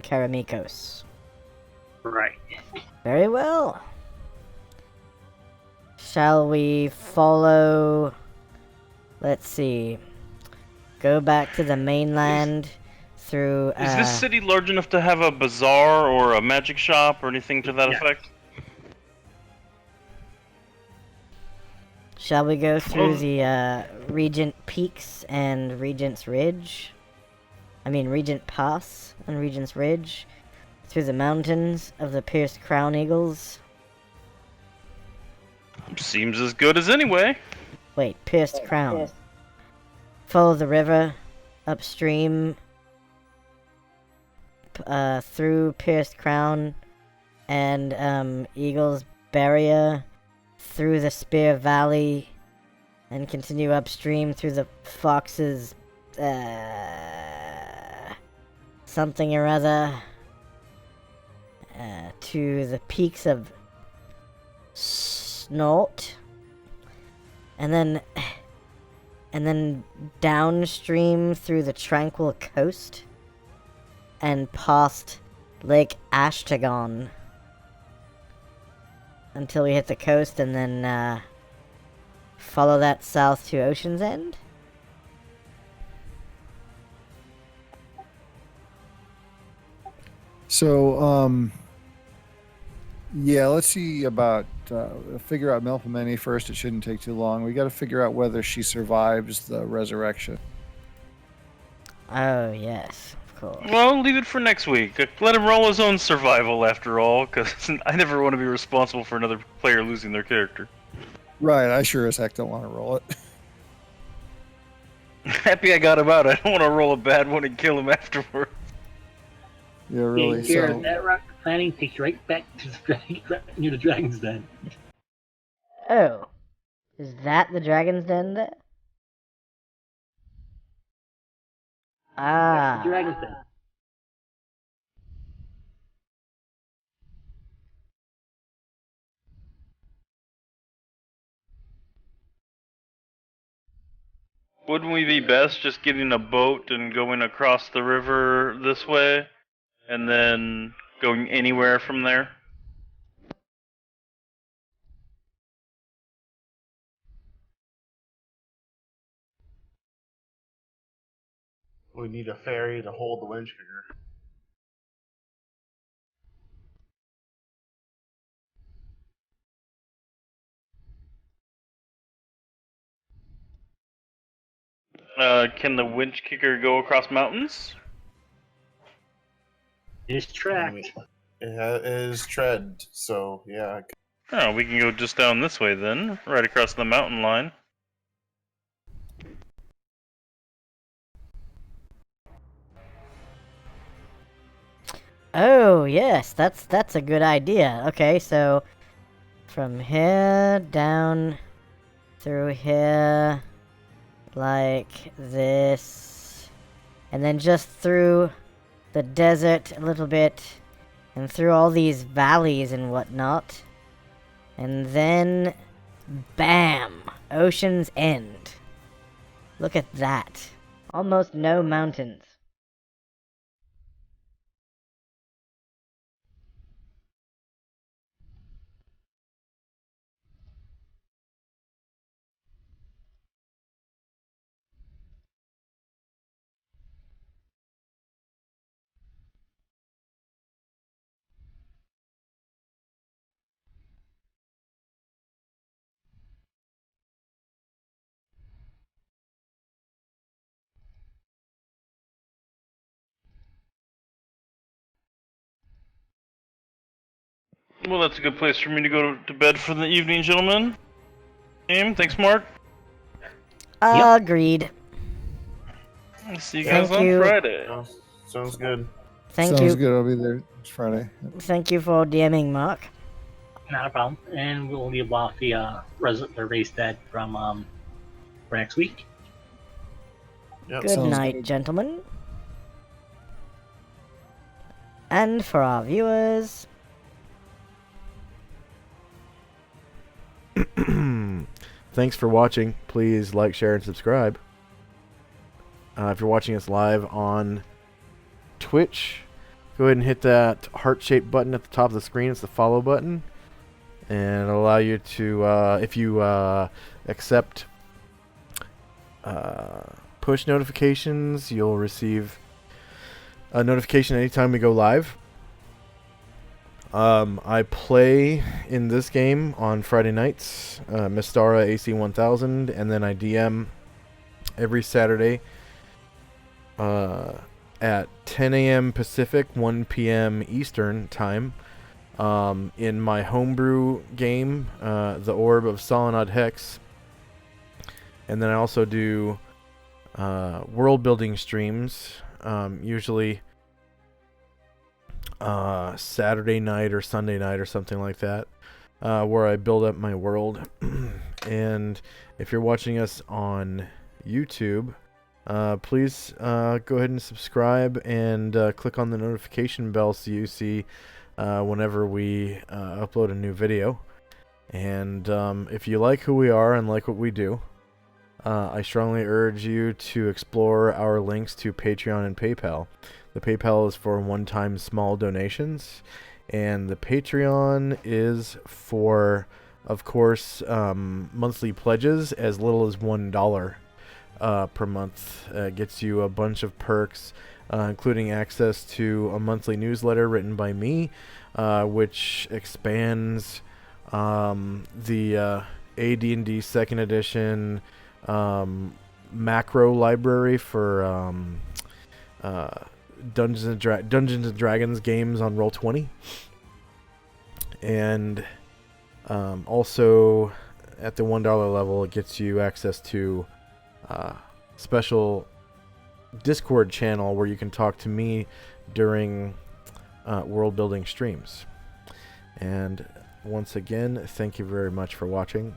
Karamikos. Right. Very well. Shall we follow... Let's see. Go back to the mainland through... Is this city large enough to have a bazaar or a magic shop or anything to that Yeah. effect? Shall we go through Well- the Regent Peaks and Regent's Ridge? I mean Regent Pass and Regent's Ridge? Through the mountains of the Pierced Crown Eagles? Seems as good as anyway. Wait, Pierced Crown. Follow the river upstream through Pierced Crown and Eagle's Barrier through the Spear Valley and continue upstream through the Fox's something or other to the peaks of Snort and then downstream through the tranquil coast and past Lake Ashtagon until we hit the coast and then follow that south to Ocean's End. So, yeah, let's see about figure out Melpomene first. It shouldn't take too long. We got to figure out whether she survives the resurrection. Oh, yes, of course. Well, leave it for next week. Let him roll his own survival after all, because I never want to be responsible for another player losing their character. Right, I sure as heck don't want to roll it. Happy I got him out. I don't want to roll a bad one and kill him afterward. Yeah, really. Here, So, that rock planning takes you right back to near the Dragon's Den. Oh, is that the Dragon's Den there? Ah. That's the Dragon's Den. Wouldn't we be best just getting a boat and going across the river this way, and then going anywhere from there? We need a ferry to hold the winch kicker. Can the winch kicker go across mountains? It's tracked. It is tread, so yeah. Oh, we can go just down this way then, right across the mountain line. Oh, yes, that's a good idea. Okay, so from here down through here like this and then just through the desert a little bit and through all these valleys and whatnot. And then bam! Ocean's End. Look at that. Almost no mountains. Well, that's a good place for me to go to bed for the evening, gentlemen. Thanks, Mark. Agreed. I'll see you guys Thank on you. Friday. Oh, sounds good. Thank sounds you. good. I'll be there. It's Friday. Thank you for DMing, Mark. Not a problem. And we'll leave off the race dead from for next week. Yep. Good sounds night, good. gentlemen. And for our viewers, Thanks for watching. Please like, share, and subscribe. If you're watching us live on Twitch, go ahead and hit that heart-shaped button at the top of the screen. It's the follow button, and it'll allow you to, if you accept push notifications, you'll receive a notification anytime we go live. I play in this game on Friday nights, Mystara AC 1000, and then I DM every Saturday at 10 a.m. Pacific, 1 p.m. Eastern time, in my homebrew game, The Orb of Solenod Hex. And then I also do world building streams, usually Saturday night or Sunday night or something like that, where I build up my world. And if you're watching us on YouTube, please go ahead and subscribe and click on the notification bell so you see whenever we upload a new video. And if you like who we are and like what we do, I strongly urge you to explore our links to Patreon and PayPal. The PayPal is for one-time small donations, and the Patreon is for, of course, monthly pledges as little as $1 per month. Gets you a bunch of perks, including access to a monthly newsletter written by me, which expands the AD&D 2nd edition macro library for Dungeons and Dragons games on Roll20, and also at the $1 level, it gets you access to special Discord channel where you can talk to me during world building streams. And once again, thank you very much for watching.